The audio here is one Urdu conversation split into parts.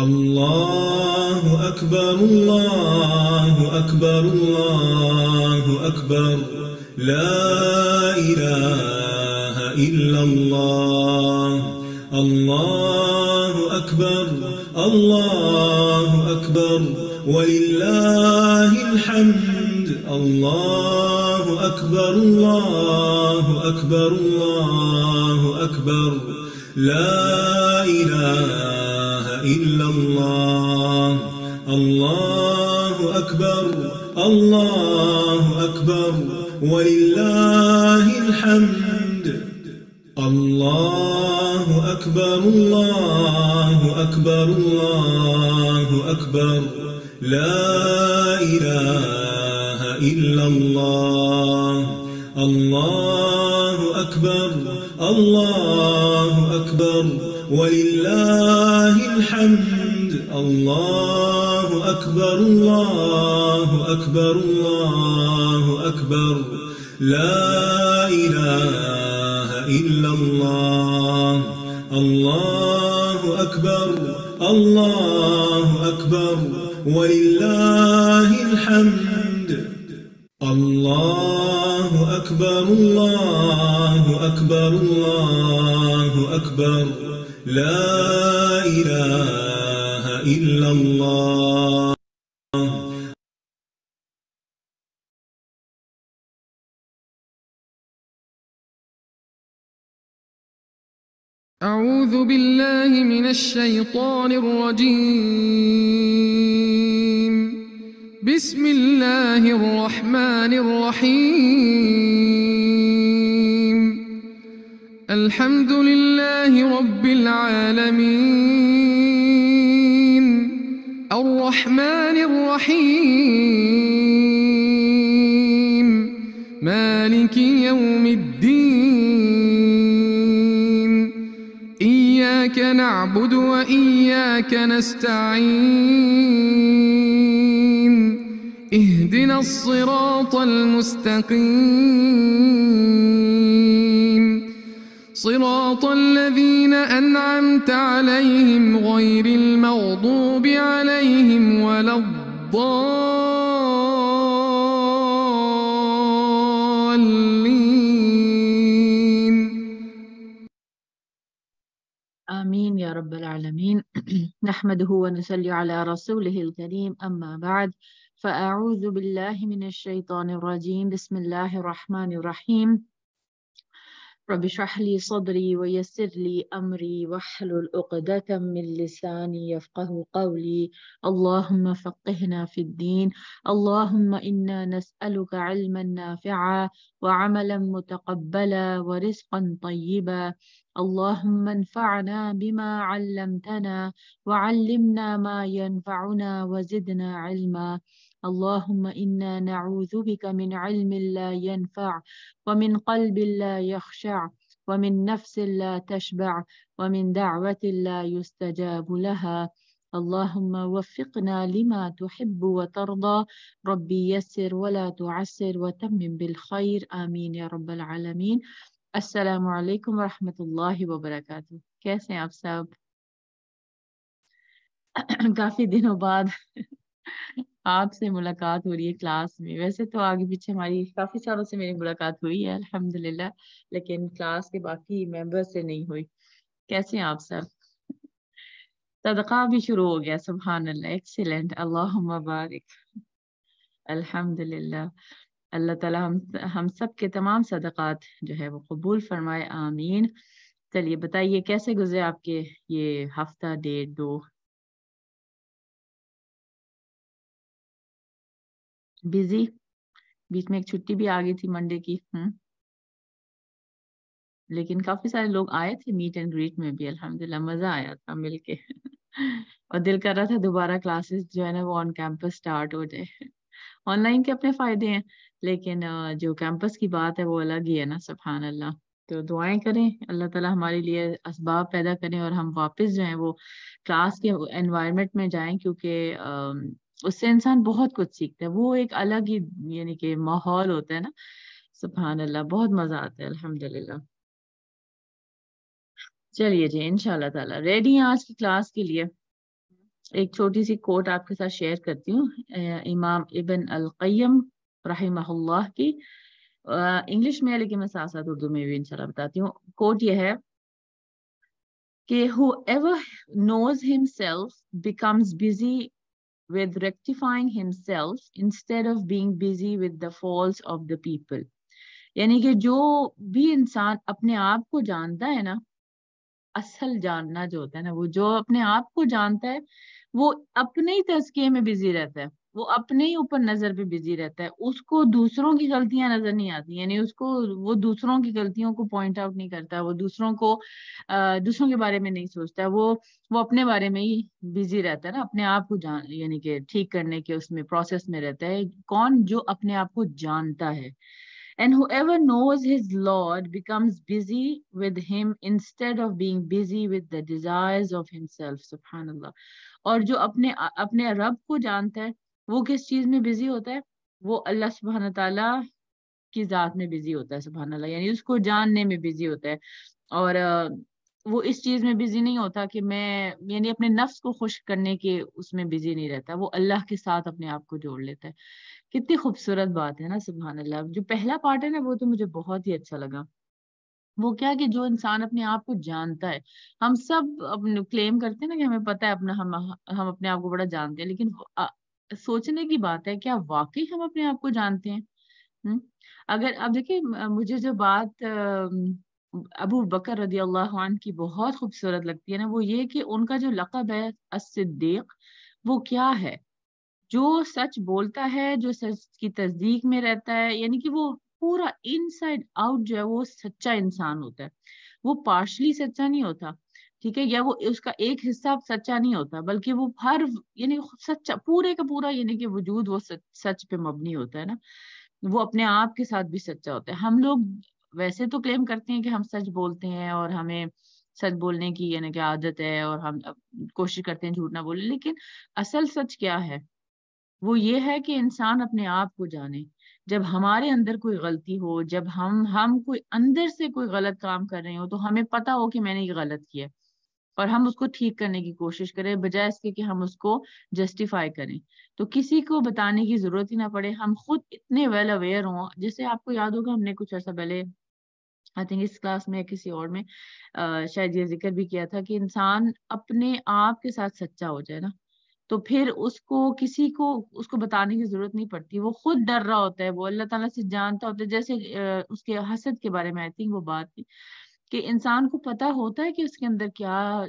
الله أكبر الله أكبر الله أكبر لا إله إلا الله الله أكبر الله أكبر ولله الحمد الله أكبر الله أكبر الله أكبر لا إله إلا الله الله أكبر الله أكبر ولله الحمد الله أكبر الله أكبر الله أكبر لا إله إلا الله الله أكبر الله أكبر ولله الحمد الله أكبر الله أكبر الله أكبر لا إله إلا الله الله أكبر الله أكبر ولله الحمد الله أكبر الله أكبر الله أكبر لا إله إلا الله أعوذ بالله من الشيطان الرجيم بسم الله الرحمن الرحيم الحمد لله رب العالمين الرحمن الرحيم مالك يوم الدين إياك نعبد وإياك نستعين اهدنا الصراط المستقيم صراط الذين أنعمت عليهم غير المغضوب عليهم ولا الضالين آمين يا رب العالمين نحمده ونصلي على رسوله الكريم أما بعد فأعوذ بالله من الشيطان الرجيم بسم الله الرحمن الرحيم رب اشرح لي صدري ويسر لي أمري واحلل عقدة من لساني يفقه قولي اللهم فقهنا في الدين اللهم إنا نسألك علما نافعا وعملا متقبلا ورزقا طيبا اللهم انفعنا بما علمتنا وعلمنا ما ينفعنا وزدنا علما اللهم إنا نعوذ بك من علم لا ينفع ومن قلب لا يخشع ومن نفس لا تشبع ومن دعوة لا يستجاب لها اللهم وفقنا لما تحب وترضى ربي يسر ولا تعسر وتمم بالخير آمين يا رب العالمين السلام علیکم ورحمۃ اللہ وبرکاتہ. کیسے ہیں آپ سب؟ کافی دنوں بعد آپ سے ملاقات ہو رہی ہے کلاس میں. ویسے تو آگے پیچھے ہماری کافی سالوں سے میری ملاقات ہوئی ہے الحمدللہ، لیکن کلاس کے باقی ممبر سے نہیں ہوئی. کیسے ہیں آپ سب؟ صدقہ بھی شروع ہو گیا، سبحان اللہ، ایکسیلنٹ، اللہم بارک. الحمدللہ، اللہ تعالیٰ ہم سب کے تمام صدقات جو ہے وہ قبول فرمائے، آمین. چلیے بتائیے کیسے گزرے آپ کے یہ ہفتہ ڈیڑھ دو؟ بزی؟ بیچ میں ایک چھٹی بھی آ گئی تھی منڈے کی. لیکن کافی سارے لوگ آئے تھے میٹ اینڈ گریٹ میں بھی، الحمدللہ مزہ آیا تھا مل کے. اور دل کر رہا تھا دوبارہ کلاسز جو ہے نا وہ آن کیمپس سٹارٹ ہو جائے. آن لائن کے اپنے فائدے ہیں، لیکن جو کیمپس کی بات ہے وہ الگ ہی ہے نا، سبحان اللہ. تو دعائیں کریں اللہ تعالیٰ ہمارے لیے اسباب پیدا کریں اور ہم واپس جو ہیں وہ کلاس کے انوائرمنٹ میں جائیں، کیونکہ اس سے انسان بہت کچھ سیکھتا ہے. وہ ایک الگ ہی یعنی کہ ماحول ہوتا ہے نا، سبحان اللہ، بہت مزہ آتا ہے الحمدللہ. چلیے جی انشاءاللہ تعالیٰ ریڈی ہیں آج کی کلاس کے لیے؟ ایک چھوٹی سی کوٹ آپ کے ساتھ شیئر کرتی ہوں امام ابن القیم رحمہ اللہ کی، انگلش میں ہے لیکن میں ساتھ ساتھ اردو میں بھی انشاءاللہ بتاتی ہوں. کوٹ یہ ہے کہ whoever knows himself becomes busy with rectifying himself instead of being busy with the faults of the people. یعنی کہ جو بھی انسان اپنے آپ کو جانتا ہے نا، اصل جاننا جو ہوتا ہے نا، وہ جو اپنے آپ کو جانتا ہے وہ اپنے ہی تزکیے میں بزی رہتا ہے، وہ اپنے ہی اوپر نظر پہ بزی رہتا ہے، اس کو دوسروں کی غلطیاں نظر نہیں آتی، یعنی اس کو وہ دوسروں کی غلطیوں کو پوائنٹ آؤٹ نہیں کرتا، وہ دوسروں کے بارے میں نہیں سوچتا، وہ اپنے بارے میں ہی بزی رہتا ہے نا، اپنے آپ کو یعنی کہ ٹھیک کرنے کے اس میں پروسیس میں رہتا ہے. کون؟ جو اپنے آپ کو جانتا ہے. And whoever knows his Lord becomes busy with him instead of being busy with the desires of himself. سبحان اللہ. اور جو اپنے رب کو جانتا ہے وہ کس چیز میں بزی ہوتا ہے؟ وہ اللہ سبحانہ تعالیٰ کی ذات میں بزی ہوتا ہے. سبحان اللہ. یعنی اس کو جاننے میں بزی ہوتا ہے، اور وہ اس چیز میں بزی نہیں ہوتا کہ میں یعنی اپنے نفس کو خوش کرنے کے اس میں بزی نہیں رہتا، وہ اللہ کے ساتھ اپنے آپ کو جوڑ لیتا ہے. کتنی خوبصورت بات ہے نا. سبحان اللہ. جو پہلا پارٹ ہے نا وہ تو مجھے بہت ہی اچھا لگا. وہ کیا کہ جو انسان اپنے آپ کو جانتا ہے، ہم سب اپنے کلیم کرتے ہیں نا کہ ہمیں پتہ ہے اپنا، ہم اپنے آپ کو بڑا جانتے ہیں، لیکن سوچنے کی بات ہے کیا واقعی ہم اپنے آپ کو جانتے ہیں؟ اگر اب دیکھیں مجھے جو بات ابو بکر رضی اللہ عنہ کی بہت خوبصورت لگتی ہے نا، وہ یہ کہ ان کا جو لقب ہے الصدیق، وہ کیا ہے؟ جو سچ بولتا ہے، جو سچ کی تصدیق میں رہتا ہے، یعنی کہ وہ پورا ان سائڈ آؤٹ جو ہے وہ سچا انسان ہوتا ہے. وہ پارشلی سچا نہیں ہوتا، ٹھیک ہے، یا وہ اس کا ایک حصہ سچا نہیں ہوتا، بلکہ وہ ہر یعنی سچا پورے کا پورا، یعنی کہ وجود وہ سچ پہ مبنی ہوتا ہے نا. وہ اپنے آپ کے ساتھ بھی سچا ہوتا ہے. ہم لوگ ویسے تو کلیم کرتے ہیں کہ ہم سچ بولتے ہیں اور ہمیں سچ بولنے کی یعنی کہ عادت ہے، اور ہم کوشش کرتے ہیں جھوٹ نہ بولے، لیکن اصل سچ کیا ہے؟ وہ یہ ہے کہ انسان اپنے آپ کو جانے. جب ہمارے اندر کوئی غلطی ہو، جب ہم کوئی اندر سے کوئی غلط کام کر رہے ہو، تو ہمیں پتا ہو کہ میں نے یہ غلط کیا، اور ہم اس کو ٹھیک کرنے کی کوشش کریں بجائے اس کے کہ ہم اس کو جسٹیفائی کریں. تو کسی کو بتانے کی ضرورت ہی نہ پڑے، ہم خود اتنے ویل اویئر ہوں. جیسے آپ کو یاد ہوگا ہم نے کچھ عرصہ پہلے آئی تھنک اس کلاس میں کسی اور میں شاید یہ ذکر بھی کیا تھا کہ انسان اپنے آپ کے ساتھ سچا ہو جائے نا، تو پھر اس کو کسی کو اس کو بتانے کی ضرورت نہیں پڑتی. وہ خود ڈر رہا ہوتا ہے، وہ اللہ تعالیٰ سے جانتا ہوتا ہے. جیسے اس کے حسد کے بارے میں آئی تھنک وہ بات تھی کہ انسان کو پتا ہوتا ہے کہ اس کے اندر کیا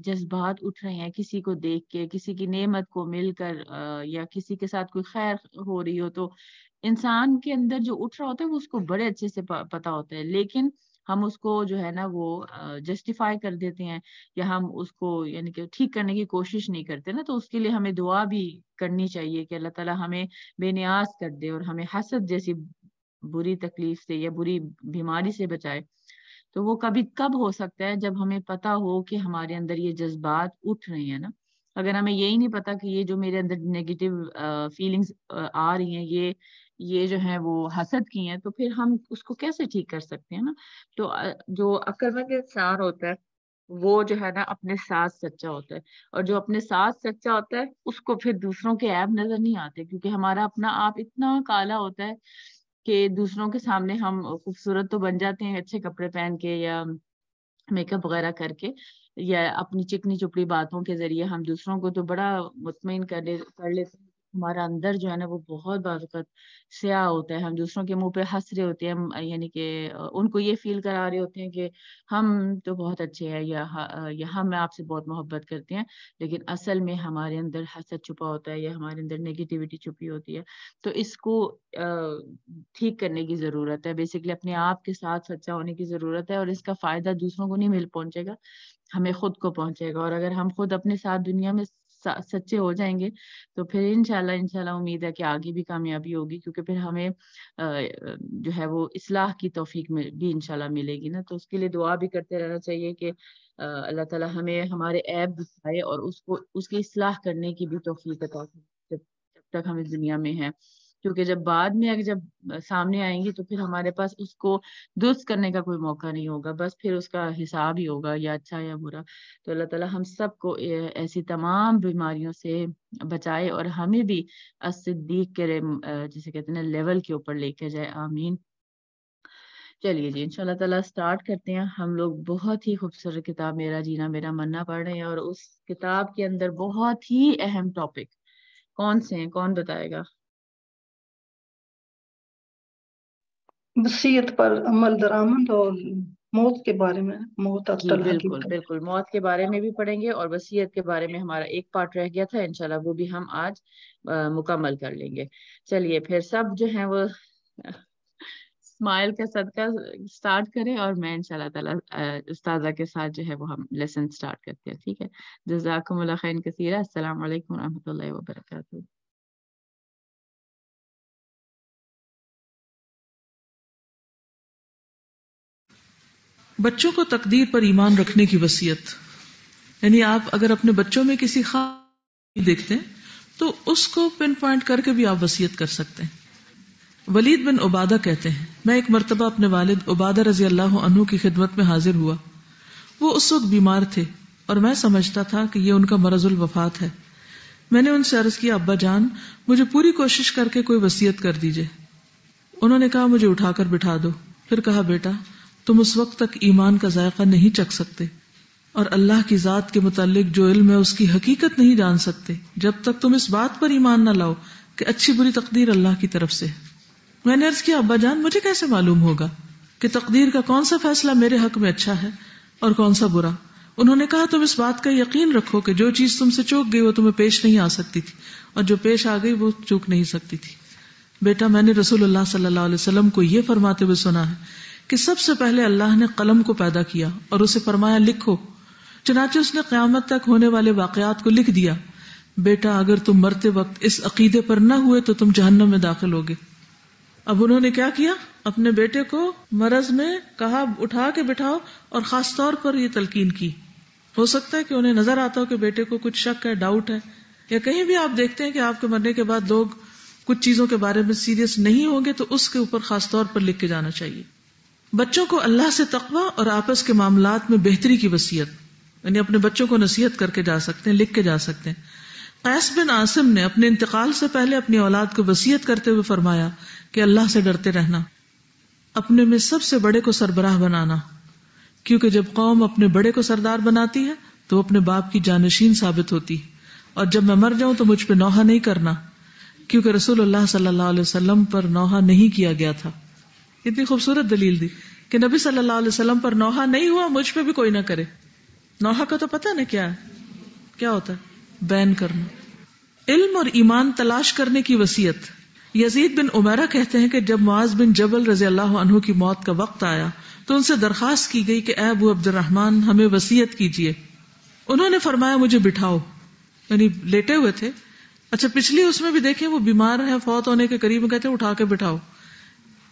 جذبات اٹھ رہے ہیں کسی کو دیکھ کے، کسی کی نعمت کو مل کر، یا کسی کے ساتھ کوئی خیر ہو رہی ہو، تو انسان کے اندر جو اٹھ رہا ہوتا ہے وہ اس کو بڑے اچھے سے پتا ہوتا ہے. لیکن ہم اس کو جو ہے نا وہ جسٹیفائی کر دیتے ہیں، یا ہم اس کو یعنی کہ ٹھیک کرنے کی کوشش نہیں کرتے نا. تو اس کے لیے ہمیں دعا بھی کرنی چاہیے کہ اللہ تعالیٰ ہمیں بے نیاز کر دے اور ہمیں حسد جیسی بری تکلیف سے یا بری بیماری سے بچائے. تو وہ کب ہو سکتا ہے؟ جب ہمیں پتا ہو کہ ہمارے اندر یہ جذبات اٹھ رہے ہیں نا. اگر ہمیں یہی نہیں پتا کہ یہ جو میرے اندر نیگیٹو فیلنگز آ رہی ہیں یہ جو ہیں وہ حسد کی ہیں، تو پھر ہم اس کو کیسے ٹھیک کر سکتے ہیں نا. تو جو عقل مند انسان ہوتا ہے وہ جو ہے نا اپنے ساتھ سچا ہوتا ہے، اور جو اپنے ساتھ سچا ہوتا ہے اس کو پھر دوسروں کے عیب نظر نہیں آتے، کیونکہ ہمارا اپنا آپ اتنا کالا ہوتا ہے کہ دوسروں کے سامنے ہم خوبصورت تو بن جاتے ہیں اچھے کپڑے پہن کے یا میک اپ وغیرہ کر کے، یا اپنی چکنی چپڑی باتوں کے ذریعے ہم دوسروں کو تو بڑا مطمئن کر لیتے ہیں. ہمارا اندر جو ہے نا وہ بہت بعض اوقات سیاہ ہوتا ہے. ہم دوسروں کے منہ پہ ہنس رہے ہوتے ہیں، یعنی کہ ان کو یہ فیل کرا رہے ہوتے ہیں کہ ہم تو بہت اچھے ہیں، یا ہم آپ سے بہت محبت کرتے ہیں، لیکن اصل میں ہمارے اندر حسد چھپا ہوتا ہے یا ہمارے اندر نیگیٹیوٹی چھپی ہوتی ہے. تو اس کو ٹھیک کرنے کی ضرورت ہے. بیسیکلی اپنے آپ کے ساتھ سچا ہونے کی ضرورت ہے، اور اس کا فائدہ دوسروں کو نہیں پہنچے گا، ہمیں خود کو پہنچے گا. اور اگر ہم خود اپنے ساتھ دنیا میں سچے ہو جائیں گے تو پھر انشاءاللہ امید ہے کہ آگے بھی کامیابی ہوگی، کیونکہ پھر ہمیں جو ہے وہ اصلاح کی توفیق میں بھی انشاءاللہ ملے گی نا. تو اس کے لیے دعا بھی کرتے رہنا چاہیے کہ اللہ تعالیٰ ہمیں ہمارے عیب دکھائے اور اس کی اصلاح کرنے کی بھی توفیق عطا کرے جب تک ہم اس دنیا میں ہیں. کیونکہ جب بعد میں اگر جب سامنے آئیں گی تو پھر ہمارے پاس اس کو درست کرنے کا کوئی موقع نہیں ہوگا، بس پھر اس کا حساب ہی ہوگا یا اچھا یا برا۔ تو اللہ تعالیٰ ہم سب کو ایسی تمام بیماریوں سے بچائے اور ہمیں بھی صدیق کے جسے کہتے ہیں لیول کے اوپر لے کے جائے، آمین۔ چلیے جی انشاءاللہ تعالیٰ سٹارٹ کرتے ہیں۔ ہم لوگ بہت ہی خوبصورت کتاب میرا جینا میرا مرنا پڑھ رہے ہیں، اور اس کتاب کے اندر بہت ہی اہم ٹاپک کون سے ہیں، کون بتائے گا؟ وصیت پر عمل درآمد اور موت کے بارے میں، موت جی اقتل بالکل حقیقت۔ بالکل، موت کے بارے میں بھی پڑھیں گے، اور وصیت کے بارے میں ہمارا ایک پارٹ رہ گیا تھا، انشاءاللہ وہ بھی ہم آج مکمل کر لیں گے۔ چلیے پھر سب جو ہیں وہ اسمائل کا صدقہ سٹارٹ کریں، اور میں انشاءاللہ تعالیٰ استاذہ کے ساتھ جو ہے وہ ہم لیسن سٹارٹ کرتے ہیں، ٹھیک ہے؟ جزاکم اللہ خیر کثیرہ۔ السلام علیکم ورحمۃ اللہ وبرکاتہ۔ بچوں کو تقدیر پر ایمان رکھنے کی وصیت، یعنی آپ اگر اپنے بچوں میں کسی خاص دیکھتے ہیں تو اس کو پن پوائنٹ کر کے بھی آپ وصیت کر سکتے ہیں۔ ولید بن عبادہ کہتے ہیں، میں ایک مرتبہ اپنے والد عبادہ رضی اللہ عنہ کی خدمت میں حاضر ہوا۔ وہ اس وقت بیمار تھے اور میں سمجھتا تھا کہ یہ ان کا مرض الوفات ہے۔ میں نے ان سے عرض کیا، ابا جان مجھے پوری کوشش کر کے کوئی وصیت کر دیجئے۔ انہوں نے کہا مجھے اٹھا کر بٹھا دو، پھر کہا بیٹا تم اس وقت تک ایمان کا ذائقہ نہیں چکھ سکتے اور اللہ کی ذات کے متعلق جو علم ہے اس کی حقیقت نہیں جان سکتے جب تک تم اس بات پر ایمان نہ لاؤ کہ اچھی بری تقدیر اللہ کی طرف سے۔ میں نے عرض کیا، ابا جان مجھے کیسے معلوم ہوگا کہ تقدیر کا کون سا فیصلہ میرے حق میں اچھا ہے اور کون سا برا؟ انہوں نے کہا تم اس بات کا یقین رکھو کہ جو چیز تم سے چوک گئی وہ تمہیں پیش نہیں آ سکتی تھی، اور جو پیش آ گئی وہ چوک نہیں سکتی تھی۔ بیٹا میں نے رسول اللہ صلی اللہ علیہ وسلم کو یہ فرماتے ہوئے سنا ہے کہ سب سے پہلے اللہ نے قلم کو پیدا کیا اور اسے فرمایا لکھو، چنانچہ اس نے قیامت تک ہونے والے واقعات کو لکھ دیا۔ بیٹا اگر تم مرتے وقت اس عقیدے پر نہ ہوئے تو تم جہنم میں داخل ہوگے۔ اب انہوں نے کیا کیا، اپنے بیٹے کو مرض میں کہا اٹھا کے بٹھاؤ، اور خاص طور پر یہ تلقین کی۔ ہو سکتا ہے کہ انہیں نظر آتا ہو کہ بیٹے کو کچھ شک ہے، ڈاؤٹ ہے، یا کہیں بھی آپ دیکھتے ہیں کہ آپ کے مرنے کے بعد لوگ کچھ چیزوں کے بارے میں سیریس نہیں ہوں گے تو اس کے اوپر خاص طور پر لکھ کے جانا چاہیے۔ بچوں کو اللہ سے تقوی اور آپس کے معاملات میں بہتری کی وصیت، یعنی اپنے بچوں کو نصیحت کر کے جا سکتے ہیں، لکھ کے جا سکتے ہیں۔ قیس بن عاصم نے اپنے انتقال سے پہلے اپنی اولاد کو وصیت کرتے ہوئے فرمایا کہ اللہ سے ڈرتے رہنا، اپنے میں سب سے بڑے کو سربراہ بنانا، کیونکہ جب قوم اپنے بڑے کو سردار بناتی ہے تو وہ اپنے باپ کی جانشین ثابت ہوتی ہے، اور جب میں مر جاؤں تو مجھ پہ نوحہ نہیں کرنا، کیونکہ رسول اللہ صلی اللہ علیہ وسلم پر نوحہ نہیں کیا گیا تھا۔ اتنی خوبصورت دلیل دی کہ نبی صلی اللہ علیہ وسلم پر نوحہ نہیں ہوا، مجھ پہ بھی کوئی نہ کرے۔ نوحہ کا تو پتہ نا کیا ہے، کیا ہوتا ہے؟ بین کرنا۔ علم اور ایمان تلاش کرنے کی وصیت۔ یزید بن عمیرہ کہتے ہیں کہ جب معاذ بن جبل رضی اللہ عنہ کی موت کا وقت آیا تو ان سے درخواست کی گئی کہ اے ابو عبد الرحمن ہمیں وصیت کیجیے۔ انہوں نے فرمایا مجھے بٹھاؤ، یعنی لیٹے ہوئے تھے۔ اچھا پچھلی اس میں بھی دیکھیں وہ بیمار ہے، فوت ہونے کے قریب، کہتے ہیں اٹھا کے بٹھاؤ۔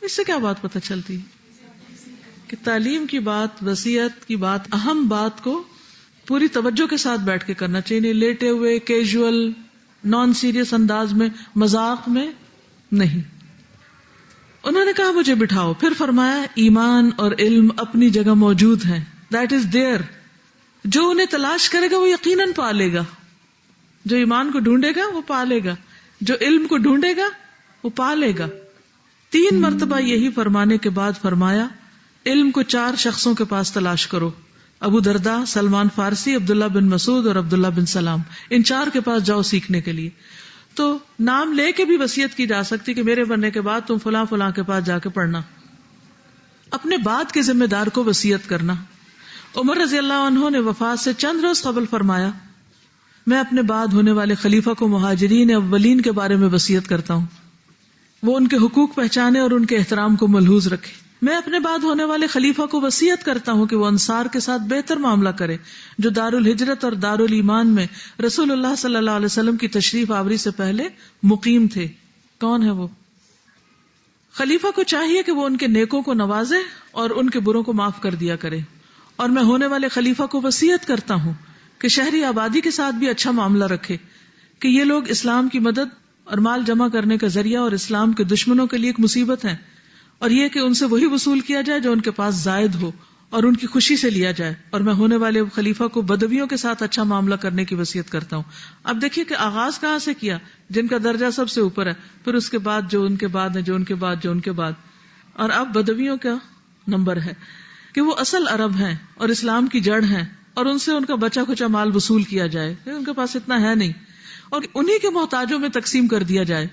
اس سے کیا بات پتہ چلتی کہ تعلیم کی بات، وصیت کی بات، اہم بات کو پوری توجہ کے ساتھ بیٹھ کے کرنا چاہیے، لیٹے ہوئے کیجول نان سیریس انداز میں، مذاق میں نہیں۔ انہوں نے کہا مجھے بٹھاؤ، پھر فرمایا ایمان اور علم اپنی جگہ موجود ہیں، دیٹ از دیئر، جو انہیں تلاش کرے گا وہ یقیناً پالے گا۔ جو ایمان کو ڈھونڈے گا وہ پالے گا، جو علم کو ڈھونڈے گا وہ پالے گا۔ 3 مرتبہ یہی فرمانے کے بعد فرمایا علم کو 4 شخصوں کے پاس تلاش کرو، ابو درداء، سلمان فارسی، عبداللہ بن مسعود اور عبداللہ بن سلام، ان 4 کے پاس جاؤ سیکھنے کے لیے۔ تو نام لے کے بھی وصیت کی جا سکتی کہ میرے مرنے کے بعد تم فلاں فلاں کے پاس جا کے پڑھنا۔ اپنے بعد کے ذمہ دار کو وصیت کرنا۔ عمر رضی اللہ عنہ نے وفات سے چند روز قبل فرمایا میں اپنے بعد ہونے والے خلیفہ کو مہاجرین اولین کے بارے میں وصیت کرتا ہوں، وہ ان کے حقوق پہچانے اور ان کے احترام کو ملحوظ رکھے۔ میں اپنے بعد ہونے والے خلیفہ کو وصیت کرتا ہوں کہ وہ انصار کے ساتھ بہتر معاملہ کرے جو دارالہجرت اور دارالایمان میں رسول اللہ صلی اللہ علیہ وسلم کی تشریف آوری سے پہلے مقیم تھے۔ کون ہے وہ؟ خلیفہ کو چاہیے کہ وہ ان کے نیکوں کو نوازے اور ان کے بروں کو معاف کر دیا کرے۔ اور میں ہونے والے خلیفہ کو وصیت کرتا ہوں کہ شہری آبادی کے ساتھ بھی اچھا معاملہ رکھے، کہ یہ لوگ اسلام کی مدد اور مال جمع کرنے کا ذریعہ اور اسلام کے دشمنوں کے لیے ایک مصیبت ہیں، اور یہ کہ ان سے وہی وصول کیا جائے جو ان کے پاس زائد ہو اور ان کی خوشی سے لیا جائے، اور میں ہونے والے خلیفہ کو بدویوں کے ساتھ اچھا معاملہ کرنے کی وصیت کرتا ہوں. اب دیکھیے کہ آغاز کہاں سے کیا، جن کا درجہ سب سے اوپر ہے، پھر اس کے بعد جو ان کے بعد ہے، جو ان کے بعد، جو ان کے بعد، اور اب بدویوں کا نمبر ہے کہ وہ اصل عرب ہیں اور اسلام کی جڑ ہیں، اور ان سے ان کا بچا کھچا مال وصول کیا جائے، ان کے پاس اتنا ہے نہیں، اور انہی کے محتاجوں میں تقسیم کر دیا جائے.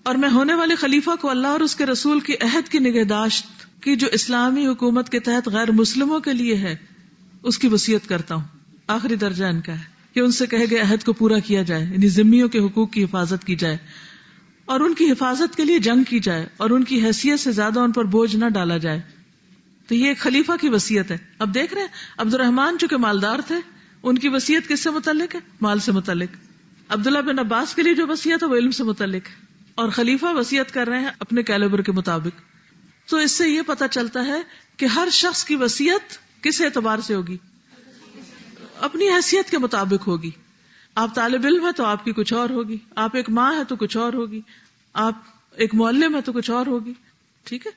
اور میں ہونے والے خلیفہ کو اللہ اور اس کے رسول کی عہد کی نگہداشت کی جو اسلامی حکومت کے تحت غیر مسلموں کے لیے ہے اس کی وصیت کرتا ہوں. آخری درجہ ان کا ہے کہ ان سے کہے گئے عہد کو پورا کیا جائے، یعنی ذمیوں کے حقوق کی حفاظت کی جائے، اور ان کی حفاظت کے لیے جنگ کی جائے، اور ان کی حیثیت سے زیادہ ان پر بوجھ نہ ڈالا جائے. تو یہ ایک خلیفہ کی وصیت ہے. اب دیکھ رہے ہیں عبد الرحمن چونکہ مالدار تھے، ان کی وصیت کس سے متعلق ہے؟ مال سے متعلق. عبداللہ بن عباس کے لیے جو وصیت ہے وہ علم سے متعلق ہے، اور خلیفہ وصیت کر رہے ہیں اپنے کیلیبر کے مطابق. تو اس سے یہ پتہ چلتا ہے کہ ہر شخص کی وصیت کس اعتبار سے ہوگی؟ اپنی حیثیت کے مطابق ہوگی. آپ طالب علم ہیں تو آپ کی کچھ اور ہوگی، آپ ایک ماں ہے تو کچھ اور ہوگی، آپ ایک معلم ہے تو کچھ اور ہوگی. ٹھیک ہے،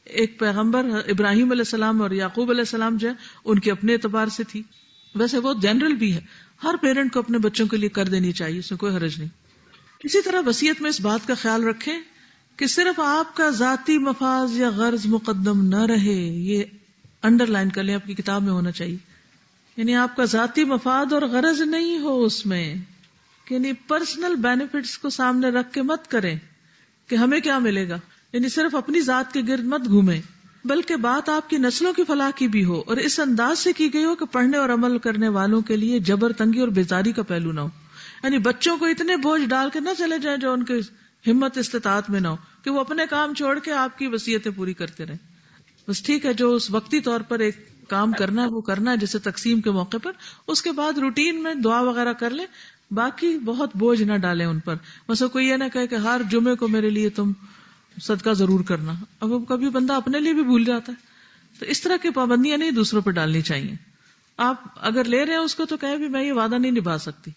ایک پیغمبر ابراہیم علیہ السلام اور یعقوب علیہ السلام جو ہے ان کے اپنے اعتبار سے تھی. ویسے وہ جنرل بھی ہے، ہر پیرنٹ کو اپنے بچوں کے لیے کر دینی چاہیے، اس میں کوئی حرج نہیں. اسی طرح وصیت میں اس بات کا خیال رکھیں کہ صرف آپ کا ذاتی مفاد یا غرض مقدم نہ رہے. یہ انڈر لائن کر لیں، آپ کی کتاب میں ہونا چاہیے. یعنی آپ کا ذاتی مفاد اور غرض نہیں ہو اس میں، یعنی پرسنل بینیفٹس کو سامنے رکھ کے مت کریں کہ ہمیں کیا ملے گا، یعنی صرف اپنی ذات کے گرد مت گھومیں، بلکہ بات آپ کی نسلوں کی فلاح کی بھی ہو، اور اس انداز سے کی گئی ہو کہ پڑھنے اور عمل کرنے والوں کے لیے جبر، تنگی اور بیزاری کا پہلو نہ ہو. یعنی بچوں کو اتنے بوجھ ڈال کے نہ چلے جائیں جو ان کے ہمت استطاعت میں نہ ہو کہ وہ اپنے کام چھوڑ کے آپ کی وصیتیں پوری کرتے رہیں. بس ٹھیک ہے، جو اس وقتی طور پر ایک کام کرنا ہے وہ کرنا ہے، جیسے تقسیم کے موقع پر، اس کے بعد روٹین میں دعا وغیرہ کر لیں، باقی بہت بوجھ نہ ڈالیں ان پر. مثلا کوئی یہ نہ کہے کہ ہر جمعے کو میرے لیے تم صدقہ ضرور کرنا. اب کبھی بندہ اپنے لیے بھی بھول جاتا ہے، تو اس طرح کی پابندیاں نہیں دوسروں پر ڈالنی چاہیے. آپ اگر لے رہے ہیں اس کو تو کہے بھی میں یہ وعدہ نہیں نبھا سکتی.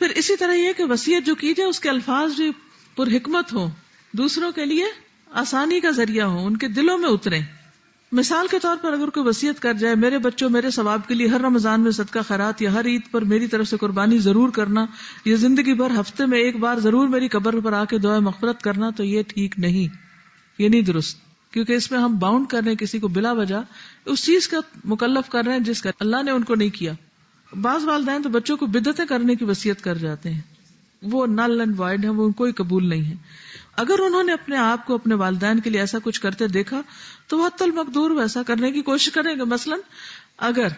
پھر اسی طرح یہ کہ وصیت جو کی جائے اس کے الفاظ بھی پر حکمت ہوں، دوسروں کے لیے آسانی کا ذریعہ ہوں، ان کے دلوں میں اتریں. مثال کے طور پر اگر کوئی وصیت کر جائے، میرے بچوں میرے ثواب کے لیے ہر رمضان میں صدقہ خیرات یا ہر عید پر میری طرف سے قربانی ضرور کرنا، یا زندگی بھر ہفتے میں ایک بار ضرور میری قبر پر آ کے دعا مغفرت کرنا، تو یہ ٹھیک نہیں، یہ نہیں درست. کیونکہ اس میں ہم باؤنڈ کر رہے ہیں کسی کو بلا وجہ اس چیز کا مکلف کر رہے ہیں جس کا اللہ نے ان کو نہیں کیا. بعض والدین تو بچوں کو بدعتیں کرنے کی وصیت کر جاتے ہیں، وہ نل اینڈ وائڈ ہیں، وہ کوئی قبول نہیں ہے. اگر انہوں نے اپنے آپ کو اپنے والدین کے لیے ایسا کچھ کرتے دیکھا تو وہ حتی المقدور ویسا کرنے کی کوشش کریں گے. مثلا اگر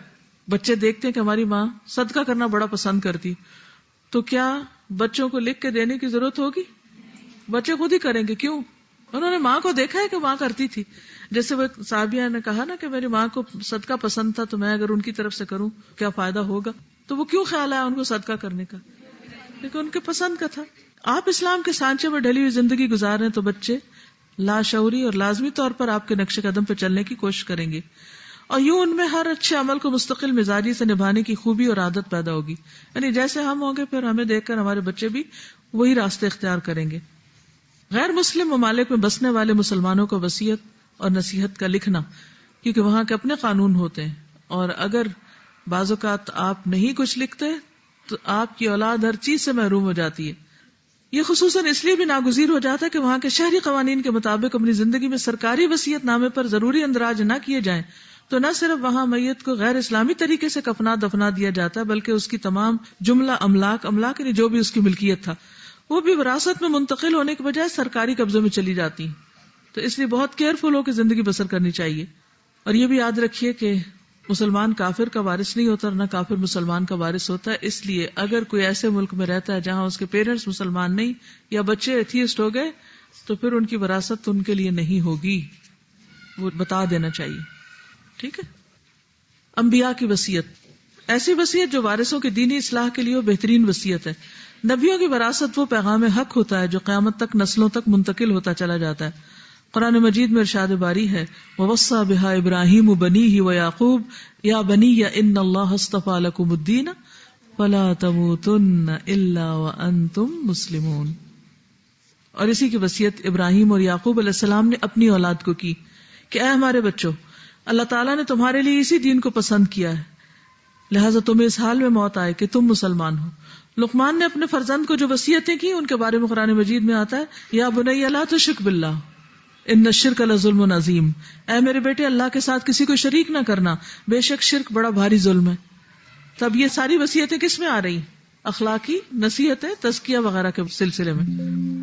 بچے دیکھتے ہیں کہ ہماری ماں صدقہ کرنا بڑا پسند کرتی، تو کیا بچوں کو لکھ کے دینے کی ضرورت ہوگی؟ بچے خود ہی کریں گے. کیوں؟ انہوں نے ماں کو دیکھا ہے کہ ماں کرتی تھی. جیسے وہ صحابیہ نے کہا نا کہ میری ماں کو صدقہ پسند تھا، تو میں اگر ان کی طرف سے کروں کیا فائدہ ہوگا؟ تو وہ کیوں خیال آیا ان کو صدقہ کرنے کا؟ کیونکہ ان کے پسند کا تھا. آپ اسلام کے سانچے میں ڈھلی ہوئی زندگی گزار رہے ہیں تو بچے لاشعوری اور لازمی طور پر آپ کے نقش قدم پہ چلنے کی کوشش کریں گے، اور یوں ان میں ہر اچھے عمل کو مستقل مزاجی سے نبھانے کی خوبی اور عادت پیدا ہوگی. یعنی جیسے ہم ہوں گے پھر ہمیں دیکھ کر ہمارے بچے بھی وہی راستے اختیار کریں گے. غیر مسلم ممالک میں بسنے والے مسلمانوں کو وصیت اور نصیحت کا لکھنا، کیونکہ وہاں کے اپنے قانون ہوتے ہیں، اور اگر بعض اوقات آپ نہیں کچھ لکھتے تو آپ کی اولاد ہر چیز سے محروم ہو جاتی ہے. یہ خصوصاً اس لیے بھی ناگزیر ہو جاتا ہے کہ وہاں کے شہری قوانین کے مطابق اپنی زندگی میں سرکاری وصیت نامے پر ضروری اندراج نہ کیے جائیں تو نہ صرف وہاں میت کو غیر اسلامی طریقے سے کفنا دفنا دیا جاتا ہے، بلکہ اس کی تمام جملہ املاک یعنی جو بھی اس کی ملکیت تھا وہ بھی وراثت میں منتقل ہونے کے بجائے سرکاری قبضے میں چلی جاتی ہیں. تو اس لیے بہت کیئرفل ہو کے زندگی بسر کرنی چاہیے. اور یہ بھی یاد رکھیے کہ مسلمان کافر کا وارث نہیں ہوتا، نہ کافر مسلمان کا وارث ہوتا ہے. اس لیے اگر کوئی ایسے ملک میں رہتا ہے جہاں اس کے پیرنٹس مسلمان نہیں یا بچے ایتھیسٹ ہو گئے تو پھر ان کی وراثت ان کے لیے نہیں ہوگی، وہ بتا دینا چاہیے. ٹھیک ہے. انبیاء کی وصیت، ایسی وصیت جو وارثوں کی دینی اصلاح کے لیے بہترین وصیت ہے. نبیوں کی وراثت وہ پیغام حق ہوتا ہے جو قیامت تک نسلوں تک منتقل ہوتا چلا جاتا ہے. قرآن مجید میں ارشاد باری ہے وَوَصَّى بِهَا إِبْرَاهِيمُ بَنِيهِ وَيَعْقُوبُ يَا بَنِيَّ إِنَّ اللَّهَ اصْطَفَى لَكُمُ الدِّينَ فَلَا تَمُوتُنَّ إِلَّا وَأَنْتُمْ مُسْلِمُونَ. اور اسی کی وصیت ابراہیم اور یعقوب علیہ السلام نے اپنی اولاد کو کی کہ اے ہمارے بچوں، اللہ تعالیٰ نے تمہارے لیے اسی دین کو پسند کیا ہے، لہٰذا تمہیں اس حال میں موت آئے کہ تم مسلمان ہو۔ لقمان نے اپنے فرزند کو جو وصیتیں کی ان کے بارے میں قرآن مجید میں آتا ہے یا بنی لا تشرک باللہ ان الشرک لظلم عظیم، اے میرے بیٹے اللہ کے ساتھ کسی کو شریک نہ کرنا، بے شک شرک بڑا بھاری ظلم ہے۔ تب یہ ساری وصیتیں کس میں آ رہی؟ اخلاقی نصیحتیں، تزکیہ وغیرہ کے سلسلے میں۔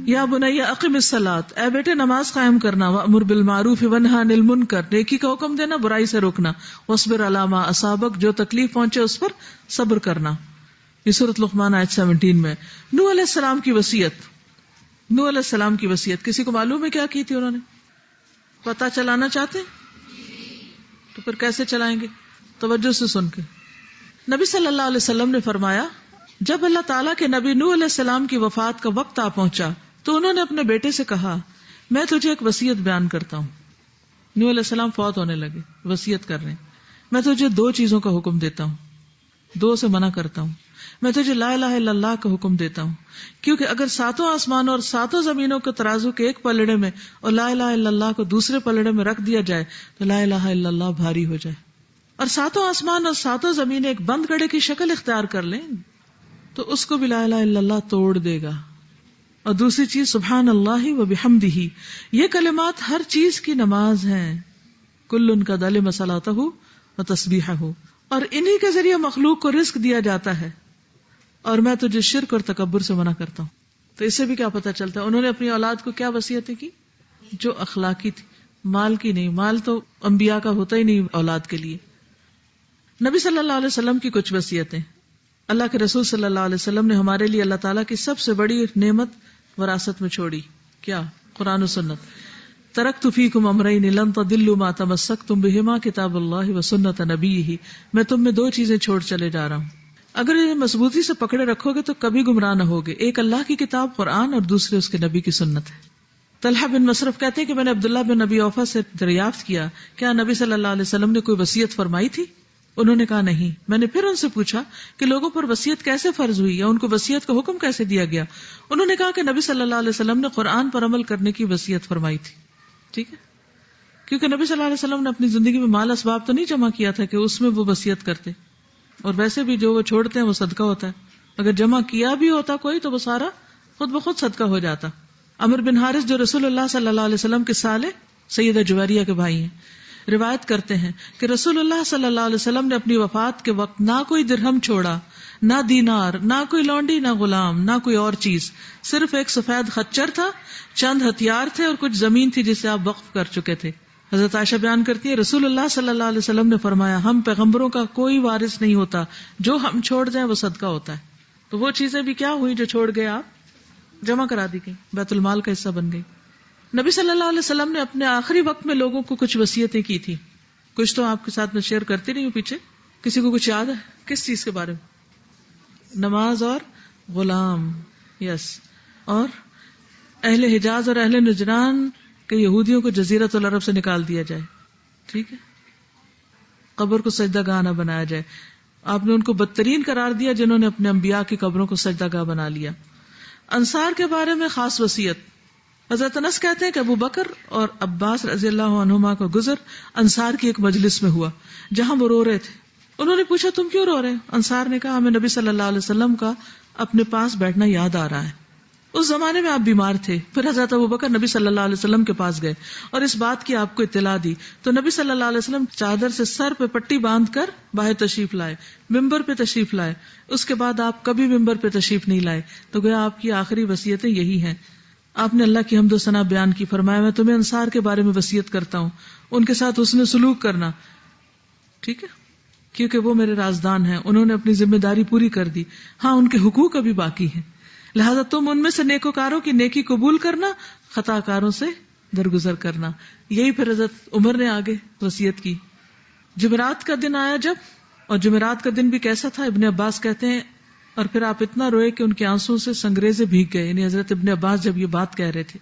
یا بنی اقم الصلاۃ، اے بیٹے نماز قائم کرنا، وامر بالمعروف ونہی عن المنکر، نیکی کا حکم دینا، برائی سے روکنا، واصبر علی ما اصابک، جو تکلیف پہنچے اس پر صبر کرنا۔ یہ سورۃ لقمان آیت 17 میں۔ نوح علیہ السلام کی وصیت، نوح علیہ السلام کی وصیت کسی کو معلوم ہے کیا کی تھی انہوں نے؟ پتہ چلانا چاہتے ہیں تو پھر کیسے چلائیں گے؟ توجہ سے سن کے۔ نبی صلی اللہ علیہ وسلم نے فرمایا جب اللہ تعالیٰ کے نبی نوح علیہ السلام کی وفات کا وقت آ پہنچا تو انہوں نے اپنے بیٹے سے کہا میں تجھے ایک وصیت بیان کرتا ہوں۔ نوح علیہ السلام فوت ہونے لگے، وصیت کر رہے ہیں، میں تجھے 2 چیزوں کا حکم دیتا ہوں، 2 سے منع کرتا ہوں۔ میں تجھے لا الہ الا اللہ کا حکم دیتا ہوں، کیونکہ اگر 7 آسمانوں اور 7 زمینوں کے ترازو کے ایک پلڑے میں اور لا الہ الا اللہ کو دوسرے پلڑے میں رکھ دیا جائے تو لا الہ الا اللہ بھاری ہو جائے، اور 7 آسمان اور 7 زمینیں ایک بند گڑھے کی شکل اختیار کر لیں تو اس کو بھی لا الہ الا اللہ توڑ دے گا۔ اور دوسری چیز سبحان اللہ و بحمدہ، یہ کلمات ہر چیز کی نماز ہیں، کل قد صلاتہ و تسبیحہ، اور انہی کے ذریعے مخلوق کو رزق دیا جاتا ہے، اور میں تجھے شرک اور تکبر سے منع کرتا ہوں۔ تو اس سے بھی کیا پتہ چلتا ہے انہوں نے اپنی اولاد کو کیا وصیتیں کی جو اخلاقی تھی، مال کی نہیں، مال تو انبیاء کا ہوتا ہی نہیں اولاد کے لیے۔ نبی صلی اللہ علیہ وسلم کی کچھ وصیتیں، اللہ کے رسول صلی اللہ علیہ وسلم نے ہمارے لیے اللہ تعالیٰ کی سب سے بڑی نعمت وراثت میں چھوڑی، کیا؟ قرآن و سنت۔ ترکت فیکم امرین لن تضلوا ما تمسکتم بہما کتاب اللہ و سنت نبیہ، میں تم میں 2 چیزیں چھوڑ چلے جا رہا ہوں، اگر انہیں مضبوطی سے پکڑے رکھو گے تو کبھی گمراہ نہ ہوگے، ایک اللہ کی کتاب قرآن اور دوسرے اس کے نبی کی سنت ہے۔ طلحہ بن مصرف کہتے ہیں کہ میں نے عبداللہ بن ابی اوفا سے دریافت کیا کیا نبی صلی اللہ علیہ وسلم نے کوئی وصیت فرمائی تھی؟ انہوں نے کہا نہیں۔ میں نے پھر ان سے پوچھا کہ لوگوں پر وصیت کیسے فرض ہوئی یا ان کو وصیت کا حکم کیسے دیا گیا؟ انہوں نے کہا کہ نبی صلی اللہ علیہ وسلم نے قرآن پر عمل کرنے کی وصیت فرمائی تھی۔ ٹھیک ہے، کیونکہ نبی صلی اللہ علیہ وسلم نے اپنی زندگی میں مال اسباب تو نہیں جمع کیا تھا کہ اس میں وہ وصیت کرتے، اور ویسے بھی جو وہ چھوڑتے ہیں وہ صدقہ ہوتا ہے، اگر جمع کیا بھی ہوتا کوئی تو وہ سارا خود بخود صدقہ ہو جاتا۔ عمر بن حارث جو رسول اللہ صلی اللہ علیہ وسلم کے سالے سیدہ جویریہ کے بھائی ہیں، روایت کرتے ہیں کہ رسول اللہ صلی اللہ علیہ وسلم نے اپنی وفات کے وقت نہ کوئی درہم چھوڑا، نہ دینار، نہ کوئی لونڈی، نہ غلام، نہ کوئی اور چیز، صرف ایک سفید خچر تھا، چند ہتھیار تھے اور کچھ زمین تھی جسے آپ وقف کر چکے تھے۔ حضرت عائشہ بیان کرتی ہے رسول اللہ صلی اللہ علیہ وسلم نے فرمایا ہم پیغمبروں کا کوئی وارث نہیں ہوتا، جو ہم چھوڑ جائیں وہ صدقہ ہوتا ہے۔ تو وہ چیزیں بھی کیا ہوئی جو چھوڑ گئے آپ، جمع کرا دی گئی، بیت المال کا حصہ بن گئی۔ نبی صلی اللہ علیہ وسلم نے اپنے آخری وقت میں لوگوں کو کچھ وصیتیں کی تھی، کچھ تو آپ کے ساتھ میں شیئر کرتی رہی ہوں پیچھے، کسی کو کچھ یاد ہے؟ کس چیز کے بارے میں؟ نماز اور غلام، یس، اور اہل حجاز اور اہل نجران کہ یہودیوں کو جزیرۃ العرب سے نکال دیا جائے، ٹھیک ہے، قبر کو سجدہ گاہ نہ بنایا جائے۔ آپ نے ان کو بدترین قرار دیا جنہوں نے اپنے انبیاء کی قبروں کو سجدہ گاہ بنا لیا۔ انصار کے بارے میں خاص وصیت، حضرت انس کہتے ہیں کہ ابو بکر اور عباس رضی اللہ عنہما کا گزر انصار کی ایک مجلس میں ہوا جہاں وہ رو رہے تھے۔ انہوں نے پوچھا تم کیوں رو رہے ہیں؟ انصار نے کہا ہمیں نبی صلی اللہ علیہ وسلم کا اپنے پاس بیٹھنا یاد آ رہا ہے، اس زمانے میں آپ بیمار تھے۔ پھر حضرت ابو بکر نبی صلی اللہ علیہ وسلم کے پاس گئے اور اس بات کی آپ کو اطلاع دی تو نبی صلی اللہ علیہ وسلم چادر سے سر پہ پٹی باندھ کر باہر تشریف لائے، ممبر پہ تشریف لائے۔ اس کے بعد آپ کبھی ممبر پہ تشریف نہیں لائے، تو گویا آپ کی آخری وصیتیں یہی ہیں۔ آپ نے اللہ کی حمد و ثنا بیان کی، فرمایا میں تمہیں انصار کے بارے میں وصیت کرتا ہوں، ان کے ساتھ حسن سلوک کرنا، ٹھیک ہے، کیونکہ وہ میرے رازدان ہیں، انہوں نے اپنی ذمہ داری پوری کر دی، ہاں ان کے حقوق ابھی باقی ہیں، لہذا تم ان میں سے نیکوکاروں کی نیکی قبول کرنا، خطا کاروں سے درگزر کرنا۔ یہی پھر حضرت عمر نے آگے وصیت کی۔ جمعرات کا دن آیا جب، اور جمعرات کا دن بھی کیسا تھا؟ ابن عباس کہتے ہیں اور پھر آپ اتنا روئے کہ ان کے آنسوں سے سنگریزے بھیگ گئے، یعنی حضرت ابن عباس جب یہ بات کہہ رہے تھے،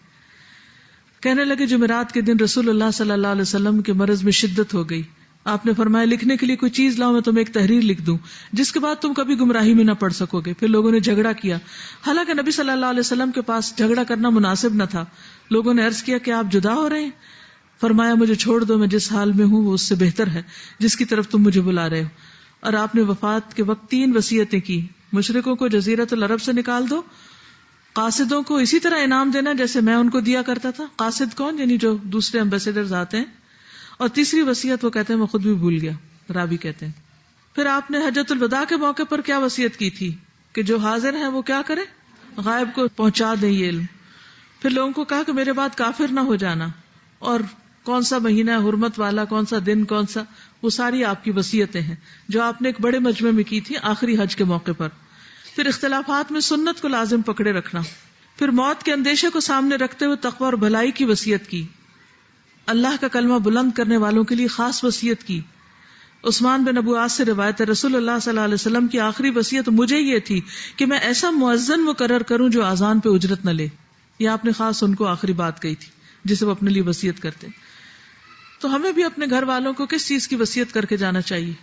کہنے لگے جمعرات کے دن رسول اللہ صلی اللہ علیہ وسلم کے مرض میں شدت ہو گئی، آپ نے فرمایا لکھنے کے لیے کوئی چیز لاؤ، میں تمہیں ایک تحریر لکھ دوں جس کے بعد تم کبھی گمراہی میں نہ پڑ سکو گے. پھر لوگوں نے جھگڑا کیا، حالانکہ نبی صلی اللہ علیہ وسلم کے پاس جھگڑا کرنا مناسب نہ تھا. لوگوں نے عرض کیا کہ آپ جدا ہو رہے ہیں؟ فرمایا مجھے چھوڑ دو، میں جس حال میں ہوں وہ اس سے بہتر ہے جس کی طرف تم مجھے بلا رہے ہو. اور آپ نے وفات کے وقت 3 وصیتیں کی. مشرکوں کو جزیرۃ العرب سے نکال دو، قاصدوں کو اسی طرح انعام دینا جیسے میں ان کو دیا کرتا تھا. قاصد کون؟ یعنی جو دوسرے ایمبیسیڈرز آتے ہیں. اور تیسری وصیت وہ کہتے ہیں میں خود بھی بھول گیا، راوی کہتے ہیں. پھر آپ نے حجۃ الوداع کے موقع پر کیا وصیت کی تھی کہ جو حاضر ہیں وہ کیا کرے؟ غائب کو پہنچا دیں یہ علم. پھر لوگوں کو کہا کہ میرے بعد کافر نہ ہو جانا، اور کون سا مہینہ ہے حرمت والا، کون سا دن، کون سا، وہ ساری آپ کی وصیتیں ہیں جو آپ نے ایک بڑے مجمع میں کی تھی آخری حج کے موقع پر. پھر اختلافات میں سنت کو لازم پکڑے رکھنا. پھر موت کے اندیشے کو سامنے رکھتے ہوئے تقوی اور بھلائی کی وصیت کی. اللہ کا کلمہ بلند کرنے والوں کے لیے خاص وصیت کی. عثمان بن ابو عاص سے روایت ہے رسول اللہ صلی اللہ علیہ وسلم کی آخری وصیت مجھے یہ تھی کہ میں ایسا مؤذن مقرر کروں جو اذان پہ اجرت نہ لے. یہ آپ نے خاص ان کو آخری بات کہی تھی جسے وہ اپنے لیے وصیت کرتے. تو ہمیں بھی اپنے گھر والوں کو کس چیز کی وصیت کر کے جانا چاہیے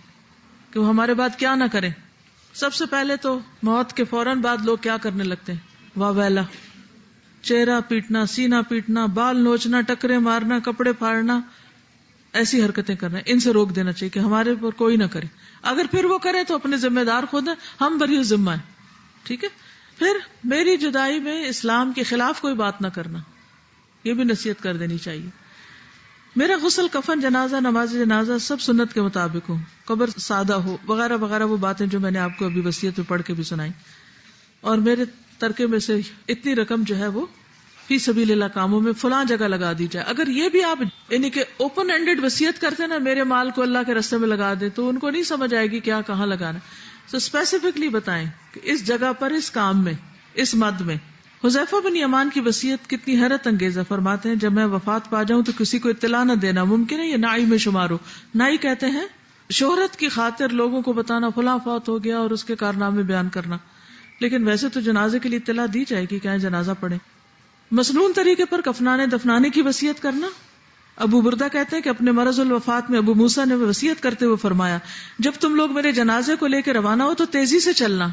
کہ وہ ہمارے بعد کیا نہ کریں. سب سے پہلے تو موت کے فوراً بعد لوگ کیا کرنے لگتے ہیں؟ واہ ویلا، چہرہ پیٹنا، سینہ پیٹنا، بال نوچنا، ٹکرے مارنا، کپڑے پھاڑنا، ایسی حرکتیں کرنا. ان سے روک دینا چاہیے کہ ہمارے پر کوئی نہ کرے. اگر پھر وہ کرے تو اپنے ذمہ دار خود ہیں، ہم بری ذمہ ہیں. ٹھیک ہے. پھر میری جدائی میں اسلام کے خلاف کوئی بات نہ کرنا، یہ بھی نصیحت کر دینی چاہیے. میرا غسل، کفن، جنازہ، نماز جنازہ سب سنت کے مطابق ہو، قبر سادہ ہو، وغیرہ وغیرہ، وہ باتیں جو میں نے آپ کو ابھی وصیت میں پڑھ کے بھی سنائی. اور میرے ترکے میں سے اتنی رقم جو ہے وہ فی سبیل اللہ کاموں میں فلاں جگہ لگا دی جائے. اگر یہ بھی آپ یعنی کہ اوپن اینڈڈ وصیت کرتے نا میرے مال کو اللہ کے راستے میں لگا دیں تو ان کو نہیں سمجھ آئے گی کیا کہاں لگانا. تو اسپیسیفکلی بتائیں کہ اس جگہ پر، اس کام میں، اس مد میں. حذیفہ بن یمان کی وصیت کتنی حیرت انگیز ہے. فرماتے ہیں جب میں وفات پا جاؤں تو کسی کو اطلاع نہ دینا. ممکن ہے یہ نائی میں شمار ہو. نائی کہتے ہیں شہرت کی خاطر لوگوں کو بتانا فلاں فوت ہو گیا اور اس کے کارنامے بیان کرنا. لیکن ویسے تو جنازے کے لیے اطلاع دی جائے گی کہ جنازہ پڑھے. مسنون طریقے پر کفنانے دفنانے کی وصیت کرنا. ابو بردہ کہتے ہیں کہ اپنے مرض الوفات میں ابو موسیٰ نے وصیت کرتے ہوئے فرمایا جب تم لوگ میرے جنازے کو لے کے روانہ ہو تو تیزی سے چلنا،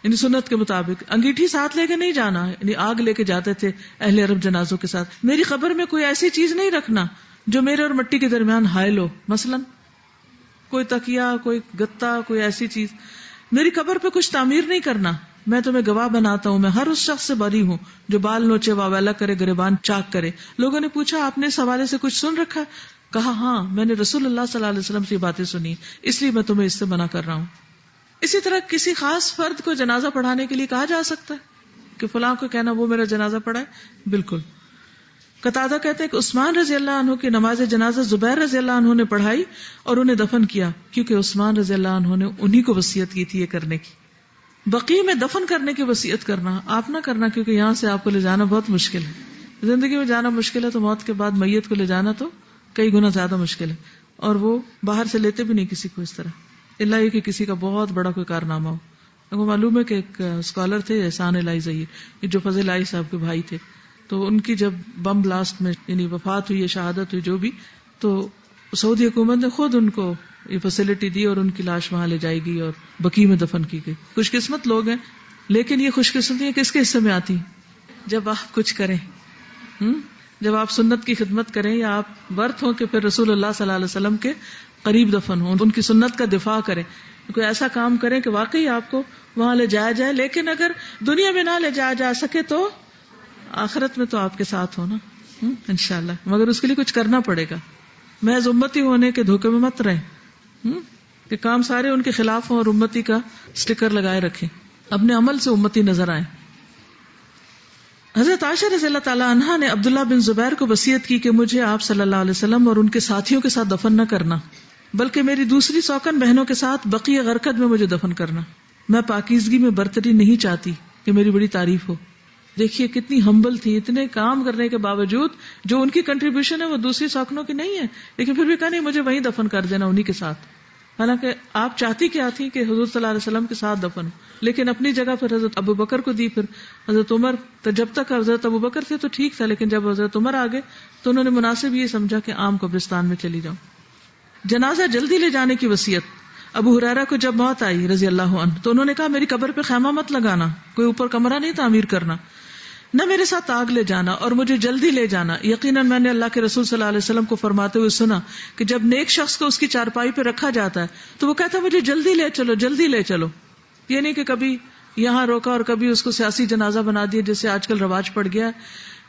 یعنی سنت کے مطابق. انگیٹھی ساتھ لے کے نہیں جانا، یعنی آگ لے کے جاتے تھے اہل عرب جنازوں کے ساتھ. میری قبر میں کوئی ایسی چیز نہیں رکھنا جو میرے اور مٹی کے درمیان حائل ہو، مثلا کوئی تکیا، کوئی گتا، کوئی ایسی چیز. میری قبر پہ کچھ تعمیر نہیں کرنا. میں تمہیں گواہ بناتا ہوں میں ہر اس شخص سے بری ہوں جو بال نوچے، واویلا کرے، گریبان چاک کرے. لوگوں نے پوچھا آپ نے اس حوالے سے کچھ سن رکھا؟ کہا ہاں، میں نے رسول اللہ صلی اللہ علیہ وسلم سے یہ باتیں سنی، اس لیے میں تمہیں اس سے منع کر رہا ہوں. اسی طرح کسی خاص فرد کو جنازہ پڑھانے کے لیے کہا جا سکتا ہے کہ فلاں کو کہنا وہ میرا جنازہ پڑھائے. بالکل. قتادہ کہتے ہیں کہ عثمان رضی اللہ عنہ کی نماز جنازہ زبیر رضی اللہ عنہ نے پڑھائی اور انہیں دفن کیا، کیونکہ عثمان رضی اللہ عنہ نے انہی کو وصیت کی تھی یہ کرنے کی. بقیع میں دفن کرنے کی وصیت کرنا آپ نہ کرنا، کیونکہ یہاں سے آپ کو لے جانا بہت مشکل ہے. زندگی میں جانا مشکل ہے تو موت کے بعد میت کو لے جانا تو کئی گنا زیادہ مشکل ہے. اور وہ باہر سے لیتے بھی نہیں کسی کو اس طرح، اللہ یہ کہ کسی کا بہت بڑا کوئی کارنامہ ہو. وہ معلوم ہے کہ ایک اسکالر تھے احسان الہی ظہیر، جو فضل الہی صاحب کے بھائی تھے، تو ان کی جب بم بلاسٹ میں یعنی وفات ہوئی، شہادت ہوئی، جو بھی، تو سعودی حکومت نے خود ان کو یہ فیسلٹی دی اور ان کی لاش وہاں لے جائے گی اور بقیع میں دفن کی گئی. خوش قسمت لوگ ہیں. لیکن یہ خوش قسمتی کس کے حصے میں آتی؟ جب آپ کچھ کریں، جب آپ سنت کی خدمت کریں یا آپ برت ہوں کہ پھر رسول اللہ صلی اللہ علیہ وسلم کے قریب دفن ہوں، ان کی سنت کا دفاع کریں، کوئی ایسا کام کریں کہ واقعی آپ کو وہاں لے جایا جائے. لیکن اگر دنیا میں نہ لے جایا جا سکے تو آخرت میں تو آپ کے ساتھ ہونا انشاءاللہ، مگر اس کے لیے کچھ کرنا پڑے گا. محض امتی ہونے کے دھوکے میں مت رہیں کہ کام سارے ان کے خلاف ہوں اور امتی کا سٹیکر لگائے رکھیں. اپنے عمل سے امتی نظر آئیں. حضرت عائشہ رضی اللہ تعالی عنہا نے عبداللہ بن زبیر کو وصیت کی کہ مجھے آپ صلی اللہ علیہ وسلم اور ان کے ساتھیوں کے ساتھ دفن نہ کرنا، بلکہ میری دوسری سوکن بہنوں کے ساتھ بقیع غرقد میں مجھے دفن کرنا. میں پاکیزگی میں برتری نہیں چاہتی کہ میری بڑی تعریف ہو. دیکھیے کتنی ہمبل تھی، اتنے کام کرنے کے باوجود جو ان کی کنٹریبیوشن ہے وہ دوسری سوکنوں کی نہیں ہے، لیکن پھر بھی کہا نہیں مجھے وہیں دفن کر دینا انہی کے ساتھ. حالانکہ آپ چاہتی کیا تھی کہ حضور صلی اللہ علیہ وسلم کے ساتھ دفن ہو، لیکن اپنی جگہ پھر حضرت ابو بکر کو دی، پھر حضرت عمر. تو جب تک حضرت ابو بکر تھے تو ٹھیک تھا، لیکن جب حضرت عمر آ گئے تو انہوں نے مناسب یہ سمجھا کہ عام قبرستان میں چلی جاؤں. جنازہ جلدی لے جانے کی وصیت. ابو ہریرہ کو جب موت آئی رضی اللہ عنہ تو انہوں نے کہا میری قبر پہ خیمہ مت لگانا, کوئی اوپر کمرہ نہیں تعمیر کرنا, نہ میرے ساتھ آگ لے جانا اور مجھے جلدی لے جانا. یقیناً میں نے اللہ کے رسول صلی اللہ علیہ وسلم کو فرماتے ہوئے سنا کہ جب نیک شخص کو اس کی چارپائی پہ رکھا جاتا ہے تو وہ کہتا ہے مجھے جلدی لے چلو, جلدی لے چلو. یہ نہیں کہ کبھی یہاں روکا اور کبھی اس کو سیاسی جنازہ بنا دیا, جیسے آج کل رواج پڑ گیا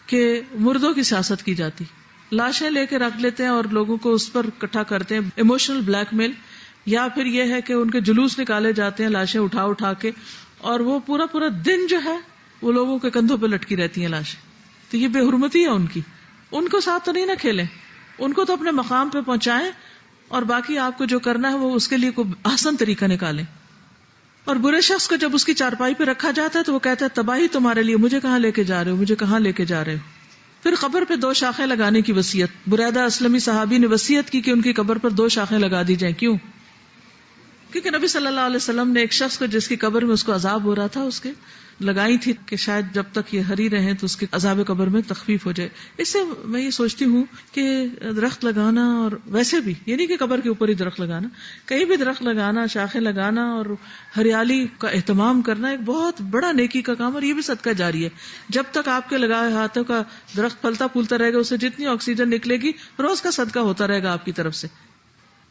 کہ مردوں کی سیاست کی جاتی, لاشیں لے کے رکھ لیتے ہیں اور لوگوں کو اس پر اکٹھا کرتے ہیں, ایموشنل بلیک میل. یا پھر یہ ہے کہ ان کے جلوس نکالے جاتے ہیں لاشیں اٹھا اٹھا کے, اور وہ پورا پورا دن جو ہے وہ لوگوں کے کندھوں پہ لٹکی رہتی ہیں لاشیں. تو یہ بے حرمتی ہے ان کی. ان کو ساتھ تو نہیں نہ کھیلیں, ان کو تو اپنے مقام پہ پہنچائیں, اور باقی آپ کو جو کرنا ہے وہ اس کے لیے کوئی آسان طریقہ نکالیں. اور برے شخص کو جب اس کی چارپائی پہ رکھا جاتا ہے تو وہ کہتا ہے تباہی تمہارے لیے, مجھے کہاں لے کے جا رہے ہو, مجھے کہاں لے کے جا رہے ہو. پھر قبر پہ 2 شاخیں لگانے کی وصیت. بریدہ اسلمی صحابی نے وصیت کی کہ ان کی قبر پر 2 شاخیں لگا دی جائیں. کیوں؟ کیونکہ نبی صلی اللہ علیہ وسلم نے ایک شخص کو جس کی قبر میں اس کو عذاب ہو رہا تھا اس کے لگائی تھی کہ شاید جب تک یہ ہری رہیں تو اس کے عذاب قبر میں تخفیف ہو جائے. اس سے میں یہ سوچتی ہوں کہ درخت لگانا, اور ویسے بھی یہ نہیں کہ قبر کے اوپر ہی درخت لگانا, کہیں بھی درخت لگانا, شاخیں لگانا اور ہریالی کا اہتمام کرنا ایک بہت بڑا نیکی کا کام, اور یہ بھی صدقہ جاری ہے. جب تک آپ کے لگائے ہاتھوں کا درخت پھلتا پھولتا رہے گا, اسے جتنی آکسیجن نکلے گی روز کا صدقہ ہوتا رہے گا آپ کی طرف سے.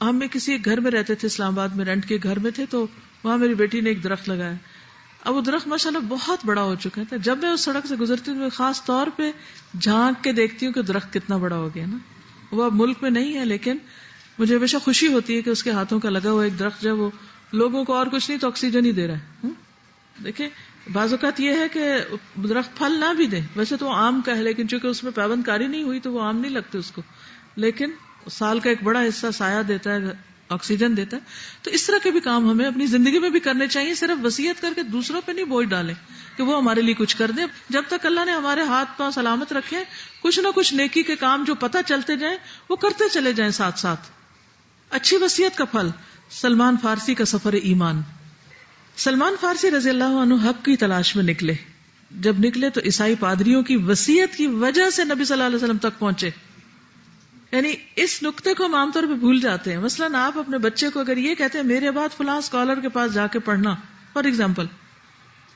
ہم کسی ایک گھر میں رہتے تھے, اسلام آباد میں رینٹ کے گھر میں تھے, تو وہاں میری بیٹی نے ایک درخت لگایا. اب وہ درخت ماشاءاللہ بہت بڑا ہو چکا ہے. جب میں اس سڑک سے گزرتی ہوں میں خاص طور پہ جھانک کے دیکھتی ہوں کہ درخت کتنا بڑا ہو گیا نا. وہ اب ملک میں نہیں ہے, لیکن مجھے ہمیشہ خوشی ہوتی ہے کہ اس کے ہاتھوں کا لگا ہوا ایک درخت جو وہ لوگوں کو اور کچھ نہیں تو آکسیجن ہی دے رہا ہے. دیکھیں بعض اوقات یہ ہے کہ درخت پھل نہ بھی دے, ویسے تو وہ آم کا ہے, لیکن چونکہ اس میں پابند کاری نہیں ہوئی تو وہ آم نہیں لگتے اس کو, لیکن سال کا ایک بڑا حصہ سایہ دیتا ہے, آکسیجن دیتا ہے. تو اس طرح کے بھی کام ہمیں اپنی زندگی میں بھی کرنے چاہیے. صرف وصیت کر کے دوسروں پہ نہیں بوجھ ڈالیں کہ وہ ہمارے لیے کچھ کر دیں. جب تک اللہ نے ہمارے ہاتھ پاؤں سلامت رکھے, کچھ نہ کچھ نیکی کے کام جو پتہ چلتے جائیں وہ کرتے چلے جائیں ساتھ ساتھ. اچھی وصیت کا پھل. سلمان فارسی کا سفر ایمان. سلمان فارسی رضی اللہ عنہ حق کی تلاش میں نکلے. جب نکلے تو عیسائی پادریوں کی وصیت کی وجہ سے نبی صلی اللہ علیہ وسلم تک پہنچے. یعنی اس نقطے کو ہم عام طور پہ بھول جاتے ہیں. مثلاً آپ اپنے بچے کو اگر یہ کہتے ہیں میرے بعد فلاں اسکالر کے پاس جا کے پڑھنا فار ایگزامپل,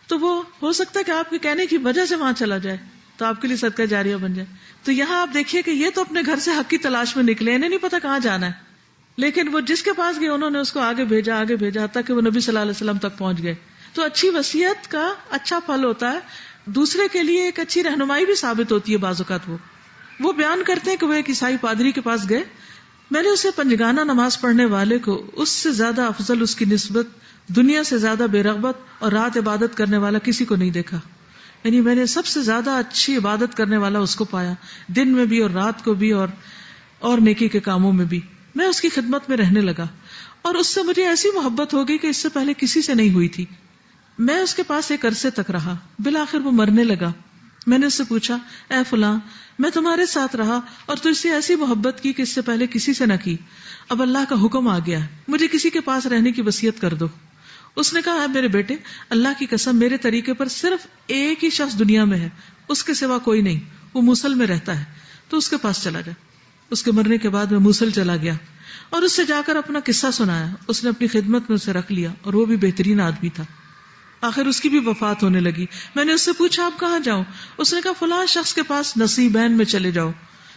تو وہ ہو سکتا ہے کہ آپ کے کہنے کی وجہ سے وہاں چلا جائے تو آپ کے لیے صدقہ جاریہ بن جائے. تو یہاں آپ دیکھیے کہ یہ تو اپنے گھر سے حق کی تلاش میں نکلے, انہیں نہیں پتا کہاں جانا ہے, لیکن وہ جس کے پاس گئے انہوں نے اس کو آگے بھیجا حتیٰ کہ وہ نبی صلی اللہ علیہ وسلم تک پہنچ گئے. تو اچھی وصیت کا اچھا پھل ہوتا ہے, دوسرے کے لیے ایک اچھی رہنمائی بھی ثابت ہوتی ہے. بعض اوقات وہ بیان کرتے ہیں کہ وہ ایک عیسائی پادری کے پاس گئے, میں نے اسے پنجگانہ نماز پڑھنے والے کو اس سے زیادہ افضل, اس کی نسبت دنیا سے زیادہ بے رغبت اور رات عبادت کرنے والا کسی کو نہیں دیکھا. یعنی میں نے سب سے زیادہ اچھی عبادت کرنے والا اس کو پایا, دن میں بھی اور رات کو بھی اور نیکی کے کاموں میں بھی. میں اس کی خدمت میں رہنے لگا اور اس سے مجھے ایسی محبت ہو گئی کہ اس سے پہلے کسی سے نہیں ہوئی تھی. میں اس کے پاس ایک عرصے تک رہا, بالآخر وہ مرنے لگا. میں نے اس سے پوچھا, اے فلاں, میں تمہارے ساتھ رہا اور تجھ سے ایسی محبت کی کہ اس سے پہلے کسی سے نہ کی. اب اللہ کا حکم آ گیا, مجھے کسی کے پاس رہنے کی وصیت کر دو. اس نے کہا, میرے بیٹے, اللہ کی قسم میرے طریقے پر صرف ایک ہی شخص دنیا میں ہے, اس کے سوا کوئی نہیں, وہ موصل میں رہتا ہے, تو اس کے پاس چلا جا. اس کے مرنے کے بعد میں موصل چلا گیا اور اس سے جا کر اپنا قصہ سنایا. اس نے اپنی خدمت میں اسے رکھ لیا اور وہ بھی بہترین آدمی تھا. آخر اس کی بھی وفات ہونے لگی. میں نے اس سے پوچھا, آپ کہاں جاؤں؟ اس نے کہا, فلاں شخص کے پاس نصیبین میں چلے جاؤ.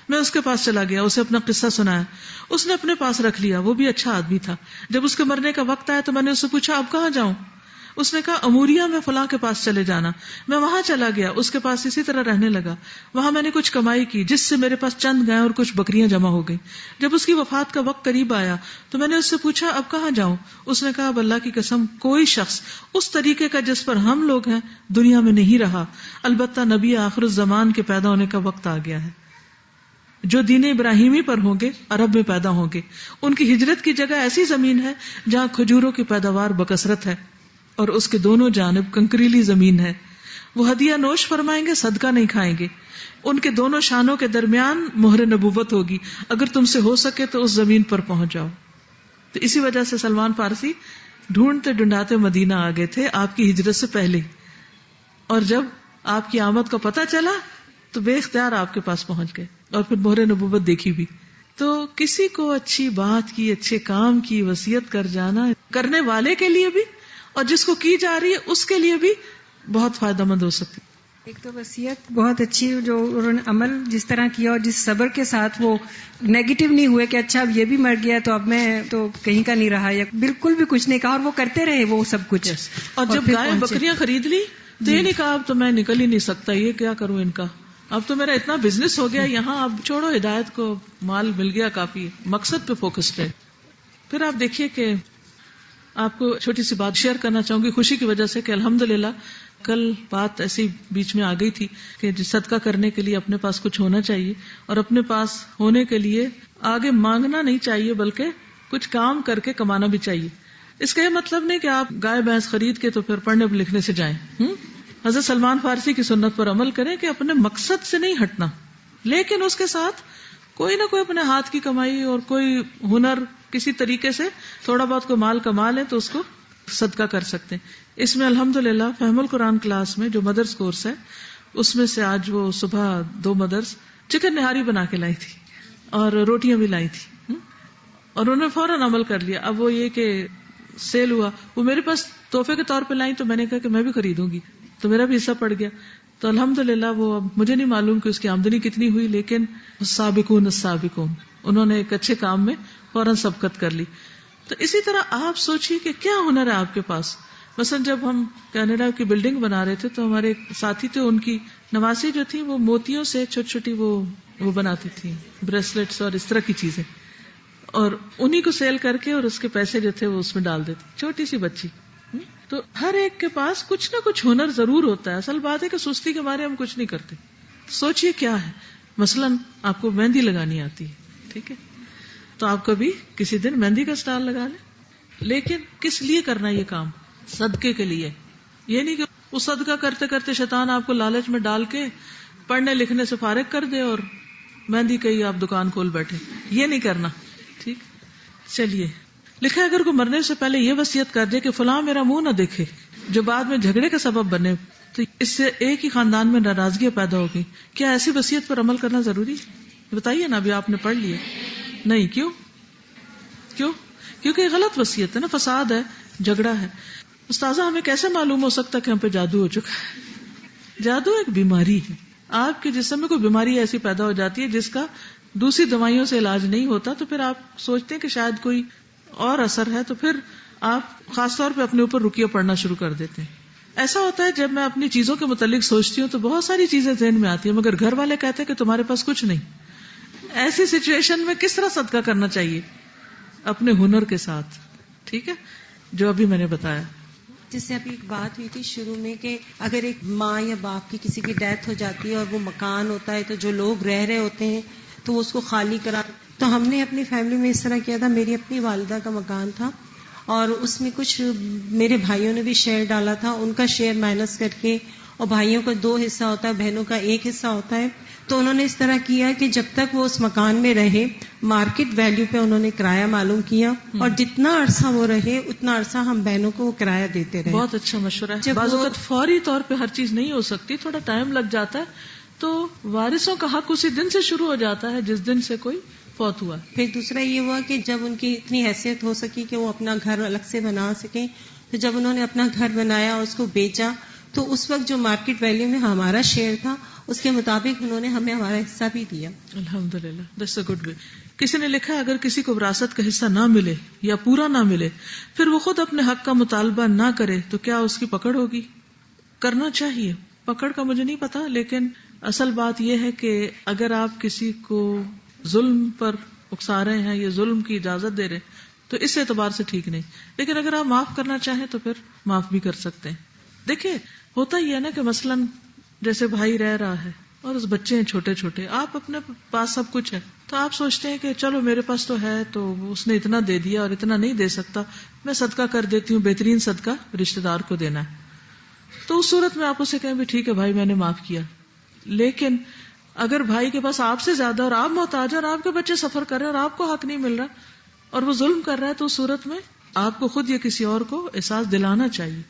میں اس کے پاس چلا گیا, اسے اپنا قصہ سنایا. اس نے اپنے پاس رکھ لیا, وہ بھی اچھا آدمی تھا. جب اس کے مرنے کا وقت آیا تو میں نے اس سے پوچھا, آپ کہاں جاؤں؟ اس نے کہا, اموریا میں فلاں کے پاس چلے جانا. میں وہاں چلا گیا, اس کے پاس اسی طرح رہنے لگا. وہاں میں نے کچھ کمائی کی جس سے میرے پاس چند گائے اور کچھ بکریاں جمع ہو گئی. جب اس کی وفات کا وقت قریب آیا تو میں نے اس سے پوچھا, اب کہاں جاؤں؟ اس نے کہا, اب اللہ کی قسم کوئی شخص اس طریقے کا جس پر ہم لوگ ہیں دنیا میں نہیں رہا, البتہ نبی آخر الزمان کے پیدا ہونے کا وقت آ گیا ہے. جو دین ابراہیمی پر ہوں گے عرب میں پیدا ہوں گے. ان کی ہجرت کی جگہ ایسی زمین ہے جہاں کھجوروں کی پیداوار بکثرت ہے اور اس کے دونوں جانب کنکریلی زمین ہے. وہ ہدیہ نوش فرمائیں گے, صدقہ نہیں کھائیں گے. ان کے دونوں شانوں کے درمیان مہر نبوت ہوگی. اگر تم سے ہو سکے تو اس زمین پر پہنچ جاؤ. تو اسی وجہ سے سلمان فارسی ڈھونڈتے ڈھونڈاتے مدینہ آ گئے تھے آپ کی ہجرت سے پہلے, اور جب آپ کی آمد کا پتہ چلا تو بے اختیار آپ کے پاس پہنچ گئے اور پھر مہر نبوت دیکھی بھی. تو کسی کو اچھی بات کی، اچھے کام کی وصیت کر جانا کرنے والے کے لیے بھی اور جس کو کی جا رہی ہے اس کے لیے بھی بہت فائدہ مند ہو سکتی. ایک تو وصیت بہت اچھی جو انہوں نے عمل جس طرح کیا اور جس صبر کے ساتھ وہ نیگیٹو نہیں ہوئے کہ اچھا اب یہ بھی مر گیا تو اب میں تو کہیں کا نہیں رہا، یا بالکل بھی کچھ نہیں کہا اور وہ کرتے رہے وہ سب کچھ. اور جب گائے بکریاں خرید لی تو یہ نہیں کہا اب تو میں نکل ہی نہیں سکتا، یہ کیا کروں ان کا، اب تو میرا اتنا بزنس ہو گیا یہاں، اب چھوڑو ہدایت کو، مال مل گیا کافی، مقصد پہ فوکسڈ ہے. پھر آپ دیکھیے کہ آپ کو چھوٹی سی بات شیئر کرنا چاہوں گی خوشی کی وجہ سے کہ الحمدللہ کل بات ایسی بیچ میں آ گئی تھی کہ صدقہ کرنے کے لیے اپنے پاس کچھ ہونا چاہیے، اور اپنے پاس ہونے کے لیے آگے مانگنا نہیں چاہیے بلکہ کچھ کام کر کے کمانا بھی چاہیے. اس کا یہ مطلب نہیں کہ آپ گائے بھینس خرید کے تو پھر پڑھنے لکھنے سے جائیں. حضرت سلمان فارسی کی سنت پر عمل کریں کہ اپنے مقصد سے نہیں ہٹنا، لیکن اس کے ساتھ کوئی نہ کوئی اپنے ہاتھ کی کمائی اور کوئی ہنر کسی طریقے سے تھوڑا بہت کو مال کما لیں تو اس کو صدقہ کر سکتے ہیں. اس میں الحمدللہ فہم القرآن کلاس میں جو مدرس کورس ہے اس میں سے آج وہ صبح 2 مدرس چکن نہاری بنا کے لائی تھی اور روٹیاں بھی لائی تھی، اور انہوں نے فوراً عمل کر لیا. اب وہ یہ کہ سیل ہوا، وہ میرے پاس تحفے کے طور پہ لائیں تو میں نے کہا کہ میں بھی خریدوں گی، تو میرا بھی حصہ پڑ گیا. تو الحمدللہ وہ اب مجھے نہیں معلوم کہ اس کی آمدنی کتنی ہوئی، لیکن السابقون السابقون انہوں نے ایک اچھے کام میں فوراً سبقت کر لی. تو اسی طرح آپ سوچیے کہ کیا ہنر ہے آپ کے پاس. مثلا جب ہم کینیڈا کی بلڈنگ بنا رہے تھے تو ہمارے ایک ساتھی تھے، ان کی نواسی جو تھی وہ موتیوں سے چھوٹی چھوٹی وہ بناتی تھی بریسلیٹس اور اس طرح کی چیزیں، اور انہی کو سیل کر کے اور اس کے پیسے جو تھے وہ اس میں ڈال دیتی، چھوٹی سی بچی. تو ہر ایک کے پاس کچھ نہ کچھ ہنر ضرور ہوتا ہے. اصل بات ہے کہ سستی کے مارے ہم کچھ نہیں کرتے. سوچئے کیا ہے، مثلا آپ کو مہندی لگانی آتی ہے، ٹھیک ہے، تو آپ کبھی کسی دن مہندی کا اسٹال لگا لیں، لیکن کس لیے کرنا یہ کام؟ صدقے کے لیے. یہ نہیں کہ وہ صدقہ کرتے کرتے شیطان آپ کو لالچ میں ڈال کے پڑھنے لکھنے سے فارغ کر دے اور مہندی کی آپ دکان کھول بیٹھے، یہ نہیں کرنا. ٹھیک، چلیے لکھا ہے اگر کوئی مرنے سے پہلے یہ وصیت کر دے کہ فلاں میرا منہ نہ دیکھے جو بعد میں جھگڑے کا سبب بنے تو اس سے ایک ہی خاندان میں ناراضگیاں پیدا ہوگی. کیا ایسی وصیت پر عمل کرنا ضروری ہے؟ بتائیے نا، ابھی آپ نے پڑھ لیا. نہیں، کیوں؟ کیونکہ غلط وصیت ہے نا، فساد ہے، جھگڑا ہے. استاذہ ہمیں کیسے معلوم ہو سکتا کہ ہم پہ جادو ہو چکا ہے؟ جادو ایک بیماری ہے. آپ کے جسم میں کوئی بیماری ایسی پیدا ہو جاتی ہے جس کا دوسری دوائیوں سے علاج نہیں ہوتا، تو پھر آپ سوچتے ہیں کہ شاید کوئی اور اثر ہے، تو پھر آپ خاص طور پہ اپنے اوپر رقیہ پڑھنا شروع کر دیتے ہیں. ایسا ہوتا ہے جب میں اپنی چیزوں کے متعلق سوچتی ہوں تو بہت ساری چیزیں ذہن میں آتی ہیں، مگر گھر والے کہتے ہیں کہ تمہارے پاس کچھ نہیں. ایسی سچویشن میں کس طرح صدقہ کرنا چاہیے؟ اپنے ہنر کے ساتھ. ٹھیک ہے، جو ابھی میں نے بتایا. جس سے ابھی ایک بات ہوئی تھی شروع میں کہ اگر ایک ماں یا باپ کی کسی کی ڈیتھ ہو جاتی ہے اور وہ مکان ہوتا ہے تو جو لوگ رہ رہے ہوتے ہیں تو وہ اس کو خالی کرا. تو ہم نے اپنی فیملی میں اس طرح کیا تھا. میری اپنی والدہ کا مکان تھا اور اس میں کچھ میرے بھائیوں نے بھی شیئر ڈالا تھا، ان کا شیئر مائنس کر کے، اور بھائیوں کا 2 حصہ ہوتا ہے، بہنوں کا 1 حصہ ہوتا ہے. تو انہوں نے اس طرح کیا کہ جب تک وہ اس مکان میں رہے مارکیٹ ویلیو پہ انہوں نے کرایہ معلوم کیا، اور جتنا عرصہ وہ رہے اتنا عرصہ ہم بہنوں کو وہ کرایہ دیتے رہے. بہت اچھا مشورہ ہے. بعض اوقات فوری طور پہ ہر چیز نہیں ہو سکتی، تھوڑا ٹائم لگ جاتا ہے، تو وارثوں کا حق اسی دن سے شروع ہو جاتا ہے جس دن سے کوئی فوت ہوا. پھر دوسرا یہ ہوا کہ جب ان کی اتنی حیثیت ہو سکی کہ وہ اپنا گھر الگ سے بنا سکیں، تو جب انہوں نے اپنا گھر بنایا اور اس کو بیچا تو اس وقت جو مارکیٹ ویلیو میں ہمارا شیئر تھا اس کے مطابق انہوں نے ہمیں ہمارا حصہ بھی دیا. الحمدللہ، دیٹس اے گڈ وے. کسی نے لکھا اگر کسی کو وراثت کا حصہ نہ ملے یا پورا نہ ملے پھر وہ خود اپنے حق کا مطالبہ نہ کرے تو کیا اس کی پکڑ ہوگی؟ کرنا چاہیے. پکڑ کا مجھے نہیں پتا، لیکن اصل بات یہ ہے کہ اگر آپ کسی کو ظلم پر اکسا رہے ہیں یا ظلم کی اجازت دے رہے ہیں تو اس اعتبار سے ٹھیک نہیں. لیکن اگر آپ معاف کرنا چاہیں تو پھر معاف بھی کر سکتے ہیں. دیکھیں ہوتا ہی ہے نا کہ مثلاً جیسے بھائی رہ رہا ہے اور اس بچے ہیں چھوٹے چھوٹے، آپ اپنے پاس سب کچھ ہے تو آپ سوچتے ہیں کہ چلو میرے پاس تو ہے تو اس نے اتنا دے دیا اور اتنا نہیں دے سکتا، میں صدقہ کر دیتی ہوں. بہترین صدقہ رشتہ دار کو دینا ہے. تو اس صورت میں آپ اسے کہیں بھی ٹھیک ہے بھائی میں نے معاف کیا. لیکن اگر بھائی کے پاس آپ سے زیادہ اور آپ محتاج اور آپ کے بچے سفر کر رہے ہیں اور آپ کو حق نہیں مل رہا اور وہ ظلم کر رہا ہے، تو اس صورت میں آپ کو خود یا کسی اور کو احساس دلانا چاہیے.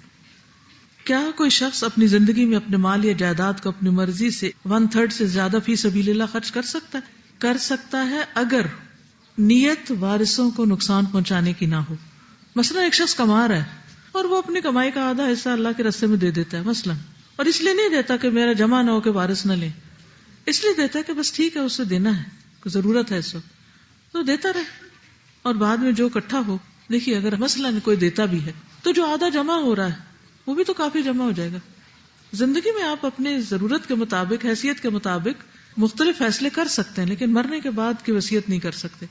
کیا کوئی شخص اپنی زندگی میں اپنے مال یا جائیداد کو اپنی مرضی سے 1/3 سے زیادہ فی سبیل اللہ خرچ کر سکتا ہے؟ کر سکتا ہے اگر نیت وارثوں کو نقصان پہنچانے کی نہ ہو. مثلا ایک شخص کما رہا ہے اور وہ اپنی کمائی کا آدھا حصہ اللہ کے راستے میں دے دیتا ہے مثلا، اور اس لیے نہیں دیتا کہ میرا جمع نہ ہو کہ وارث نہ لیں، اس لیے دیتا ہے کہ بس ٹھیک ہے اسے دینا ہے، کوئی ضرورت ہے اس وقت تو دیتا رہے، اور بعد میں جو اکٹھا ہو. دیکھیے اگر مثلا کوئی دیتا بھی ہے تو جو آدھا جمع ہو رہا ہے وہ بھی تو کافی جمع ہو جائے گا. زندگی میں آپ اپنے ضرورت کے مطابق، حیثیت کے مطابق مختلف فیصلے کر سکتے ہیں، لیکن مرنے کے بعد کی وصیت نہیں کر سکتے.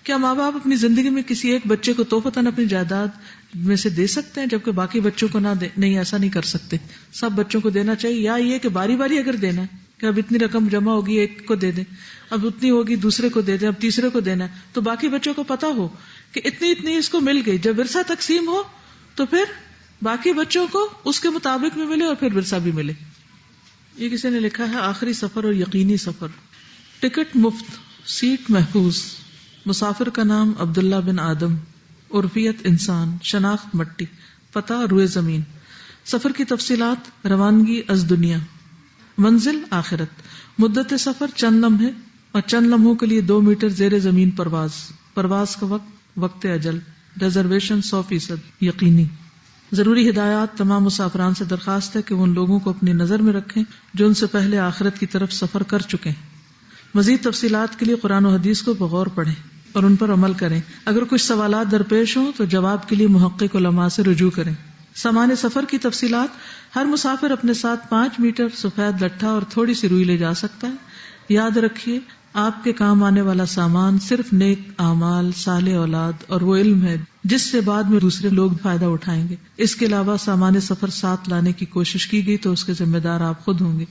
کیا ماں باپ اپنی زندگی میں کسی ایک بچے کو توفتاً اپنی جائیداد میں سے دے سکتے ہیں جبکہ باقی بچوں کو نہ دے؟ نہیں، ایسا نہیں کر سکتے. سب بچوں کو دینا چاہیے، یا یہ کہ باری باری اگر دینا ہے کہ اب اتنی رقم جمع ہوگی ایک کو دے دیں، اب اتنی ہوگی دوسرے کو دے دیں، اب تیسرے کو دینا ہے، تو باقی بچوں کو پتا ہو کہ اتنی اس کو مل گئی. جب ورثہ تقسیم ہو تو پھر باقی بچوں کو اس کے مطابق بھی ملے اور پھر ورثہ بھی ملے. یہ کسی نے لکھا ہے آخری سفر اور یقینی سفر. ٹکٹ مفت، سیٹ محفوظ. مسافر کا نام عبداللہ بن آدم، عرفیت انسان، شناخت مٹی، پتہ روئے زمین. سفر کی تفصیلات: روانگی از دنیا، منزل آخرت. مدت سفر چند لمحے اور چند لمحوں کے لیے 2 میٹر زیر زمین پرواز. پرواز کا وقت اجل. ریزرویشن 100% یقینی. ضروری ہدایات: تمام مسافران سے درخواست ہے کہ وہ ان لوگوں کو اپنی نظر میں رکھیں جو ان سے پہلے آخرت کی طرف سفر کر چکے ہیں. مزید تفصیلات کے لیے قرآن و حدیث کو بغور پڑھیں اور ان پر عمل کریں. اگر کچھ سوالات درپیش ہوں تو جواب کے لیے محقق علماء سے رجوع کریں. سامان سفر کی تفصیلات: ہر مسافر اپنے ساتھ 5 میٹر سفید لٹھا اور تھوڑی سی روئی لے جا سکتا ہے. یاد رکھیے آپ کے کام آنے والا سامان صرف نیک اعمال، صالح اولاد اور وہ علم ہے جس سے بعد میں دوسرے لوگ فائدہ اٹھائیں گے. اس کے علاوہ سامان سفر ساتھ لانے کی کوشش کی گئی تو اس کے ذمہ دار آپ خود ہوں گے،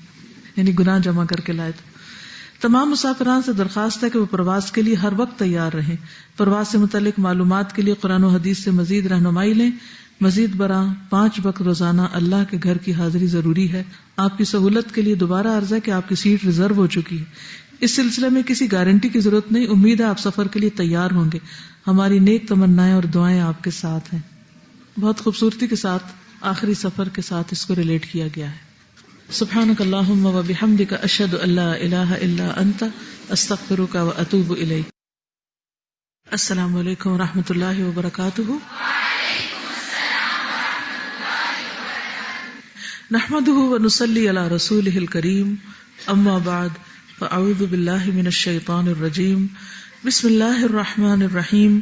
یعنی گناہ جمع کر کے لائے. تمام مسافران سے درخواست ہے کہ وہ پرواز کے لیے ہر وقت تیار رہیں. پرواز سے متعلق معلومات کے لیے قرآن و حدیث سے مزید رہنمائی لیں. مزید برآں 5 وقت روزانہ اللہ کے گھر کی حاضری ضروری ہے. آپ کی سہولت کے لیے دوبارہ عرض ہے کہ آپ کی سیٹ ریزرو ہو چکی ہے. اس سلسلے میں کسی گارنٹی کی ضرورت نہیں. امید ہے آپ سفر کے لیے تیار ہوں گے. ہماری نیک تمنائیں اور دعائیں آپ کے ساتھ ہیں. بہت خوبصورتی کے ساتھ آخری سفر کے ساتھ اس کو ریلیٹ کیا گیا ہے. سبحانک اللہم و بحمدک، اشہد ان لا الہ الا انت، استغفرک و اتوب الیک. السلام علیکم و رحمۃ اللہ وبرکاتہ. نحمده ونصلی علی رسولہ الکریم، اما بعد فاعوذ باللہ من الشیطان الرجیم. بسم اللہ الرحمن الرحیم.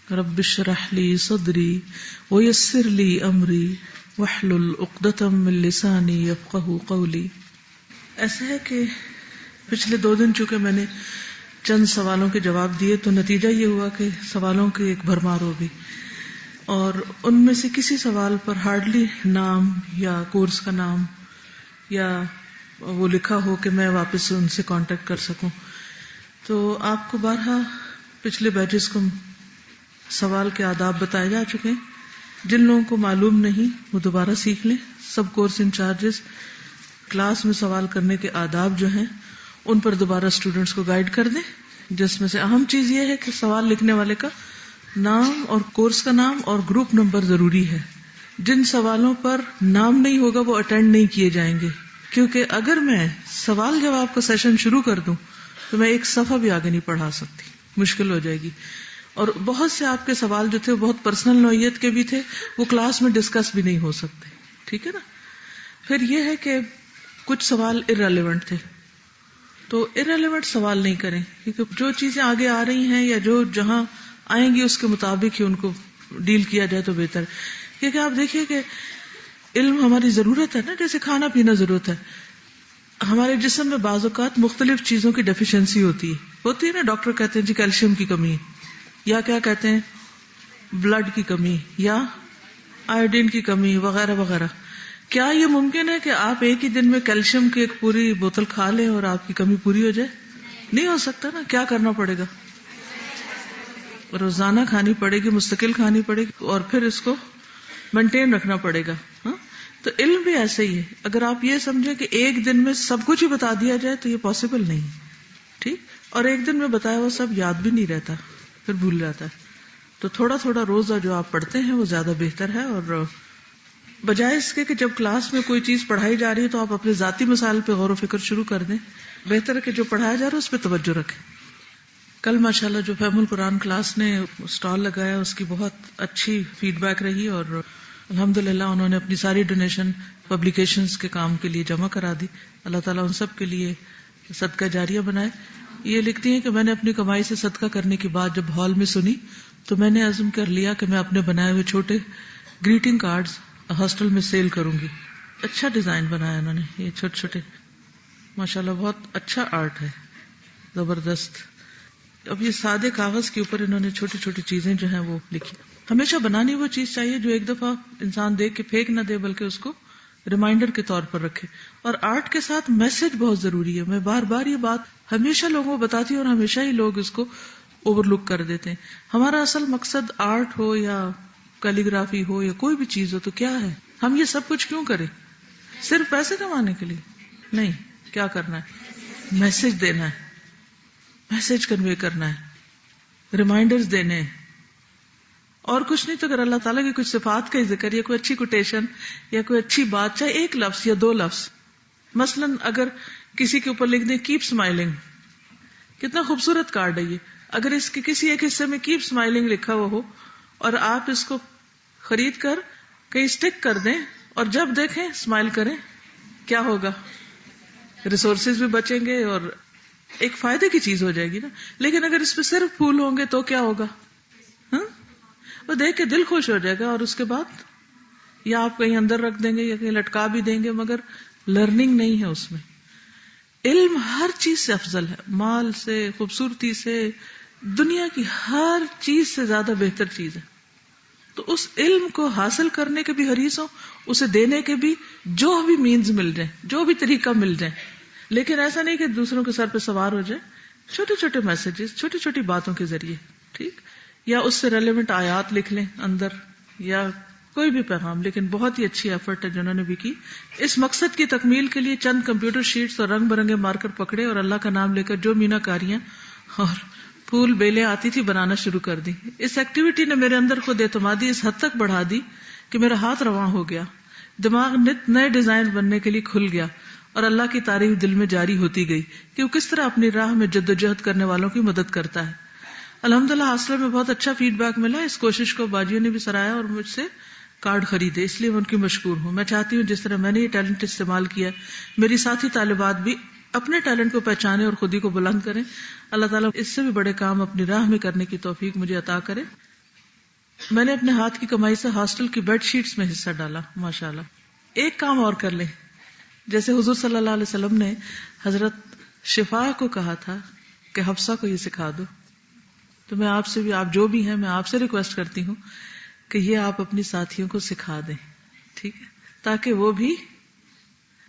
رب اشرح لی صدری ویسر لی امری واحلل عقدۃ من لسانی یفقہوا قولی. ایسا ہے کہ پچھلے 2 دن چونکہ میں نے چند سوالوں کے جواب دیے تو نتیجہ یہ ہوا کہ سوالوں کی ایک بھرمار ہو گئی، اور ان میں سے کسی سوال پر ہارڈلی نام یا کورس کا نام یا وہ لکھا ہو کہ میں واپس ان سے کانٹیکٹ کر سکوں. تو آپ کو بارہا پچھلے بیچز کو سوال کے آداب بتائے جا چکے ہیں. جن لوگوں کو معلوم نہیں وہ دوبارہ سیکھ لیں. سب کورس انچارجز کلاس میں سوال کرنے کے آداب جو ہیں ان پر دوبارہ اسٹوڈنٹس کو گائیڈ کر دیں، جس میں سے اہم چیز یہ ہے کہ سوال لکھنے والے کا نام اور کورس کا نام اور گروپ نمبر ضروری ہے. جن سوالوں پر نام نہیں ہوگا وہ اٹینڈ نہیں کیے جائیں گے، کیونکہ اگر میں سوال جواب کا سیشن شروع کر دوں تو میں ایک صفحہ بھی آگے نہیں پڑھا سکتی، مشکل ہو جائے گی. اور بہت سے آپ کے سوال جو تھے وہ بہت پرسنل نوعیت کے بھی تھے، وہ کلاس میں ڈسکس بھی نہیں ہو سکتے. ٹھیک ہے نا. پھر یہ ہے کہ کچھ سوال ارریلیونٹ تھے، تو ارریلیونٹ سوال نہیں کریں، کیونکہ جو چیزیں آگے آ رہی ہیں یا جو جہاں آئیں گی اس کے مطابق ہی ان کو ڈیل کیا جائے تو بہتر. کیونکہ آپ دیکھیے کہ علم ہماری ضرورت ہے نا، جیسے کھانا پینا ضرورت ہے. ہمارے جسم میں بعض اوقات مختلف چیزوں کی ڈیفیشنسی ہوتی ہے نا. ڈاکٹر کہتے ہیں جی کیلشیم کی کمی ہے، یا کیا کہتے ہیں بلڈ کی کمی یا آئوڈین کی کمی وغیرہ وغیرہ. کیا یہ ممکن ہے کہ آپ ایک ہی دن میں کیلشیم کی ایک پوری بوتل کھا لیں اور آپ کی کمی پوری ہو جائے؟ نہیں ہو سکتا نا. کیا کرنا پڑے گا؟ روزانہ کھانی پڑے گی، مستقل کھانی پڑے گی، اور پھر اس کو مینٹین رکھنا پڑے گا. تو علم بھی ایسے ہی ہے. اگر آپ یہ سمجھیں کہ ایک دن میں سب کچھ ہی بتا دیا جائے تو یہ پاسبل نہیں. ٹھیک. اور ایک دن میں بتایا وہ سب یاد بھی نہیں رہتا، پھر بھول جاتا ہے. تو تھوڑا تھوڑا روزہ جو آپ پڑھتے ہیں وہ زیادہ بہتر ہے. اور بجائے اس کے کہ جب کلاس میں کوئی چیز پڑھائی جا رہی ہے تو آپ اپنے ذاتی مسائل پہ غور و فکر شروع کر دیں، بہتر ہے کہ جو پڑھایا جا رہا ہے اس پہ توجہ رکھیں. کل ماشاءاللہ جو فہم القرآن کلاس نے اسٹال لگایا اس کی بہت اچھی فیڈ بیک رہی، اور الحمدللہ انہوں نے اپنی ساری ڈونیشن پبلیکیشنز کے کام کے لیے جمع کرا دی. اللہ تعالیٰ ان سب کے لیے صدقہ جاریہ بنائے. یہ لکھتی ہیں کہ میں نے اپنی کمائی سے صدقہ کرنے کی بات جب ہال میں سنی تو میں نے عزم کر لیا کہ میں اپنے بنائے ہوئے چھوٹے گریٹنگ کارڈز ہاسٹل میں سیل کروں گی. اچھا ڈیزائن بنایا انہوں نے، یہ چھوٹے چھوٹے ماشاءاللہ بہت اچھا آرٹ ہے، زبردست. اب یہ سادے کاغذ کے اوپر انہوں نے چھوٹی چھوٹی چیزیں جو ہیں وہ لکھی. ہمیشہ بنانی وہ چیز چاہیے جو ایک دفعہ انسان دیکھ کے پھینک نہ دے، بلکہ اس کو ریمائنڈر کے طور پر رکھے. اور آرٹ کے ساتھ میسج بہت ضروری ہے. میں بار بار یہ بات ہمیشہ لوگوں کو بتاتی ہوں اور ہمیشہ ہی لوگ اس کو اوور لک کر دیتے ہیں. ہمارا اصل مقصد آرٹ ہو یا کیلیگرافی ہو یا کوئی بھی چیز ہو تو کیا ہے؟ ہم یہ سب کچھ کیوں کریں؟ صرف پیسے کمانے کے لیے نہیں. کیا کرنا ہے؟ میسج دینا ہے، میسج کنوے کرنا ہے، ریمائنڈرز دینے ہیں، اور کچھ نہیں. تو اگر اللہ تعالیٰ کی کچھ صفات کا ذکر یا کوئی اچھی کوٹیشن یا کوئی اچھی بات، چاہے ایک لفظ یا دو لفظ، مثلا اگر کسی کے اوپر لکھ دیں کیپ اسمائلنگ، کتنا خوبصورت کارڈ ہے یہ. اگر اس کے کسی ایک حصے میں کیپ اسمائلنگ لکھا ہوا ہو اور آپ اس کو خرید کر کہیں اسٹک کر دیں اور جب دیکھیں اسمائل کریں، کیا ہوگا؟ ریسورسز بھی بچیں گے اور ایک فائدے کی چیز ہو جائے گی نا. لیکن اگر اس پہ صرف پھول ہوں گے تو کیا ہوگا؟ وہ دیکھ کے دل خوش ہو جائے گا اور اس کے بعد یا آپ کہیں اندر رکھ دیں گے یا کہیں لٹکا بھی دیں گے، مگر لرننگ نہیں ہے اس میں. علم ہر چیز سے افضل ہے، مال سے، خوبصورتی سے، دنیا کی ہر چیز سے زیادہ بہتر چیز ہے. تو اس علم کو حاصل کرنے کے بھی حریص ہوں، اسے دینے کے بھی جو بھی مینز مل جائیں، جو بھی طریقہ مل جائیں. لیکن ایسا نہیں کہ دوسروں کے سر پہ سوار ہو جائے. چھوٹے چھوٹے میسجز، چھوٹی چھوٹی باتوں کے ذریعے، ٹھیک، یا اس سے ریلیونٹ آیات لکھ لیں اندر یا کوئی بھی پیغام. لیکن بہت ہی اچھی ایفرٹ ہے جنہوں نے بھی کی. اس مقصد کی تکمیل کے لیے چند کمپیوٹر شیٹس اور رنگ برنگے مارکر پکڑے اور اللہ کا نام لے کر جو مینا کاریاں اور پھول بیلیں آتی تھی بنانا شروع کر دی. اس ایکٹیویٹی نے میرے اندر خود اعتمادی اس حد تک بڑھا دی کہ میرا ہاتھ رواں ہو گیا، دماغ نت نئے ڈیزائن بننے کے لیے کھل گیا اور اللہ کی تعریف دل میں جاری ہوتی گئی کہ وہ کس طرح اپنی راہ میں جدوجہد کرنے والوں کی مدد کرتا ہے. الحمدللہ ہاسٹل میں بہت اچھا فیڈ بیک ملا. اس کوشش کو باجیوں نے بھی سراہا اور مجھ سے کارڈ خریدے، اس لیے میں ان کی مشکور ہوں. میں چاہتی ہوں جس طرح میں نے یہ ٹیلنٹ استعمال کیا، میری ساتھی طالبات بھی اپنے ٹیلنٹ کو پہچانے اور خود ہی کو بلند کریں. اللہ تعالیٰ اس سے بھی بڑے کام اپنی راہ میں کرنے کی توفیق مجھے عطا کرے. میں نے اپنے ہاتھ کی کمائی سے ہاسٹل کی بیڈ شیٹس میں حصہ ڈالا ماشاءاللہ. ایک کام اور کر لیں، جیسے حضور صلی اللہ علیہ وسلم نے حضرت شفاء کو کہا تھا کہ حفصہ کو یہ سکھا دو، تو میں آپ سے بھی، آپ جو بھی ہیں، میں آپ سے ریکویسٹ کرتی ہوں کہ یہ آپ اپنی ساتھیوں کو سکھا دیں، ٹھیک ہے، تاکہ وہ بھی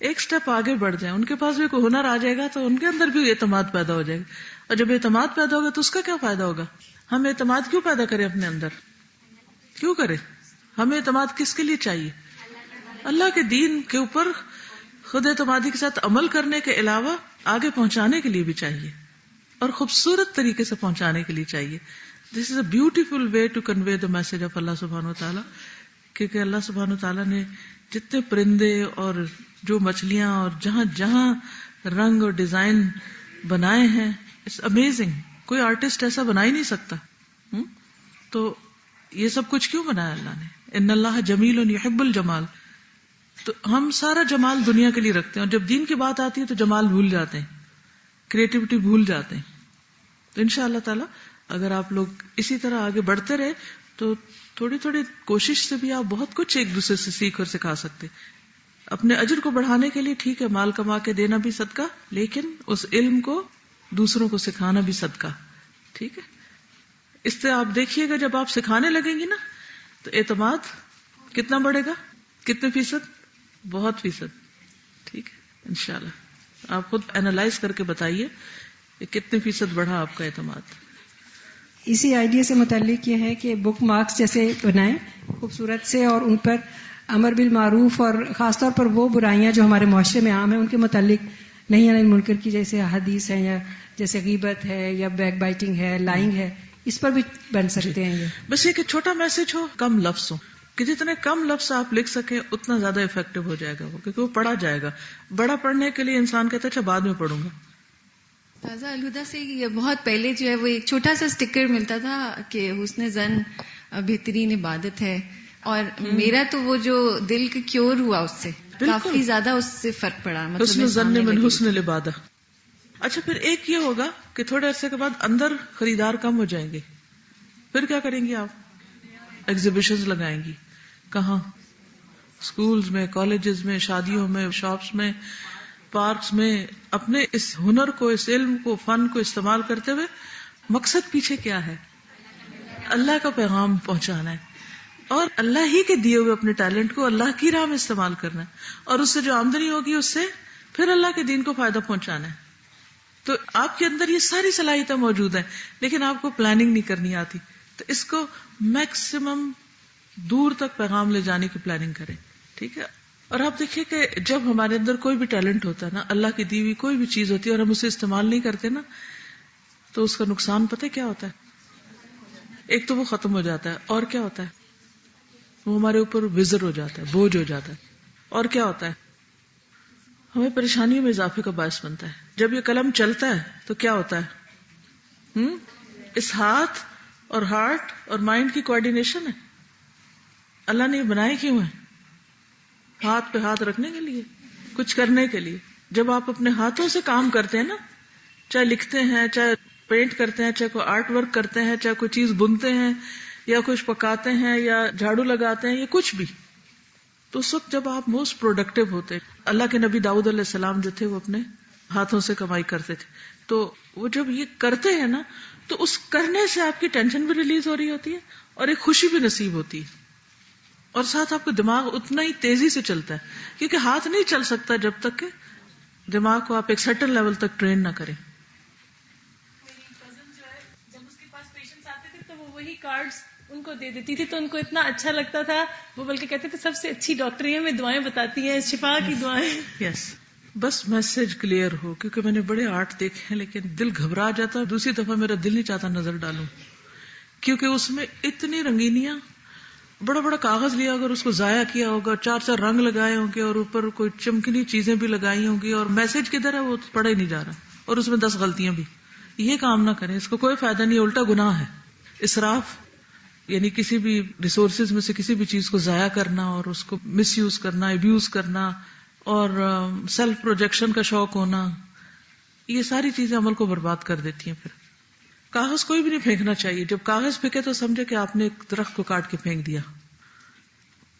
ایک سٹیپ آگے بڑھ جائیں. ان کے پاس بھی کوئی ہنر آ جائے گا تو ان کے اندر بھی اعتماد پیدا ہو جائے گا. اور جب اعتماد پیدا ہوگا تو اس کا کیا فائدہ ہوگا؟ ہم اعتماد کیوں پیدا کریں اپنے اندر؟ کیوں کریں؟ ہمیں اعتماد کس کے لیے چاہیے؟ اللہ کے دین کے اوپر خود اعتمادی کے ساتھ عمل کرنے کے علاوہ آگے پہنچانے کے لیے بھی چاہیے، اور خوبصورت طریقے سے پہنچانے کے لیے چاہیے. This is a beautiful way to convey the message of اللہ سبحانہ وتعالی. کیونکہ اللہ سبحانہ وتعالی نے جتنے پرندے اور جو مچھلیاں اور جہاں جہاں رنگ اور ڈیزائن بنائے ہیں، اٹس امیزنگ. کوئی آرٹسٹ ایسا بنا ہی نہیں سکتا. تو یہ سب کچھ کیوں بنایا اللہ نے؟ ان اللہ جمیل یحب الجمال. تو ہم سارا جمال دنیا کے لیے رکھتے ہیں، اور جب دین کی بات آتی ہے تو جمال بھول جاتے ہیں، کریٹیوٹی بھول جاتے ہیں. تو انشاءاللہ تعالی اگر آپ لوگ اسی طرح آگے بڑھتے رہے تو تھوڑی تھوڑی کوشش سے بھی آپ بہت کچھ ایک دوسرے سے سیکھ اور سکھا سکتے. اپنے اجر کو بڑھانے کے لیے ٹھیک ہے مال کما کے دینا بھی صدقہ، لیکن اس علم کو دوسروں کو سکھانا بھی صدقہ، ٹھیک ہے. اس سے آپ دیکھیے گا جب آپ سکھانے لگیں گی نا تو اعتماد کتنا بڑھے گا؟ کتنے فیصد؟ بہت فیصد، ٹھیک ہے. انشاءاللہ آپ خود اینالائز کر کے بتائیے کہ کتنے فیصد بڑھا آپ کا اعتماد. اسی آئیڈیا سے متعلق یہ ہے کہ بک مارکس جیسے بنائیں خوبصورت سے، اور ان پر امر بالمعروف اور خاص طور پر وہ برائیاں جو ہمارے معاشرے میں عام ہیں ان کے متعلق نہیں عن المنکر کی، جیسے حدیث ہے یا جیسے غیبت ہے یا بیک بائٹنگ ہے، لائنگ ہے، اس پر بھی بن سکتے ہیں. یہ بس یہ کہ چھوٹا میسج ہو، کم لفظ ہو، کہ جتنے کم لفظ آپ لکھ سکیں اتنا زیادہ افیکٹو ہو جائے گا وہ، کیونکہ وہ پڑھا جائے گا. بڑا پڑھنے کے لیے انسان کہتا ہے اچھا بعد میں پڑھوں گا، تازہ الہدا سے یہ بہت پہلے جو ہے وہ ایک چھوٹا سا سٹکر ملتا تھا کہ حسن زن بہترین عبادت ہے، اور میرا تو وہ جو دل کا کیور ہوا اس سے کافی زیادہ اس سے فرق پڑا. حسن زن من حسن العبادہ. اچھا پھر ایک یہ ہوگا کہ تھوڑے عرصے کے بعد اندر خریدار کم ہو جائیں گے، پھر کیا کریں گی آپ؟ ایگزیبیشنز لگائیں گی. کہاں؟ اسکولز میں، کالجز میں، شادیوں میں، شاپس میں، پارکس میں. اپنے اس ہنر کو، اس علم کو، فن کو استعمال کرتے ہوئے مقصد پیچھے کیا ہے؟ اللہ کا پیغام پہنچانا ہے، اور اللہ ہی کے دیے ہوئے اپنے ٹیلنٹ کو اللہ کی راہ میں استعمال کرنا ہے، اور اس سے جو آمدنی ہوگی اس سے پھر اللہ کے دین کو فائدہ پہنچانا ہے. تو آپ کے اندر یہ ساری صلاحیتیں موجود ہیں، لیکن آپ کو پلاننگ نہیں کرنی آتی. تو اس کو میکسیمم دور تک پیغام لے جانے کی پلاننگ کریں. ٹھیک ہے. اور آپ دیکھیے کہ جب ہمارے اندر کوئی بھی ٹیلنٹ ہوتا ہے نا، اللہ کی دی ہوئی کوئی بھی چیز ہوتی ہے اور ہم اسے استعمال نہیں کرتے نا، تو اس کا نقصان پتہ کیا ہوتا ہے؟ ایک تو وہ ختم ہو جاتا ہے، اور کیا ہوتا ہے؟ وہ ہمارے اوپر وزر ہو جاتا ہے، بوجھ ہو جاتا ہے. اور کیا ہوتا ہے؟ ہمیں پریشانیوں میں اضافے کا باعث بنتا ہے. جب یہ قلم چلتا ہے تو کیا ہوتا ہے؟ اس ہاتھ اور ہارٹ اور مائنڈ کی کوآرڈینیشن ہے. اللہ نے یہ بنائے کیوں ہے؟ ہاتھ پہ ہاتھ رکھنے کے لیے، کچھ کرنے کے لیے. جب آپ اپنے ہاتھوں سے کام کرتے ہیں نا، چاہے لکھتے ہیں، چاہے پینٹ کرتے ہیں، چاہے کوئی آرٹ ورک کرتے ہیں، چاہے کوئی چیز بنتے ہیں، یا کچھ پکاتے ہیں، یا جھاڑو لگاتے ہیں، یا کچھ بھی، تو اس وقت جب آپ موسٹ پروڈکٹیو ہوتے ہیں. اللہ کے نبی داؤد علیہ السلام جو تھے وہ اپنے ہاتھوں سے کمائی کرتے تھے. تو وہ جب یہ کرتے ہیں نا، تو اس کرنے سے آپ کی ٹینشن بھی ریلیز ہو رہی ہوتی ہے اور ایک خوشی بھی نصیب ہوتی ہے، اور ساتھ آپ کا دماغ اتنا ہی تیزی سے چلتا ہے، کیونکہ ہاتھ نہیں چل سکتا جب تک کہ دماغ کو آپ ایک سرٹن لیول تک ٹرین نہ کریں. جب اس کے پاس پیشنٹس آتے تھے تو وہ وہی کارڈز ان کو دے دیتی تھی، تو ان کو اتنا اچھا لگتا تھا. وہ بلکہ کہتے تھے سب سے اچھی ڈاکٹر ہیں، ہمیں دعائیں بتاتی ہیں، شفا کی دعائیں. یس، بس میسج کلیئر ہو. کیونکہ میں نے بڑے آرٹ دیکھے ہیں لیکن دل گھبرا جاتا ہے، دوسری دفعہ میرا دل نہیں چاہتا نظر ڈالوں، کیونکہ اس میں اتنی رنگینیاں، بڑا بڑا کاغذ لیا، اگر اس کو ضائع کیا ہوگا، 4 رنگ لگائے ہوں گے، اور اوپر کوئی چمکلی چیزیں بھی لگائی ہوں گی، اور میسج کدھر ہے وہ پڑھا ہی نہیں جا رہا، اور اس میں 10 غلطیاں بھی. یہ کام نہ کریں، اس کو کوئی فائدہ نہیں، الٹا گناہ ہے. اسراف یعنی کسی بھی ریسورسز میں سے کسی بھی چیز کو ضائع کرنا، اور اس کو مس یوز کرنا، ابیوز کرنا، اور سیلف پروجیکشن کا شوق ہونا، یہ ساری چیزیں عمل کو برباد کر دیتی ہیں. پھر کاغذ کوئی بھی نہیں پھینکنا چاہیے. جب کاغذ پھینکے تو سمجھے کہ آپ نے ایک درخت کو کاٹ کے پھینک دیا.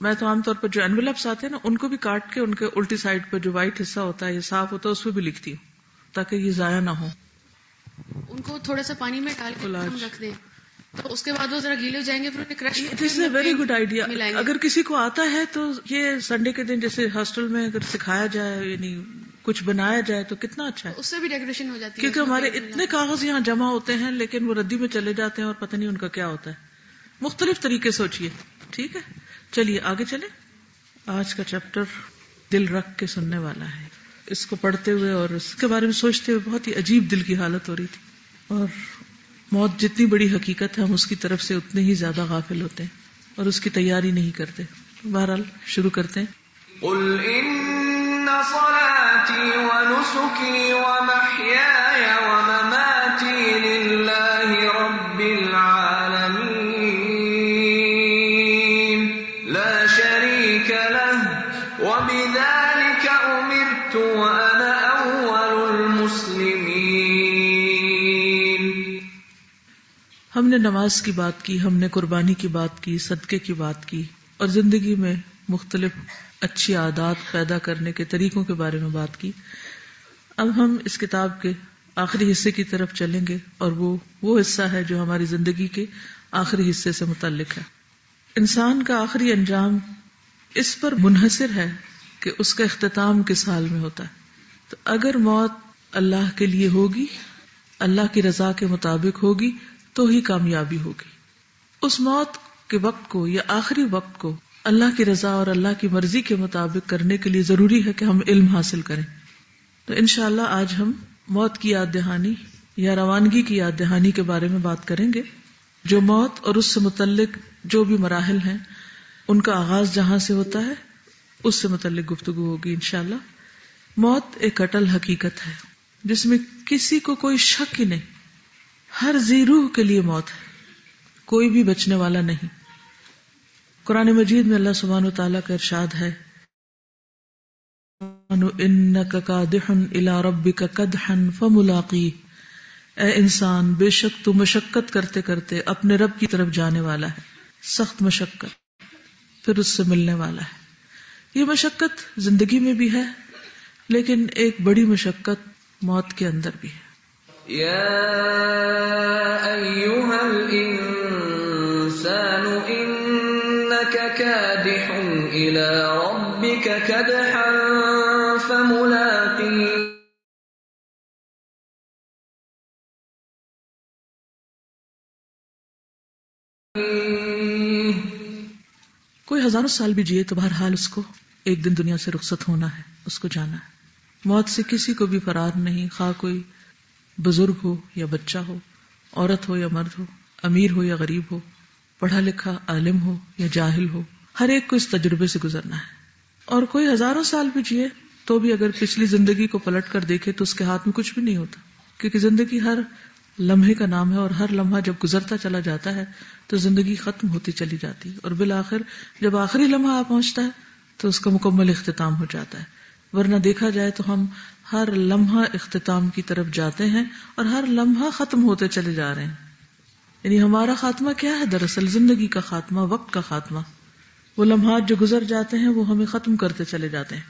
میں تو عام طور پر جو انویلپس آتے ہیں نا، ان کو بھی کاٹ کے ان کے الٹی سائڈ پہ جو وائٹ حصہ ہوتا ہے، یہ صاف ہوتا ہے، اس پہ بھی لکھتی ہوں تاکہ یہ ضائع نہ ہو. ان کو تھوڑا سا پانی میں ڈال کے ہم رکھ دیں، تو اس کے بعد وہ ذرا گیلے ہو جائیں گے، پھر انہیں کرش. دس is a very good idea. اگر کسی کو آتا ہے تو یہ سنڈے کے دن جیسے ہاسٹل میں اگر سکھایا جائے، یعنی کچھ بنایا جائے تو کتنا اچھا ہے. اس سے بھی ڈیکوریشن ہو جاتی ہے، کیونکہ ہمارے اتنے کاغذ یہاں جمع ہوتے ہیں لیکن وہ ردی میں چلے جاتے ہیں اور پتہ نہیں ان کا کیا ہوتا ہے. مختلف طریقے سوچئے. ٹھیک ہے، چلیے آگے چلیں. آج کا چیپٹر دل رکھ کے سننے والا ہے. اس کو پڑھتے ہوئے اور اس کے بارے میں سوچتے ہوئے بہت ہی عجیب دل کی حالت ہو رہی تھی. اور موت جتنی بڑی حقیقت ہے، ہم اس کی طرف سے اتنے ہی زیادہ غافل ہوتے ہیں اور اس کی تیاری نہیں کرتے. بہرحال شروع کرتے ہیں. قل ان صلاتي ونسكي ومحياي ومماتي لله رب العالمين لا شريك له وبذلك امرت وانا اول المسلمين. ہم نے نماز کی بات کی، ہم نے قربانی کی بات کی، صدقے کی بات کی، اور زندگی میں مختلف اچھی عادات پیدا کرنے کے طریقوں کے بارے میں بات کی. اب ہم اس کتاب کے آخری حصے کی طرف چلیں گے، اور وہ حصہ ہے جو ہماری زندگی کے آخری حصے سے متعلق ہے. انسان کا آخری انجام اس پر منحصر ہے کہ اس کا اختتام کس حال میں ہوتا ہے. تو اگر موت اللہ کے لیے ہوگی، اللہ کی رضا کے مطابق ہوگی، تو ہی کامیابی ہوگی. اس موت کے وقت کو یا آخری وقت کو اللہ کی رضا اور اللہ کی مرضی کے مطابق کرنے کے لیے ضروری ہے کہ ہم علم حاصل کریں. تو انشاءاللہ آج ہم موت کی یاد دہانی یا روانگی کی یاد دہانی کے بارے میں بات کریں گے. جو موت اور اس سے متعلق جو بھی مراحل ہیں ان کا آغاز جہاں سے ہوتا ہے اس سے متعلق گفتگو ہوگی انشاءاللہ. موت ایک اٹل حقیقت ہے. جس میں کسی کو کوئی شک ہی نہیں. ہر ذی روح کے لیے موت ہے، کوئی بھی بچنے والا نہیں. قرآن مجید میں اللہ سبحانہ وتعالیٰ کا ارشاد ہے اِنَّكَ كَادِحٌ إِلَىٰ رَبِّكَ كَدْحًا فَمُلَاقِيهِ، اے انسان بے شک تو مشقت کرتے کرتے اپنے رب کی طرف جانے والا ہے، سخت مشقت، پھر اس سے ملنے والا ہے. یہ مشقت زندگی میں بھی ہے، لیکن ایک بڑی مشقت موت کے اندر بھی ہے. یا ایھا الانسان انک کادح الی ربک کدحا فملاقیہ. کوئی ہزاروں سال بھی جیے تو بہرحال اس کو ایک دن دنیا سے رخصت ہونا ہے، اس کو جانا ہے. موت سے کسی کو بھی فرار نہیں، خواہ کوئی بزرگ ہو یا بچہ ہو، عورت ہو یا مرد ہو، امیر ہو یا غریب ہو، پڑھا لکھا عالم ہو یا جاہل ہو، ہر ایک کو اس تجربے سے گزرنا ہے. اور کوئی ہزاروں سال بھی جیے تو بھی اگر پچھلی زندگی کو پلٹ کر دیکھے تو اس کے ہاتھ میں کچھ بھی نہیں ہوتا، کیونکہ زندگی ہر لمحے کا نام ہے، اور ہر لمحہ جب گزرتا چلا جاتا ہے تو زندگی ختم ہوتی چلی جاتی ہے، اور بالآخر جب آخری لمحہ پہنچتا ہے تو اس کا مکمل اختتام ہو جاتا ہے. ورنہ دیکھا جائے تو ہم ہر لمحہ اختتام کی طرف جاتے ہیں اور ہر لمحہ ختم ہوتے چلے جا رہے ہیں. یعنی ہمارا خاتمہ کیا ہے؟ دراصل زندگی کا خاتمہ، وقت کا خاتمہ. وہ لمحات جو گزر جاتے ہیں وہ ہمیں ختم کرتے چلے جاتے ہیں.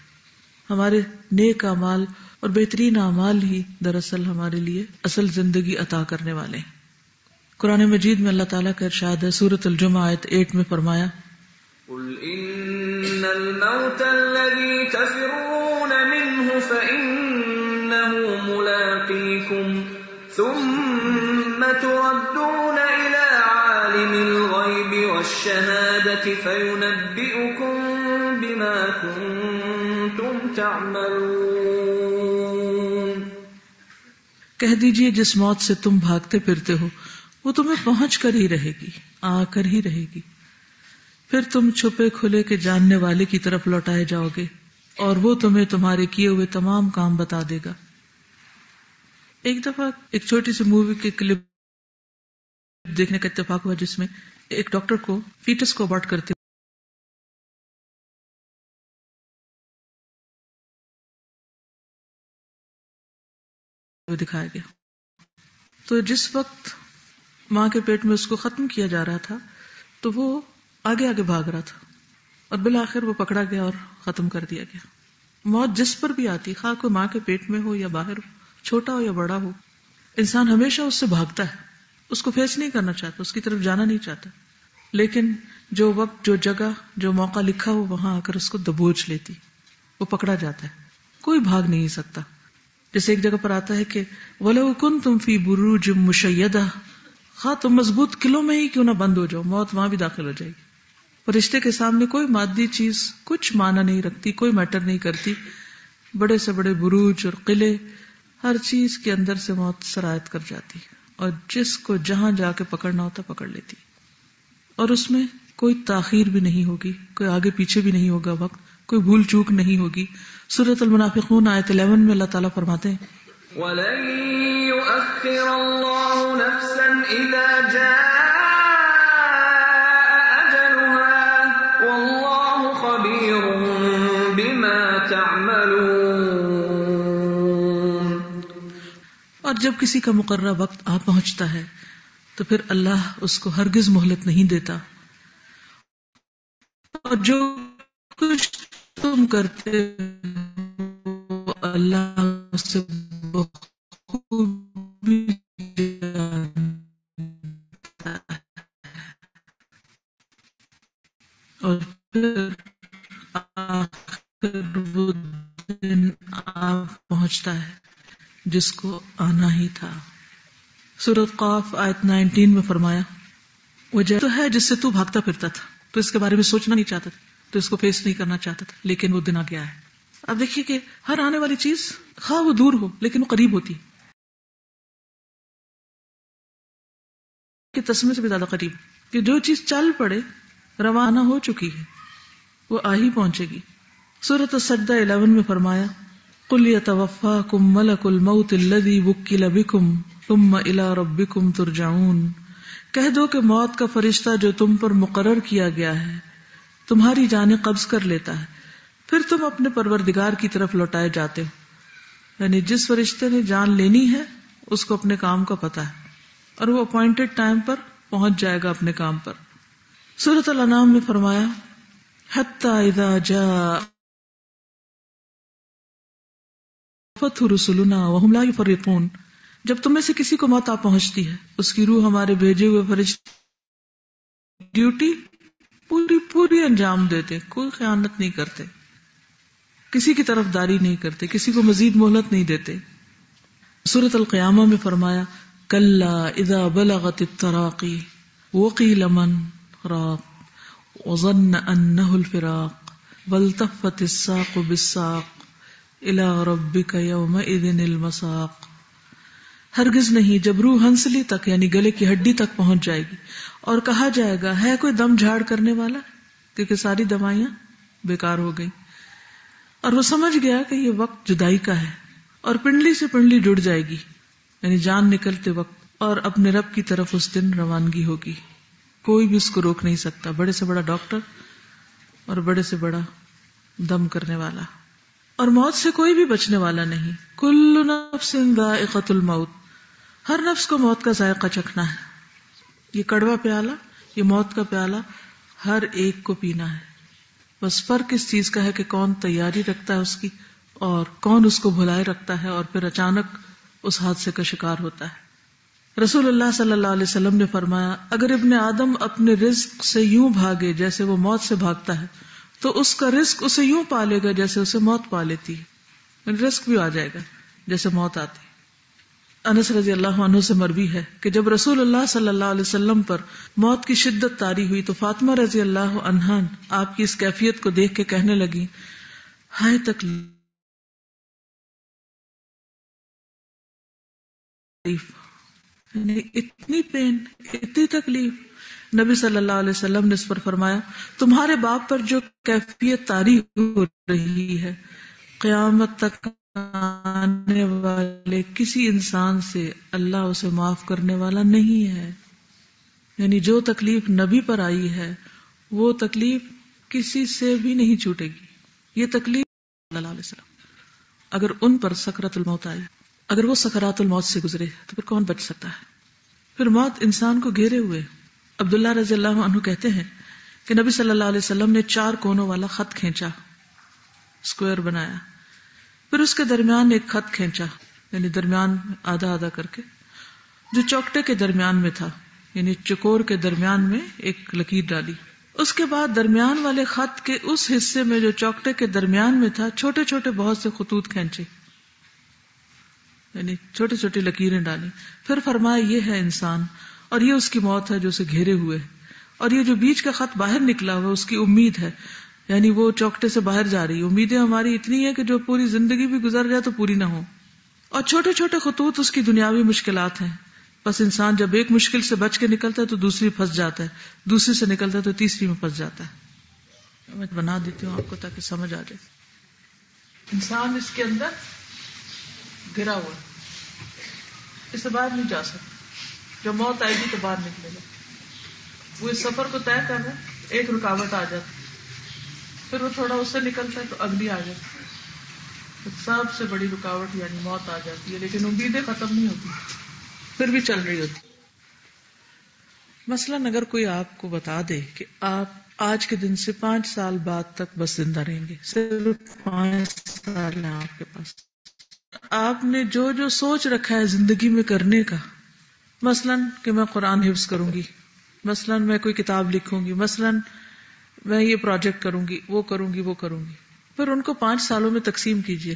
ہمارے نیک اعمال اور بہترین اعمال ہی دراصل ہمارے لیے اصل زندگی عطا کرنے والے ہیں. قرآن مجید میں اللہ تعالیٰ کا ارشاد ہے، سورۃ الجمعہ آیت 8 میں فرمایا قل ان الموت الذي تفرون منه فإنه ملاقيكم ثم تردون إلى عالم الغيب والشهادة فينبئكم بما كنتم تعملون. کہہ دیجئے جس موت سے تم بھاگتے پھرتے ہو وہ تمہیں پہنچ کر ہی رہے گی، آ کر ہی رہے گی، پھر تم چھپے کھلے کے جاننے والے کی طرف لوٹائے جاؤ گے اور وہ تمہیں تمہارے کیے ہوئے تمام کام بتا دے گا. ایک دفعہ ایک چھوٹی سی مووی کے کلپ دیکھنے کا اتفاق ہوا جس میں ایک ڈاکٹر کو فیٹس کو ابارٹ کرتے ہوئے دکھایا گیا. تو جس وقت ماں کے پیٹ میں اس کو ختم کیا جا رہا تھا تو وہ آگے آگے بھاگ رہا تھا اور بالآخر وہ پکڑا گیا اور ختم کر دیا گیا. موت جس پر بھی آتی، خواہ کوئی ماں کے پیٹ میں ہو یا باہر ہو، چھوٹا ہو یا بڑا ہو، انسان ہمیشہ اس سے بھاگتا ہے، اس کو فیس نہیں کرنا چاہتا، اس کی طرف جانا نہیں چاہتا. لیکن جو وقت، جو جگہ، جو موقع لکھا ہو وہاں آ کر اس کو دبوچ لیتی، وہ پکڑا جاتا ہے، کوئی بھاگ نہیں سکتا. جیسے ایک جگہ پر آتا ہے کہ وَلَوْ كُنْتُمْ فِي بُرُوجٍ مُشَيَّدَةٍ، خواہ تم مضبوط قلعوں میں ہی کیوں نہ بند ہو جاؤ، موت وہاں بھی داخل ہو جائے گی. فرشتے کے سامنے کوئی مادی چیز کچھ معنی نہیں رکھتی، کوئی میٹر نہیں کرتی. بڑے سے بڑے بروج اور قلعے، ہر چیز کے اندر سے موت سرایت کر جاتی اور جس کو جہاں جا کے پکڑنا ہوتا پکڑ لیتی. اور اس میں کوئی تاخیر بھی نہیں ہوگی، کوئی آگے پیچھے بھی نہیں ہوگا وقت، کوئی بھول چوک نہیں ہوگی. سورۃ المنافقون آیت 11 میں اللہ تعالیٰ فرماتے ہیں وَلَن يُؤَخِّرَ اللَّهُ نَفْسًا إِذَا جَاءَ أَجَلُهَا وَاللَّهُ خَبِيرٌ بِمَا تَعْمَلُونَ. اور جب کسی کا مقررہ وقت آ پہنچتا ہے تو پھر اللہ اس کو ہرگز مہلت نہیں دیتا، اور جو کچھ تم کرتے ہو اللہ اس سے بخوبی جانتا ہے. اور پھر آخر وہ دن آ پہنچتا ہے جس کو آنا ہی تھا. سورۃ قاف آیت 19 میں فرمایا وجہ تو ہے جس سے تو بھاگتا پھرتا تھا، تو اس کے بارے میں سوچنا نہیں چاہتا تھا، تو اس کو فیس نہیں کرنا چاہتا تھا، لیکن وہ دن آ گیا ہے. اب دیکھیے کہ ہر آنے والی چیز خواہ وہ دور ہو لیکن وہ قریب ہوتی کہ تسمے سے بھی زیادہ قریب، کہ جو چیز چل پڑے روانہ ہو چکی ہے وہ آ ہی پہنچے گی. سورۃ السجدہ 11 میں فرمایا قل یتوفاکم ملک الموت الذی وکل بکم ثم الی ربکم ترجعون، کہہ دو کہ موت کا فرشتہ جو تم پر مقرر کیا گیا ہے تمہاری جانیں قبض کر لیتا ہے، پھر تم اپنے پروردگار کی طرف لوٹائے جاتے ہو۔ یعنی جس فرشتے نے جان لینی ہے اس کو اپنے کام کا پتہ ہے اور وہ اپوائنٹڈ ٹائم پر پہنچ جائے گا اپنے کام پر۔ سورۃ الانعام میں فرمایا حتی اذا جاء فتح رسلنا وهم لا يفرطون، جب تم میں سے کسی کو موت آ پہنچتی ہے اس کی روح ہمارے بھیجے ہوئے فرشتے ڈیوٹی پوری انجام دیتے، کوئی خیانت نہیں کرتے، کسی کی طرف داری نہیں کرتے، کسی کو مزید مہلت نہیں دیتے۔ سورۃ القیامہ میں فرمایا کلا اذا بلغت التراقی وقیل من راق وظن انہ الفراق والتفت الساق بالساق الی ربک یومئذ المساق، ہرگز نہیں جب روح ہنسلی تک یعنی گلے کی ہڈی تک پہنچ جائے گی اور کہا جائے گا ہے کوئی دم جھاڑ کرنے والا، کیونکہ ساری دوائیاں بیکار ہو گئی، اور وہ سمجھ گیا کہ یہ وقت جدائی کا ہے اور پنڈلی سے پنڈلی جڑ جائے گی یعنی جان نکلتے وقت، اور اپنے رب کی طرف اس دن روانگی ہوگی، کوئی بھی اس کو روک نہیں سکتا، بڑے سے بڑا ڈاکٹر اور بڑے سے بڑا دم کرنے والا، اور موت سے کوئی بھی بچنے والا نہیں۔ کل نفس ذائقۃ الموت، ہر نفس کو موت کا ذائقہ چکھنا ہے، یہ کڑوا پیالہ، یہ موت کا پیالہ ہر ایک کو پینا ہے، بس فرق اس چیز کا ہے کہ کون تیاری رکھتا ہے اس کی اور کون اس کو بھلائے رکھتا ہے اور پھر اچانک اس حادثے کا شکار ہوتا ہے۔ رسول اللہ صلی اللہ علیہ وسلم نے فرمایا اگر ابن آدم اپنے رزق سے یوں بھاگے جیسے وہ موت سے بھاگتا ہے تو اس کا رزق اسے یوں پالے گا جیسے اسے موت پا لیتی ہے، رزق بھی آ جائے گا جیسے موت آتی۔ انس رضی اللہ عنہ سے مروی ہے کہ جب رسول اللہ صلی اللہ علیہ وسلم پر موت کی شدت طاری ہوئی تو فاطمہ رضی اللہ عنہا آپ کی اس کیفیت کو دیکھ کے کہنے لگی ہائے تکلیف، یعنی اتنی پین، اتنی تکلیف۔ نبی صلی اللہ علیہ وسلم نے اس پر فرمایا تمہارے باپ پر جو کیفیت طاری ہو رہی ہے قیامت تک آنے والے کسی انسان سے اللہ اسے معاف کرنے والا نہیں ہے، یعنی جو تکلیف نبی پر آئی ہے وہ تکلیف کسی سے بھی نہیں چھوٹے گی۔ یہ تکلیف صلی اللہ علیہ وسلم اگر ان پر سکرات الموت آئی، اگر وہ سکرات الموت سے گزرے تو پھر کون بچ سکتا ہے؟ پھر موت انسان کو گھیرے ہوئے۔ عبداللہ رضی اللہ عنہ کہتے ہیں کہ نبی صلی اللہ علیہ وسلم نے 4 کونوں والا خط کھینچا، اسکوائر بنایا، پھر اس کے درمیان ایک خط کھینچا یعنی درمیان آدھا آدھا کر کے، جو چوکٹے کے درمیان میں تھا یعنی چکور کے درمیان میں ایک لکیر ڈالی، اس کے بعد درمیان والے خط کے اس حصے میں جو چوکٹے کے درمیان میں تھا چھوٹے چھوٹے بہت سے خطوط کھینچے یعنی چھوٹی چھوٹی لکیریں ڈالی، پھر فرمایا یہ ہے انسان اور یہ اس کی موت ہے جو اسے گھیرے ہوئے، اور یہ جو بیچ کا خط باہر نکلا ہوا اس کی امید ہے، یعنی وہ چوکٹے سے باہر جا رہی، امیدیں ہماری اتنی ہے کہ جو پوری زندگی بھی گزر جائے تو پوری نہ ہو، اور چھوٹے چھوٹے خطوط اس کی دنیاوی مشکلات ہیں، بس انسان جب ایک مشکل سے بچ کے نکلتا ہے تو دوسری پھنس جاتا ہے، دوسری سے نکلتا ہے تو تیسری میں پھنس جاتا ہے۔ میں بنا دیتی ہوں آپ کو تاکہ سمجھ آ جائے۔ انسان اس کے اندر گرا ہوا، اس سے باہر نہیں جا سکتا، جب موت آئے گی تو باہر نکلے گا، وہ اس سفر کو طے کر رہا ہے، ایک رکاوٹ آ جاتی، پھر وہ تھوڑا اس سے نکلتا ہے تو اگلی آ جاتی، تو سب سے بڑی رکاوٹ یعنی موت آ جاتی ہے، لیکن امیدیں ختم نہیں ہوتی، پھر بھی چل رہی ہوتی۔ مثلاً اگر کوئی آپ کو بتا دے کہ آپ آج کے دن سے 5 سال بعد تک بس زندہ رہیں گے، صرف 5 سال ہیں آپ کے پاس، آپ نے جو جو سوچ رکھا ہے زندگی میں کرنے کا، مثلاً کہ میں قرآن حفظ کروں گی، مثلاً میں کوئی کتاب لکھوں گی، مثلاً میں یہ پروجیکٹ کروں گی، وہ کروں گی، وہ کروں گی، پھر ان کو 5 سالوں میں تقسیم کیجئے،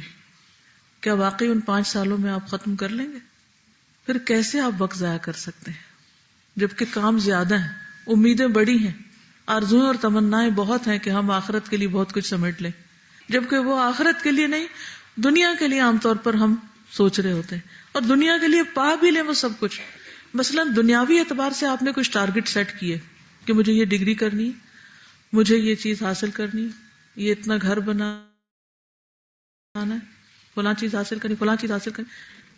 کیا واقعی ان 5 سالوں میں آپ ختم کر لیں گے؟ پھر کیسے آپ وقت ضائع کر سکتے ہیں جبکہ کام زیادہ ہیں، امیدیں بڑی ہیں، آرزویں اور تمنائیں بہت ہیں کہ ہم آخرت کے لیے بہت کچھ سمیٹ لیں، جبکہ وہ آخرت کے لیے نہیں، دنیا کے لیے عام طور پر ہم سوچ رہے ہوتے ہیں، اور دنیا کے لیے پا بھی لیں وہ سب کچھ۔ مثلاً دنیاوی اعتبار سے آپ نے کچھ ٹارگٹ سیٹ کیے کہ مجھے یہ ڈگری کرنی ہے، مجھے یہ چیز حاصل کرنی ہے، یہ اتنا گھر بنانا ہے، فلاں چیز حاصل کرنی، فلاں چیز حاصل کرنی،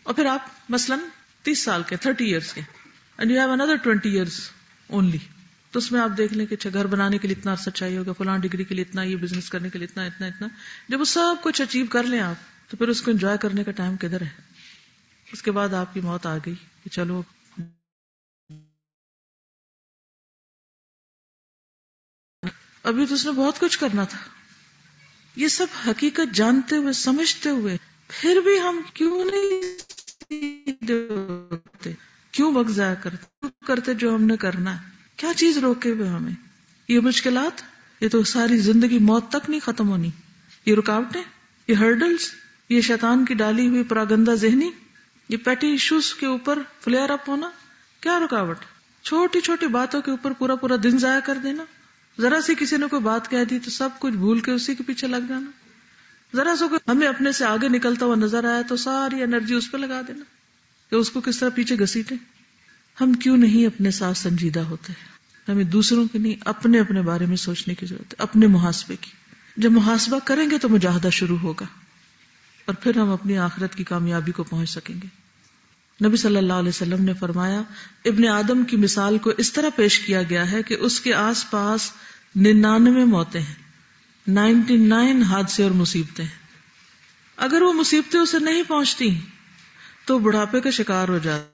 اور پھر آپ مثلاً 30 سال کے 30 ایئرس کے and you have another 20 years only, تو اس میں آپ دیکھ لیں کہ اچھا گھر بنانے کے لیے اتنا عرصہ چاہیے ہوگا، فلاں ڈگری کے لیے اتنا، یہ بزنس کرنے کے لیے اتنا اتنا اتنا. جب وہ سب کچھ اچیو کر لیں آپ، تو پھر اس کو انجوائے کرنے کا ٹائم کدھر ہے؟ اس کے بعد آپ کی موت آ گئی کہ چلو ابھی تو اس نے بہت کچھ کرنا تھا. یہ سب حقیقت جانتے ہوئے سمجھتے ہوئے پھر بھی ہم کیوں نہیں ہوتے؟ کیوں وقت ضائع کرتے جو ہم نے کرنا ہے؟ کیا چیز روکے ہوئے ہمیں؟ یہ مشکلات، یہ تو ساری زندگی موت تک نہیں ختم ہونی. یہ رکاوٹیں، یہ ہرڈلز، یہ شیطان کی ڈالی ہوئی پراگندہ ذہنی، یہ پیٹی ایشوز کے اوپر فلیئر اپ ہونا، کیا رکاوٹ؟ چھوٹی چھوٹی باتوں کے اوپر پورا پورا دن ضائع کر دینا. ذرا سی کسی نے کوئی بات کہہ دی تو سب کچھ بھول کے اسی کے پیچھے لگ جانا. ذرا سا کوئی ہمیں اپنے سے آگے نکلتا ہوا نظر آیا تو ساری انرجی اس پہ لگا دینا کہ اس کو کس طرح پیچھے گھسیٹیں. ہم کیوں نہیں اپنے ساتھ سنجیدہ ہوتے؟ ہمیں دوسروں کے نہیں، اپنے اپنے بارے میں سوچنے کی ضرورت ہے، اپنے محاسبے کی. جب محاسبہ کریں گے تو مجاہدہ شروع ہوگا اور پھر ہم اپنی آخرت کی کامیابی کو پہنچ سکیں گے. نبی صلی اللہ علیہ وسلم نے فرمایا، ابن آدم کی مثال کو اس طرح پیش کیا گیا ہے کہ اس کے آس پاس 99 موتیں ہیں، 99 حادثے اور مصیبتیں ہیں. اگر وہ مصیبتیں اسے نہیں پہنچتی تو بڑھاپے کا شکار ہو جاتا.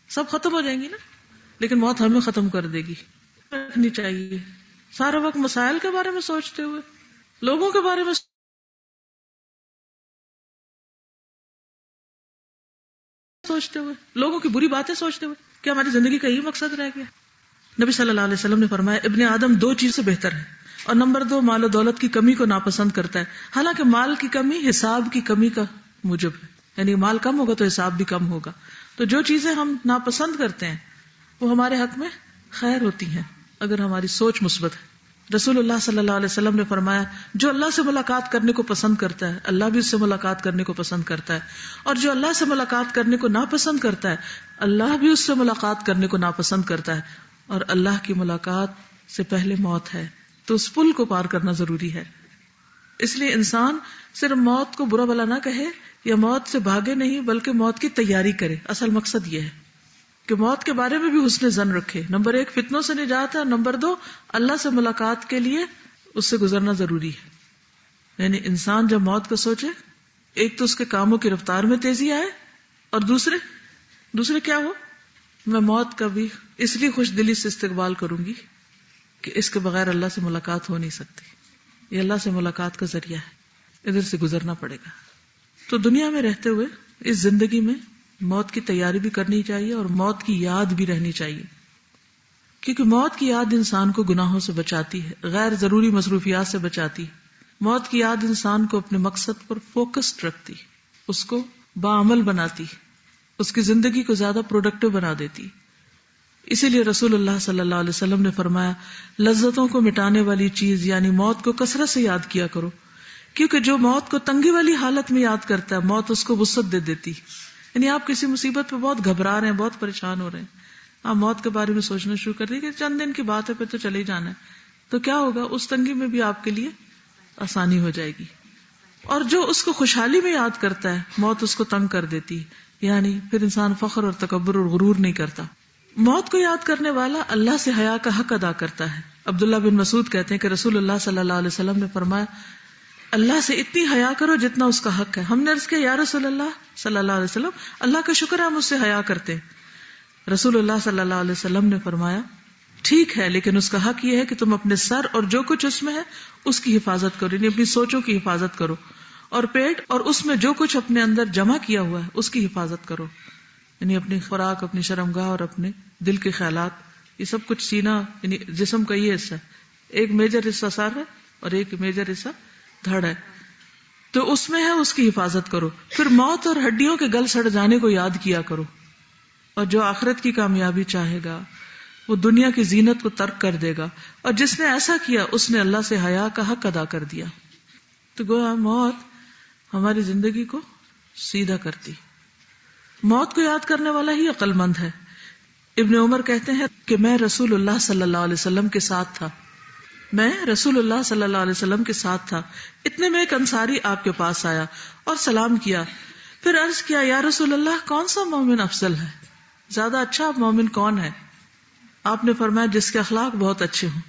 سب ختم ہو جائیں گی نا، لیکن موت ہمیں ختم کر دے گی. رکھنی چاہیے سارا وقت مسائل کے بارے میں سوچتے ہوئے، لوگوں کے بارے میں سوچتے ہوئے، لوگوں کی بری باتیں سوچتے ہوئے. کیا ہماری زندگی کا یہی مقصد رہ گیا؟ نبی صلی اللہ علیہ وسلم نے فرمایا، ابن آدم 2 چیز سے بہتر ہے، اور نمبر 2 مال و دولت کی کمی کو ناپسند کرتا ہے. حالانکہ مال کی کمی حساب کی کمی کا موجب ہے، یعنی مال کم ہوگا تو حساب بھی کم ہوگا. تو جو چیزیں ہم ناپسند کرتے ہیں وہ ہمارے حق میں خیر ہوتی ہیں اگر ہماری سوچ مثبت ہے. رسول اللہ صلی اللہ علیہ وسلم نے فرمایا، جو اللہ سے ملاقات کرنے کو پسند کرتا ہے اللہ بھی اس سے ملاقات کرنے کو پسند کرتا ہے، اور جو اللہ سے ملاقات کرنے کو ناپسند کرتا ہے اللہ بھی اس سے ملاقات کرنے کو ناپسند کرتا ہے. اور اللہ کی ملاقات سے پہلے موت ہے، تو اس پل کو پار کرنا ضروری ہے. اس لیے انسان صرف موت کو برا بھلا نہ کہے یا موت سے بھاگے نہیں، بلکہ موت کی تیاری کرے. اصل مقصد یہ ہے کہ موت کے بارے میں بھی حسن ظن رکھے. نمبر 1 فتنوں سے نجات ہے، اور نمبر 2 اللہ سے ملاقات کے لیے اس سے گزرنا ضروری ہے. یعنی انسان جب موت کو سوچے، ایک تو اس کے کاموں کی رفتار میں تیزی آئے، اور دوسرے کیا ہو، میں موت کا بھی اس لیے خوش دلی سے استقبال کروں گی کہ اس کے بغیر اللہ سے ملاقات ہو نہیں سکتی. یہ اللہ سے ملاقات کا ذریعہ ہے، ادھر سے گزرنا پڑے گا. تو دنیا میں رہتے ہوئے اس زندگی میں موت کی تیاری بھی کرنی چاہیے اور موت کی یاد بھی رہنی چاہیے، کیونکہ موت کی یاد انسان کو گناہوں سے بچاتی ہے، غیر ضروری مصروفیات سے بچاتی ہے. موت کی یاد انسان کو اپنے مقصد پر فوکسڈ رکھتی، اس کو باعمل بناتی، اس کی زندگی کو زیادہ پروڈکٹیو بنا دیتی. اسی لیے رسول اللہ صلی اللہ علیہ وسلم نے فرمایا، لذتوں کو مٹانے والی چیز یعنی موت کو کثرت سے یاد کیا کرو، کیونکہ جو موت کو تنگی والی حالت میں یاد کرتا ہے موت اس کو وسعت دے دیتی. یعنی آپ کسی مصیبت پہ بہت گھبرا رہے ہیں، بہت پریشان ہو رہے ہیں، آپ موت کے بارے میں سوچنا شروع کر دیں کہ چند دن کی بات ہے پھر تو چلے ہی جانا ہے، تو کیا ہوگا، اس تنگی میں بھی آپ کے لیے آسانی ہو جائے گی. اور جو اس کو خوشحالی میں یاد کرتا ہے موت اس کو تنگ کر دیتی، یعنی پھر انسان فخر اور تکبر اور غرور نہیں کرتا. موت کو یاد کرنے والا اللہ سے حیا کا حق ادا کرتا ہے. عبداللہ بن مسعود کہتے ہیں کہ رسول اللہ صلی اللہ علیہ وسلم نے فرمایا، اللہ سے اتنی حیا کرو جتنا اس کا حق ہے. ہم نے عرض کیا، یا رسول اللہ صلی اللہ علیہ وسلم، اللہ کا شکر ہے ہم اس سے حیا کرتے ہیں. رسول اللہ صلی اللہ علیہ وسلم نے فرمایا، ٹھیک ہے، لیکن اس کا حق یہ ہے کہ تم اپنے سر اور جو کچھ اس میں ہے اس کی حفاظت کرو، یعنی اپنی سوچوں کی حفاظت کرو، اور پیٹ اور اس میں جو کچھ اپنے اندر جمع کیا ہوا ہے اس کی حفاظت کرو، یعنی اپنی خوراک، اپنی شرمگاہ اور اپنے دل کے خیالات. یہ سب کچھ سینہ یعنی جسم کا یہ حصہ ہے، ایک میجر حصہ سر ہے اور ایک میجر حصہ دھڑ ہے، تو اس میں ہے اس کی حفاظت کرو. پھر موت اور ہڈیوں کے گل سڑ جانے کو یاد کیا کرو، اور جو آخرت کی کامیابی چاہے گا وہ دنیا کی زینت کو ترک کر دے گا، اور جس نے ایسا کیا اس نے اللہ سے حیا کا حق ادا کر دیا. تو گویا موت ہماری زندگی کو سیدھا کرتی. موت کو یاد کرنے والا ہی عقل مند ہے. ابن عمر کہتے ہیں کہ میں رسول اللہ صلی اللہ علیہ وسلم کے ساتھ تھا. میں رسول اللہ صلی اللہ علیہ وسلم کے ساتھ تھا. اتنے میں ایک انصاری آپ کے پاس آیا اور سلام کیا. پھر عرض کیا یا رسول اللہ کون سا مومن افضل ہے، زیادہ اچھا مومن کون ہے؟ آپ نے فرمایا جس کے اخلاق بہت اچھے ہوں.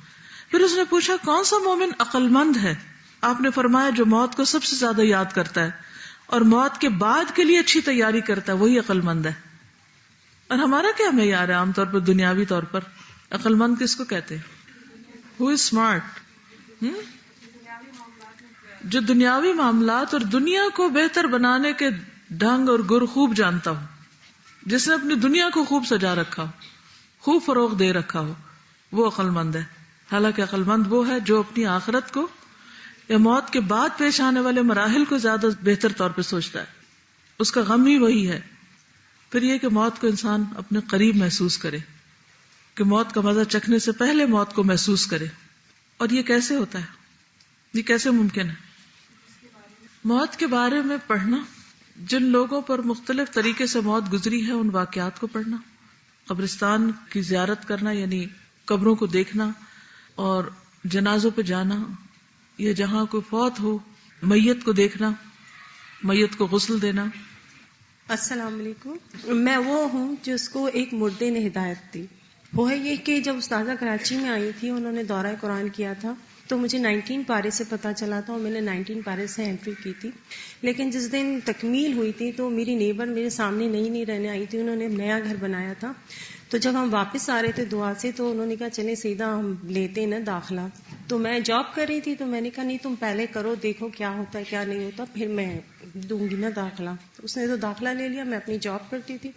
پھر اس نے پوچھا کون سا مومن عقل مند ہے؟ آپ نے فرمایا جو موت کو سب سے زیادہ یاد کرتا ہے اور موت کے بعد کے لیے اچھی تیاری کرتا ہے وہی عقل مند ہے. اور ہمارا کیا معیار ہے عام طور پر دنیاوی طور پر؟ عقل مند کس کو کہتے ہیں؟ ہو از اسمارٹ؟ جو دنیاوی معاملات اور دنیا کو بہتر بنانے کے ڈھنگ اور گر خوب جانتا ہو، جس نے اپنی دنیا کو خوب سجا رکھا ہو، خوب فروغ دے رکھا ہو، وہ عقل مند ہے. حالانکہ عقل مند وہ ہے جو اپنی آخرت کو یا موت کے بعد پیش آنے والے مراحل کو زیادہ بہتر طور پہ سوچتا ہے. اس کا غم ہی وہی ہے. پھر یہ کہ موت کو انسان اپنے قریب محسوس کرے، کہ موت کا مزہ چکھنے سے پہلے موت کو محسوس کرے. اور یہ کیسے ہوتا ہے؟ یہ کیسے ممکن ہے؟ موت کے بارے میں پڑھنا، جن لوگوں پر مختلف طریقے سے موت گزری ہے ان واقعات کو پڑھنا، قبرستان کی زیارت کرنا یعنی قبروں کو دیکھنا، اور جنازوں پہ جانا، یا جہاں کوئی فوت ہو میت کو دیکھنا، میت کو غسل دینا. السلام علیکم. میں وہ ہوں جس کو ایک مردے نے ہدایت دی. وہ ہے یہ کہ جب استاذہ کراچی میں آئی تھی انہوں نے دورہ قرآن کیا تھا تو مجھے 19 پارے سے پتہ چلا تھا اور میں نے 19 پارے سے انٹری کی تھی. لیکن جس دن تکمیل ہوئی تھی تو میری نیبر میرے سامنے نئی رہنے آئی تھی. انہوں نے نیا گھر بنایا تھا. تو جب ہم واپس آ رہے تھے دعا سے تو انہوں نے کہا چلیں سیدھا ہم لیتے نا داخلہ. تو میں جاب کر رہی تھی تو میں نے کہا نہیں تم پہلے کرو دیکھو کیا ہوتا ہے کیا نہیں ہوتا پھر میں دوں گی نا داخلہ. اس نے تو داخلہ لے لیا. میں اپنی جاب کرتی تھی.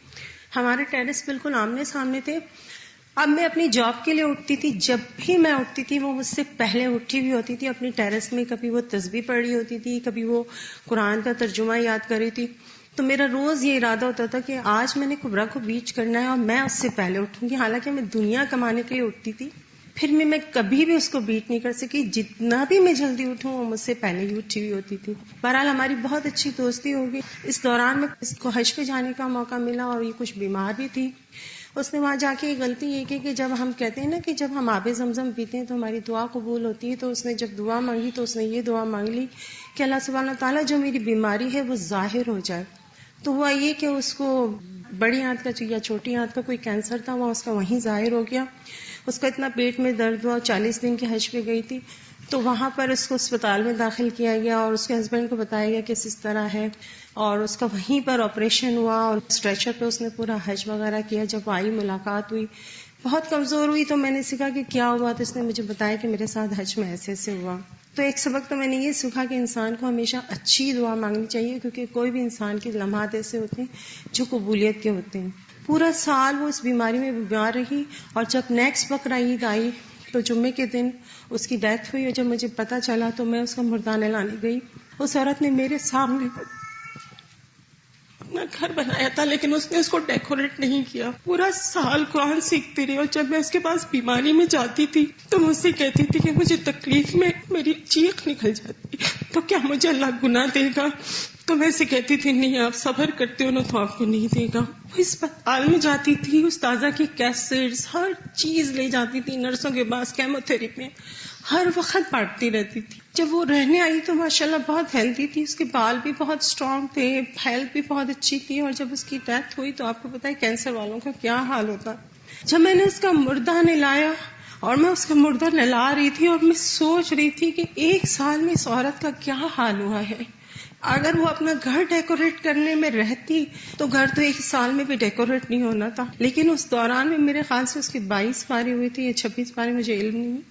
ہمارے ٹیرس بالکل آمنے سامنے تھے. اب میں اپنی جاب کے لیے اٹھتی تھی. جب بھی میں اٹھتی تھی وہ مجھ سے پہلے اٹھی ہوئی ہوتی تھی اپنی ٹیرس میں. کبھی وہ تسبیح پڑھ رہی ہوتی تھی، کبھی وہ قرآن کا ترجمہ یاد کر رہی تھی. تو میرا روز یہ ارادہ ہوتا تھا کہ آج میں نے کبرا کو بیچ کرنا ہے اور میں اس سے پہلے اٹھوں گی. حالانکہ میں دنیا کمانے کے لیے اٹھتی تھی پھر میں کبھی بھی اس کو بیٹ نہیں کر سکی. جتنا بھی میں جلدی اٹھوں وہ مجھ سے پہلے ہی اٹھی ہوئی ہوتی تھی. بہرحال ہماری بہت اچھی دوستی ہوگی. اس دوران میں اس کو حج پہ جانے کا موقع ملا اور یہ کچھ بیمار بھی تھی. اس نے وہاں جا کے غلطی یہ کی کہ جب ہم کہتے ہیں نا کہ جب ہم آب زمزم پیتے ہیں تو ہماری دعا قبول ہوتی ہے، تو اس نے جب دعا مانگی تو اس نے یہ دعا مانگ لی کہ اللہ سبحانہ تعالیٰ جو میری بیماری ہے وہ ظاہر ہو جائے. تو ہوا یہ کہ اس کو بڑی آنت کا یا چھوٹی آنت کا کوئی کینسر تھا، وہ اس کا وہیں ظاہر ہو گیا. اس کا اتنا پیٹ میں درد ہوا. 40 دن کے حج پہ گئی تھی تو وہاں پر اس کو اسپتال میں داخل کیا گیا اور اس کے ہسبینڈ کو بتایا گیا کہ اس طرح ہے، اور اس کا وہیں پر آپریشن ہوا اور اسٹریچر پہ اس نے پورا حج وغیرہ کیا. جب آئی ملاقات ہوئی بہت کمزور ہوئی تو میں نے سیکھا کہ کیا ہوا، تو اس نے مجھے بتایا کہ میرے ساتھ حج میں ایسے ہوا. تو ایک سبق تو میں نے یہ سیکھا کہ انسان کو ہمیشہ اچھی دعا مانگنی چاہیے، کیونکہ کوئی بھی انسان کے لمحات ایسے ہوتے ہیں جو قبولیت کے ہوتے ہیں. پورا سال وہ اس بیماری میں بیمار رہی اور جب نیکسٹ بقرہ عید آئی تو جمعے کے دن اس کی ڈیتھ ہوئی. اور جب مجھے پتا چلا تو میں اس کا مردانہ لانے گئی. اس عورت نے میرے سامنے اپنا گھر بنایا تھا لیکن اس نے اس کو ڈیکوریٹ نہیں کیا. پورا سال قرآن سیکھتی رہی اور جب میں اس کے پاس بیماری میں جاتی تھی تو مجھ سے کہتی تھی کہ مجھے تکلیف میں میری چیخ نکل جاتی تو کیا مجھے اللہ گناہ دے گا؟ تو میں اسے کہتی تھی نہیں آپ صبر کرتے ہو نا تو آپ کو نہیں دے گا. وہ اسپتال میں جاتی تھی، استاذہ کی کیسٹس ہر چیز لے جاتی تھی، نرسوں کے پاس کیمو تھراپی ہر وقت بانٹتی رہتی تھی. جب وہ رہنے آئی تو ماشاءاللہ بہت ہیلدی تھی، اس کے بال بھی بہت اسٹرانگ تھے، ہیلتھ بھی بہت اچھی تھی. اور جب اس کی ڈیتھ ہوئی تو آپ کو پتا ہے کینسر والوں کا کیا حال ہوتا. جب میں نے اس کا مردہ نلایا اور میں اس کا مردہ نلا رہی تھی اور میں سوچ رہی تھی کہ 1 سال میں اس عورت کا کیا حال ہوا ہے. اگر وہ اپنا گھر ڈیکوریٹ کرنے میں رہتی تو گھر تو 1 سال میں بھی ڈیکوریٹ نہیں ہونا تھا. لیکن اس دوران میں میرے خیال سے اس کے 22 پارے ہوئے تھے یا 26 پارے، مجھے علم نہیں.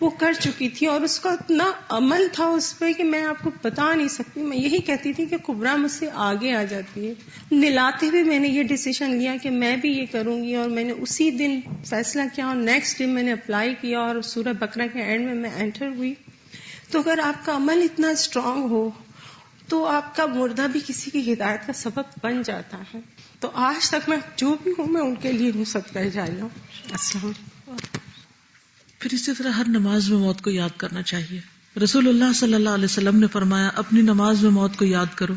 وہ کر چکی تھی اور اس کا اتنا عمل تھا اس پہ کہ میں آپ کو بتا نہیں سکتی. میں یہی کہتی تھی کہ کبرا مجھ سے آگے آ جاتی ہے. نلاتے ہوئے میں نے یہ ڈیسیژن لیا کہ میں بھی یہ کروں گی اور میں نے اسی دن فیصلہ کیا اور نیکسٹ ڈے میں نے اپلائی کیا اور سورہ بقرہ کے اینڈ میں انٹر ہوئی. تو اگر آپ کا عمل اتنا اسٹرانگ ہو تو آپ کا مردہ بھی کسی کی ہدایت کا سبب بن جاتا ہے. تو آج تک میں جو بھی ہوں میں ان کے لیے ہوں، صدقہ جاریہ ہوں. السلام علیکم. پھر اسی طرح ہر نماز میں موت کو یاد کرنا چاہیے. رسول اللہ صلی اللہ علیہ وسلم نے فرمایا اپنی نماز میں موت کو یاد کرو،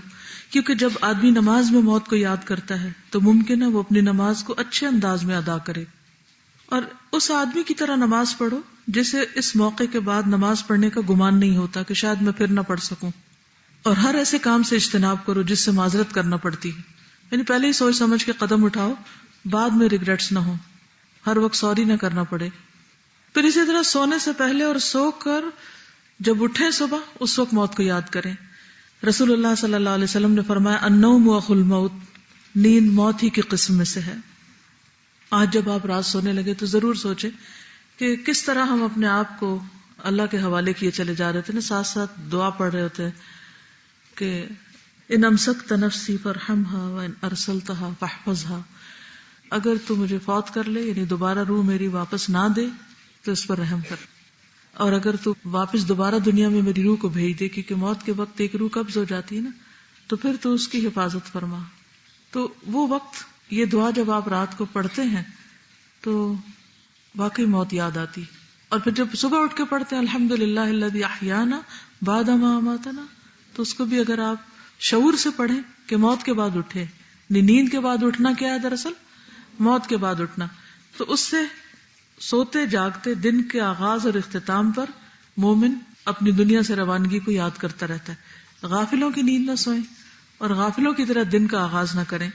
کیونکہ جب آدمی نماز میں موت کو یاد کرتا ہے تو ممکن ہے وہ اپنی نماز کو اچھے انداز میں ادا کرے. اور اس آدمی کی طرح نماز پڑھو جسے اس موقع کے بعد نماز پڑھنے کا گمان نہیں ہوتا کہ شاید میں پھر نہ پڑھ سکوں. اور ہر ایسے کام سے اجتناب کرو جس سے معذرت کرنا پڑتی ہے، یعنی پہلے ہی سوچ سمجھ کے قدم اٹھاؤ، بعد میں ریگریٹس نہ ہو، ہر وقت سوری نہ کرنا پڑے. پھر اسی طرح سونے سے پہلے اور سو کر جب اٹھیں صبح اس وقت موت کو یاد کریں. رسول اللہ صلی اللہ علیہ وسلم نے فرمایا النوم اخو الموت، نیند موت ہی کی قسم میں سے ہے. آج جب آپ رات سونے لگے تو ضرور سوچیں کہ کس طرح ہم اپنے آپ کو اللہ کے حوالے کیے چلے جا رہے تھے نا، ساتھ ساتھ دعا پڑھ رہے ہوتے ہیں کہ ان امسکت نفسی فرحمها وان ارسلتها فاحفظها، اگر تو مجھے فوت کر لے یعنی دوبارہ روح میری واپس نہ دے تو اس پر رحم کر، اور اگر تو واپس دوبارہ دنیا میں میری روح کو بھیج دے، کیونکہ موت کے وقت ایک روح قبض ہو جاتی ہے نا، تو پھر تو اس کی حفاظت فرما. تو وہ وقت یہ دعا جب آپ رات کو پڑھتے ہیں تو واقعی موت یاد آتی. اور پھر جب صبح اٹھ کے پڑھتے ہیں الحمدللہ الذی احیانا بعد ما اماتنا، تو اس کو بھی اگر آپ شعور سے پڑھیں کہ موت کے بعد اٹھے، نیند کے بعد اٹھنا کیا ہے دراصل موت کے بعد اٹھنا، تو اس سے سوتے جاگتے دن کے آغاز اور اختتام پر مومن اپنی دنیا سے روانگی کو یاد کرتا رہتا ہے. غافلوں کی نیند نہ سوئیں اور غافلوں کی طرح دن کا آغاز نہ کریں.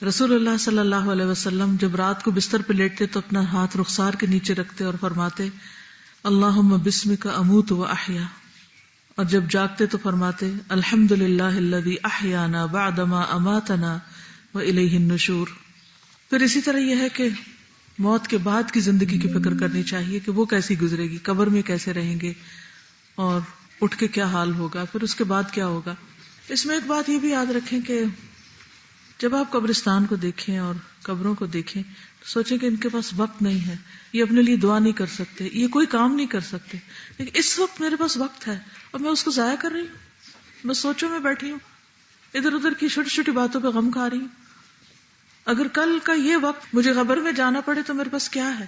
رسول اللہ صلی اللہ علیہ وسلم جب رات کو بستر پہ لیٹتے تو اپنا ہاتھ رخسار کے نیچے رکھتے اور فرماتے اللہم بسمک اموت و احیا، اور جب جاگتے تو فرماتے الحمدللہ الذی احیانا بعدما اماتنا والیہ النشور. پھر اسی طرح یہ ہے کہ موت کے بعد کی زندگی کی فکر کرنی چاہیے کہ وہ کیسی گزرے گی، قبر میں کیسے رہیں گے اور اٹھ کے کیا حال ہوگا، پھر اس کے بعد کیا ہوگا. اس میں ایک بات یہ بھی یاد رکھیں کہ جب آپ قبرستان کو دیکھیں اور قبروں کو دیکھیں تو سوچیں کہ ان کے پاس وقت نہیں ہے، یہ اپنے لیے دعا نہیں کر سکتے، یہ کوئی کام نہیں کر سکتے، لیکن اس وقت میرے پاس وقت ہے اور میں اس کو ضائع کر رہی ہوں، میں سوچوں میں بیٹھی ہوں، ادھر ادھر کی چھوٹی چھوٹی باتوں پہ غم کھا رہی ہوں. اگر کل کا یہ وقت مجھے قبر میں جانا پڑے تو میرے پاس کیا ہے،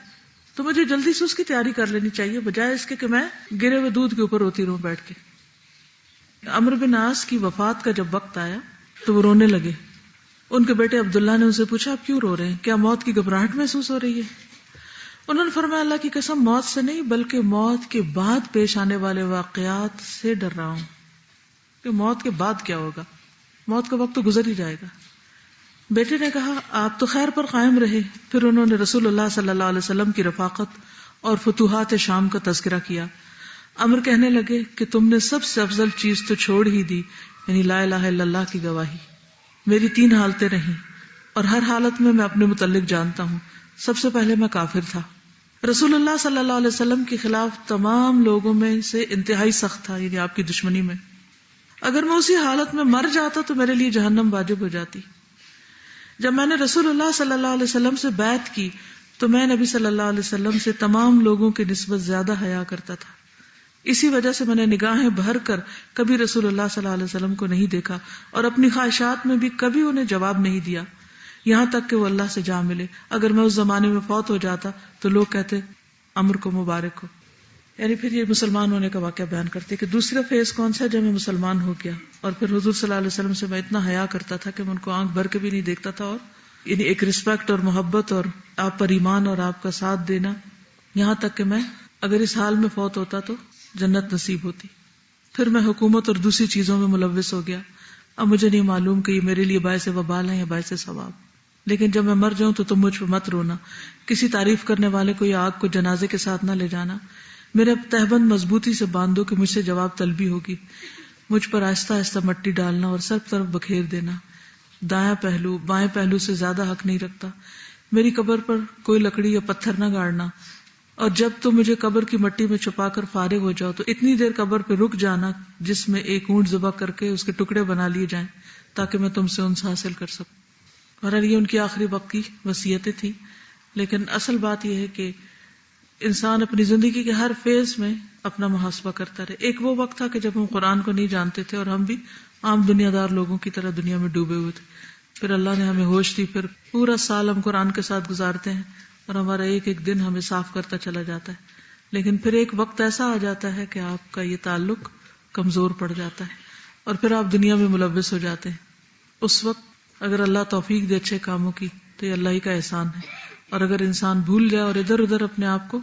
تو مجھے جلدی سے اس کی تیاری کر لینی چاہیے، بجائے اس کے کہ میں گرے ہوئے دودھ کے اوپر روتی رہوں بیٹھ کے. عمرو بن عاص کی وفات کا جب وقت آیا تو وہ رونے لگے. ان کے بیٹے عبداللہ نے ان سے پوچھا آپ کیوں رو رہے ہیں، کیا موت کی گھبراہٹ محسوس ہو رہی ہے؟ انہوں نے فرمایا اللہ کی قسم موت سے نہیں بلکہ موت کے بعد پیش آنے والے واقعات سے ڈر رہا ہوں، کہ موت کے بعد کیا ہوگا، موت کا وقت تو گزر ہی جائے گا. بیٹے نے کہا آپ تو خیر پر قائم رہے. پھر انہوں نے رسول اللہ صلی اللہ علیہ وسلم کی رفاقت اور فتوحات شام کا تذکرہ کیا. عمر کہنے لگے کہ تم نے سب سے افضل چیز تو چھوڑ ہی دی، یعنی لا الہ الا اللہ کی گواہی. میری 3 حالتیں رہیں اور ہر حالت میں اپنے متعلق جانتا ہوں. سب سے پہلے میں کافر تھا، رسول اللہ صلی اللہ علیہ وسلم کے خلاف تمام لوگوں میں سے انتہائی سخت تھا، یعنی آپ کی دشمنی میں. اگر میں اسی حالت میں مر جاتا تو میرے لیے جہنم واجب ہو جاتی. جب میں نے رسول اللہ صلی اللہ علیہ وسلم سے بیعت کی تو میں نبی صلی اللہ علیہ وسلم سے تمام لوگوں کی نسبت زیادہ حیا کرتا تھا. اسی وجہ سے میں نے نگاہیں بھر کر کبھی رسول اللہ صلی اللہ علیہ وسلم کو نہیں دیکھا اور اپنی خواہشات میں بھی کبھی انہیں جواب نہیں دیا، یہاں تک کہ وہ اللہ سے جا ملے. اگر میں اس زمانے میں فوت ہو جاتا تو لوگ کہتے عمر کو مبارک ہو. یعنی پھر یہ مسلمان ہونے کا واقعہ بیان کرتے کہ دوسرا فیز کون سا ہے جب میں مسلمان ہو گیا اور پھر حضور صلی اللہ علیہ وسلم سے میں اتنا حیا کرتا تھا کہ میں ان کو آنکھ بھر کے بھی نہیں دیکھتا تھا، اور یعنی ایک رسپیکٹ اور محبت اور آپ پر ایمان اور آپ کا ساتھ دینا، یہاں تک کہ میں اگر اس حال میں فوت ہوتا تو جنت نصیب ہوتی. پھر میں حکومت اور دوسری چیزوں میں ملوث ہو گیا. اب مجھے نہیں معلوم کہ یہ میرے لیے باعث وبال ہے یا باعث ثواب، لیکن جب میں مر جاؤں تو تم مجھ پہ مت رونا، کسی تعریف کرنے والے کو یا آگ کو جنازے کے ساتھ نہ لے جانا، میرا تہبند مضبوطی سے باندھو کہ مجھ سے جواب طلبی ہوگی. مجھ پر آہستہ آہستہ مٹی ڈالنا اور سب طرف بکھیر دینا. دایاں پہلو بائیں پہلو سے زیادہ حق نہیں رکھتا. میری قبر پر کوئی لکڑی یا پتھر نہ گاڑنا، اور جب تم مجھے قبر کی مٹی میں چھپا کر فارغ ہو جاؤ تو اتنی دیر قبر پہ رک جانا جس میں ایک اونٹ ذبح کر کے اس کے ٹکڑے بنا لیے جائیں تاکہ میں تم سے انس حاصل کر سکوں. اور یہ ان کی آخری وقت کی وصیتیں تھیں. لیکن اصل بات یہ ہے کہ انسان اپنی زندگی کے ہر فیز میں اپنا محاسبہ کرتا رہے. ایک وہ وقت تھا کہ جب ہم قرآن کو نہیں جانتے تھے اور ہم بھی عام دنیا دار لوگوں کی طرح دنیا میں ڈوبے ہوئے تھے. پھر اللہ نے ہمیں ہوش دی، پھر پورا سال ہم قرآن کے ساتھ گزارتے ہیں اور ہمارا ایک ایک دن ہمیں صاف کرتا چلا جاتا ہے، لیکن پھر ایک وقت ایسا آ جاتا ہے کہ آپ کا یہ تعلق کمزور پڑ جاتا ہے اور پھر آپ دنیا میں ملوث ہو جاتے ہیں. اس وقت اگر اللہ توفیق دے اچھے کاموں کی تو یہ اللہ ہی کا احسان ہے، اور اگر انسان بھول جائے اور ادھر ادھر اپنے آپ کو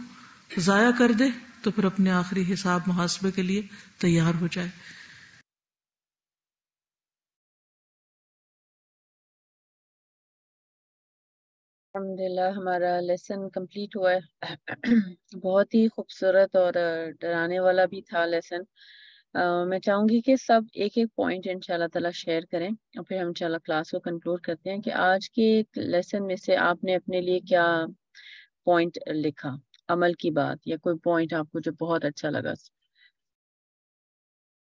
ضائع کر دے تو پھر اپنے آخری حساب محاسبے کے لیے تیار ہو جائے. الحمدللہ ہمارا لیسن کمپلیٹ ہوا ہے. بہت ہی خوبصورت اور ڈرانے والا بھی تھا لیسن. میں چاہوں گی کہ سب ایک ایک پوائنٹ انشاءاللہ تعالی شیئر کریں اور پھر ہم انشاءاللہ کلاس کو کنکلوڈ کرتے ہیں کہ آج کے لیسن میں سے آپ نے اپنے لیے کیا پوائنٹ لکھا، عمل کی بات یا کوئی پوائنٹ آپ کو جو بہت اچھا لگا.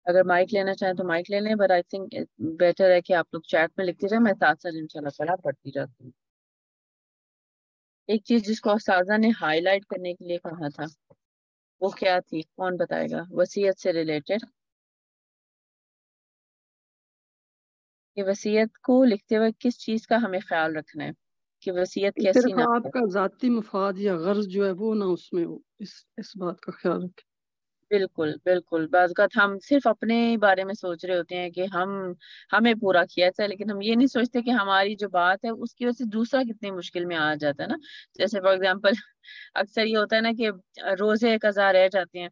اگر مائک لینا چاہیں تو مائک لے لیں، بٹ آئی تھنک بیٹر ہے کہ آپ لوگ چیٹ میں لکھتے جائیں، میں ساتھ ساتھ انشاءاللہ تعالی پڑھتی جاتی ہوں. ایک چیز جس کو استاذہ نے ہائی لائٹ کرنے کے لیے کہا تھا وہ کیا تھی، کون بتائے گا؟ وصیت سے ریلیٹڈ، کہ وصیت کو لکھتے وقت کس چیز کا ہمیں خیال رکھنا ہے کہ وصیت کیسی صرف نہ آپ ہو. کا ذاتی مفاد یا غرض جو ہے وہ نہ اس میں ہو، اس بات کا خیال رکھیں. بالکل بالکل. بعض اوقات ہم صرف اپنے بارے میں سوچ رہے ہوتے ہیں کہ ہمیں پورا کیا جائے، لیکن ہم یہ نہیں سوچتے کہ ہماری جو بات ہے اس کی وجہ سے دوسرا کتنی مشکل میں آ جاتا ہے نا. جیسے فار ایگزامپل اکثر یہ ہوتا ہے نا کہ روزے قضا رہ جاتے ہیں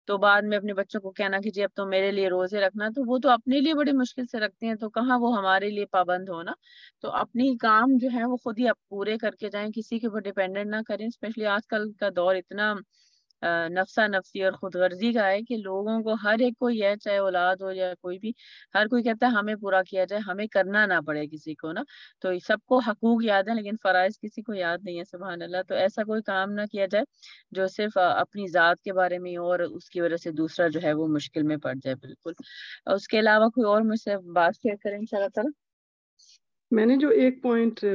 تو بعد میں اپنے بچوں کو کہنا کہ جی اب تو میرے لیے روزے رکھنا، تو وہ تو اپنے لیے بڑی مشکل سے رکھتے ہیں، تو کہاں وہ ہمارے لیے پابند ہونا. تو اپنی کام جو ہے وہ خود ہی پورے کر کے جائیں، کسی کے اوپر ڈیپینڈنٹ نہ کریں. اسپیشلی آج کل کا دور اتنا نفسا نفسی اور خود غرضی کا ہے کہ لوگوں کو ہر ایک کو یہ، چاہے اولاد ہو یا کوئی بھی، ہر کوئی کہتا ہے ہمیں پورا کیا جائے، ہمیں کرنا نہ پڑے کسی کو نا. تو سب کو حقوق یاد ہیں لیکن فرائض کسی کو یاد نہیں ہے، سبحان اللہ. تو ایسا کوئی کام نہ کیا جائے جو صرف اپنی ذات کے بارے میں ہو اور اس کی وجہ سے دوسرا جو ہے وہ مشکل میں پڑ جائے. بالکل. اس کے علاوہ کوئی اور مجھ سے بات شیئر کریں انشاءاللہ تعالی. میں نے جو ایک پوائنٹ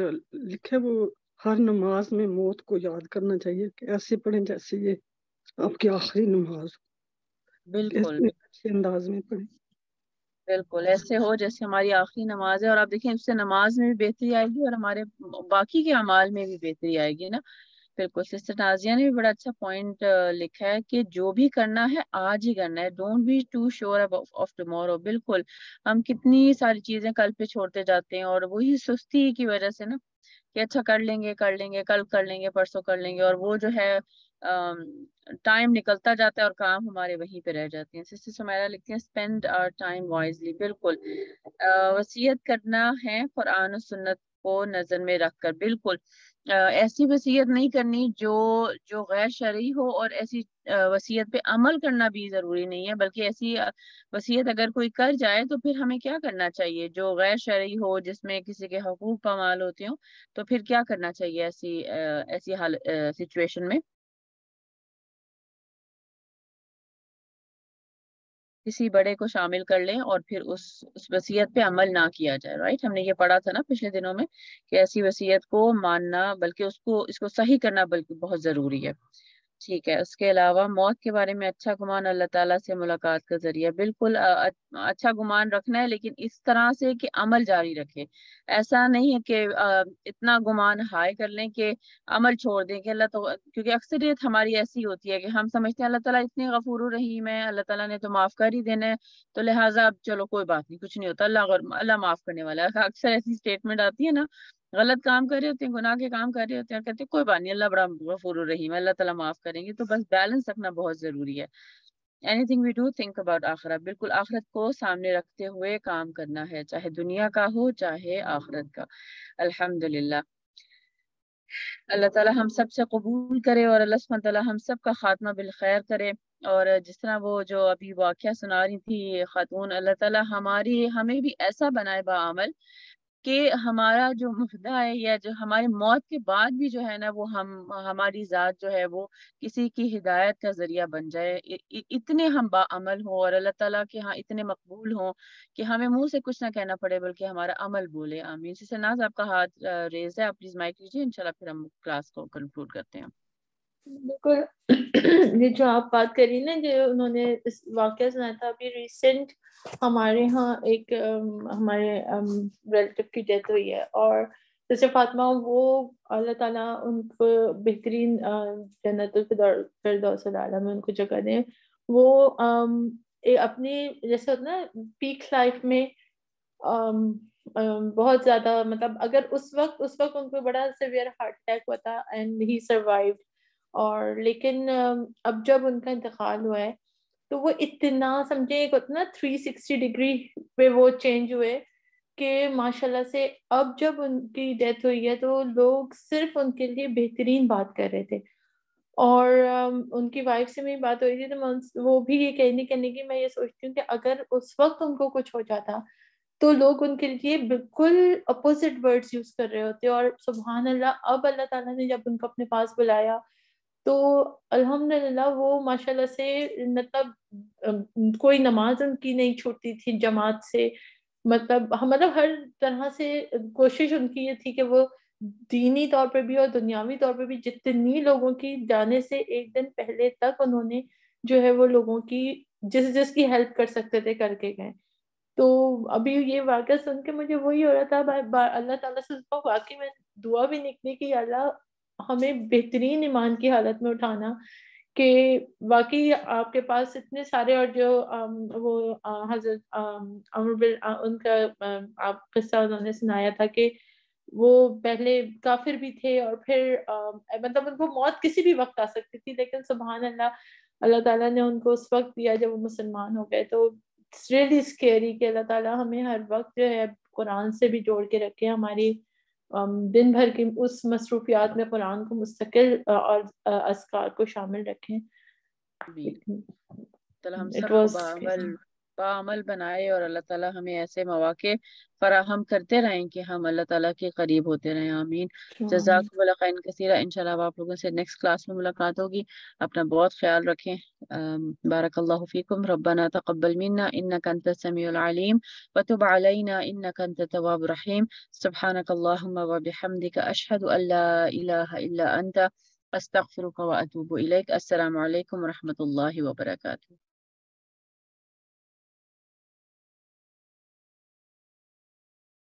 لکھے وہ ہر نماز میں موت کو یاد کرنا چاہیے کہ ایسے پڑھیں جیسے یہ آپ کی آخری نماز ہو، بالکل اچھے انداز میں پڑھیں. بالکل ایسے ہو جیسے ہماری آخری نماز ہے، اور آپ دیکھیں اس سے نماز میں بھی بہتری آئے گی اور ہمارے باقی کے اعمال میں بھی بہتری آئے گی نا. بالکل. سسٹر نازیہ نے بھی بڑا اچھا پوائنٹ لکھا ہے کہ جو بھی کرنا ہے آج ہی کرنا ہے، don't be too sure of tomorrow. بالکل. ہم کتنی ساری چیزیں کل پہ چھوڑتے جاتے ہیں اور وہی سستی کی وجہ سے نا کہ اچھا کر لیں گے کل کر لیں گے پرسوں کر لیں گے، اور وہ جو ہے ٹائم نکلتا جاتا ہے اور کام ہمارے وہیں پہ رہ جاتے ہیں. سسٹر سمیرہ لکھتی ہیں اسپینڈ آور ٹائم وائزلی. بالکل. وصیت کرنا ہے قرآن و سنت کو نظر میں رکھ کر. بالکل. ایسی وصیت نہیں کرنی جو غیر شرعی ہو، اور ایسی وصیت پہ عمل کرنا بھی ضروری نہیں ہے، بلکہ ایسی وصیت اگر کوئی کر جائے تو پھر ہمیں کیا کرنا چاہیے جو غیر شرعی ہو، جس میں کسی کے حقوق پامال ہوتے ہوں، تو پھر کیا کرنا چاہیے ایسی سچویشن میں؟ کسی بڑے کو شامل کر لیں اور پھر اس وصیت پہ عمل نہ کیا جائے. رائٹ. ہم نے یہ پڑھا تھا نا پچھلے دنوں میں کہ ایسی وصیت کو ماننا بلکہ اس کو صحیح کرنا بلکہ بہت ضروری ہے. ٹھیک ہے. اس کے علاوہ موت کے بارے میں اچھا گمان اللہ تعالیٰ سے ملاقات کا ذریعہ. بالکل. اچھا گمان رکھنا ہے لیکن اس طرح سے کہ عمل جاری رکھے. ایسا نہیں ہے کہ اتنا گمان ہائے کر لیں کہ عمل چھوڑ دیں کہ اللہ تو، کیونکہ اکثریت ہماری ایسی ہوتی ہے کہ ہم سمجھتے ہیں اللہ تعالیٰ اتنے غفور الرحیم ہے، اللہ تعالیٰ نے تو معاف کر ہی دینا ہے، تو لہٰذا اب چلو کوئی بات نہیں، کچھ نہیں ہوتا، اللہ معاف کرنے والا ہے. اکثر ایسی اسٹیٹمنٹ آتی ہے نا، غلط کام کر رہے ہوتے ہیں، گناہ کے کام کر رہے ہوتے ہیں، کہتے ہیں کوئی بات نہیں، اللہ بڑا غفور الرحیم ہے، اللہ تعالیٰ معاف کریں گے. تو بس بیلنس رکھنا بہت ضروری ہے. Anything we do think about آخرت. بالکل. آخرت کو سامنے رکھتے ہوئے کام کرنا ہے، چاہے دنیا کا ہو چاہے آخرت کا. الحمدللہ. اللہ تعالیٰ ہم سب سے قبول کرے اور اللہ سبحانہ تعالیٰ ہم سب کا خاتمہ بالخیر کرے. اور جس طرح وہ جو ابھی واقعہ سنا رہی تھی خاتون، اللہ تعالیٰ ہمیں بھی ایسا بنائے بعمل کہ ہمارا جو مفدہ ہے یا جو ہماری موت کے بعد بھی جو ہے نا وہ ہماری ذات جو ہے وہ کسی کی ہدایت کا ذریعہ بن جائے. اتنے ہم بعمل ہوں اور اللہ تعالیٰ کے ہاں اتنے مقبول ہوں کہ ہمیں منہ سے کچھ نہ کہنا پڑے بلکہ ہمارا عمل بولے. آمین. سسٹر ناز آپ کا ہاتھ ریز ہے، آپ پلیز مائک لیجیے، انشاءاللہ پھر ہم کلاس کو کنکلوڈ کرتے ہیں. بالکل یہ جو آپ بات کری نا، جو انہوں نے اس واقعہ سنایا تھا ابھی ریسنٹ، ہمارے ہاں ایک ہمارے ریلیٹیو کی ڈیتھ ہوئی ہے، اور جیسے فاطمہ، وہ اللہ تعالیٰ ان کو بہترین جنت الفردوس الاعلیٰ میں ان کو جگہ دیں. وہ اپنی جیسے ہوتا نا پیک لائف میں بہت زیادہ، مطلب اگر اس وقت ان کو بڑا سیویئر ہارٹ اٹیک ہوا تھا اینڈ ہی سروائیوڈ، اور لیکن اب جب ان کا انتقال ہوا ہے تو وہ اتنا سمجھے ایک اتنا 360 ڈگری پہ وہ چینج ہوئے کہ ماشاءاللہ سے اب جب ان کی ڈیتھ ہوئی ہے تو لوگ صرف ان کے لیے بہترین بات کر رہے تھے. اور ان کی وائف سے میری بات ہو رہی تھی تو وہ بھی یہ کہنے کی میں یہ سوچتی ہوں کہ اگر اس وقت ان کو کچھ ہو جاتا تو لوگ ان کے لیے بالکل اپوزٹ ورڈز یوز کر رہے ہوتے. اور سبحان اللہ، اب اللہ تعالیٰ نے جب ان کو اپنے پاس بلایا تو الحمدللہ وہ ماشاءاللہ سے مطلب کوئی نماز ان کی نہیں چھوٹتی تھی جماعت سے، مطلب ہر طرح سے کوشش ان کی یہ تھی کہ وہ دینی طور پہ بھی اور دنیاوی طور پہ بھی جتنی لوگوں کی جانے سے ایک دن پہلے تک انہوں نے جو ہے وہ لوگوں کی جس کی ہیلپ کر سکتے تھے کر کے گئے. تو ابھی یہ واقعہ سن کے مجھے وہی ہو رہا تھا، اللہ تعالیٰ سے واقعی میں دعا بھی نکلی کہ اللہ ہمیں بہترین ایمان کی حالت میں اٹھانا، کہ واقعی آپ کے پاس اتنے سارے، اور جو وہ حضرت ان کا آپ قصہ انہوں نے سنایا تھا کہ وہ پہلے کافر بھی تھے اور پھر مطلب ان کو موت کسی بھی وقت آ سکتی تھی، لیکن سبحان اللہ تعالیٰ نے ان کو اس وقت دیا جب وہ مسلمان ہو گئے. تو اٹس ریئلی اسکیری کہ اللہ تعالیٰ ہمیں ہر وقت جو ہے قرآن سے بھی جوڑ کے رکھے، ہماری دن بھر کی اس مصروفیات میں قرآن کو مستقل اور اذکار کو شامل رکھیں. ہم سب کو بعمل بنائے اور اللہ تعالیٰ ہمیں ایسے مواقع فراہم کرتے رہیں کہ ہم اللہ تعالیٰ کے قریب ہوتے رہیں. آمین. جزاکم اللہ خیرا کثیرا. انشاءاللہ اب آپ لوگوں سے نیکسٹ کلاس میں ملاقات ہوگی. اپنا بہت خیال رکھیں. بارک اللہ فیکم. ربنا تقبل منا انک انت السمیع العلیم وتب علینا انک انت التواب الرحیم. سبحانک اللہم وبحمدک اشہد ان لا الہ الا انت استغفرک واتوب الیک. السلام علیکم ورحمۃ اللہ وبرکاتہ.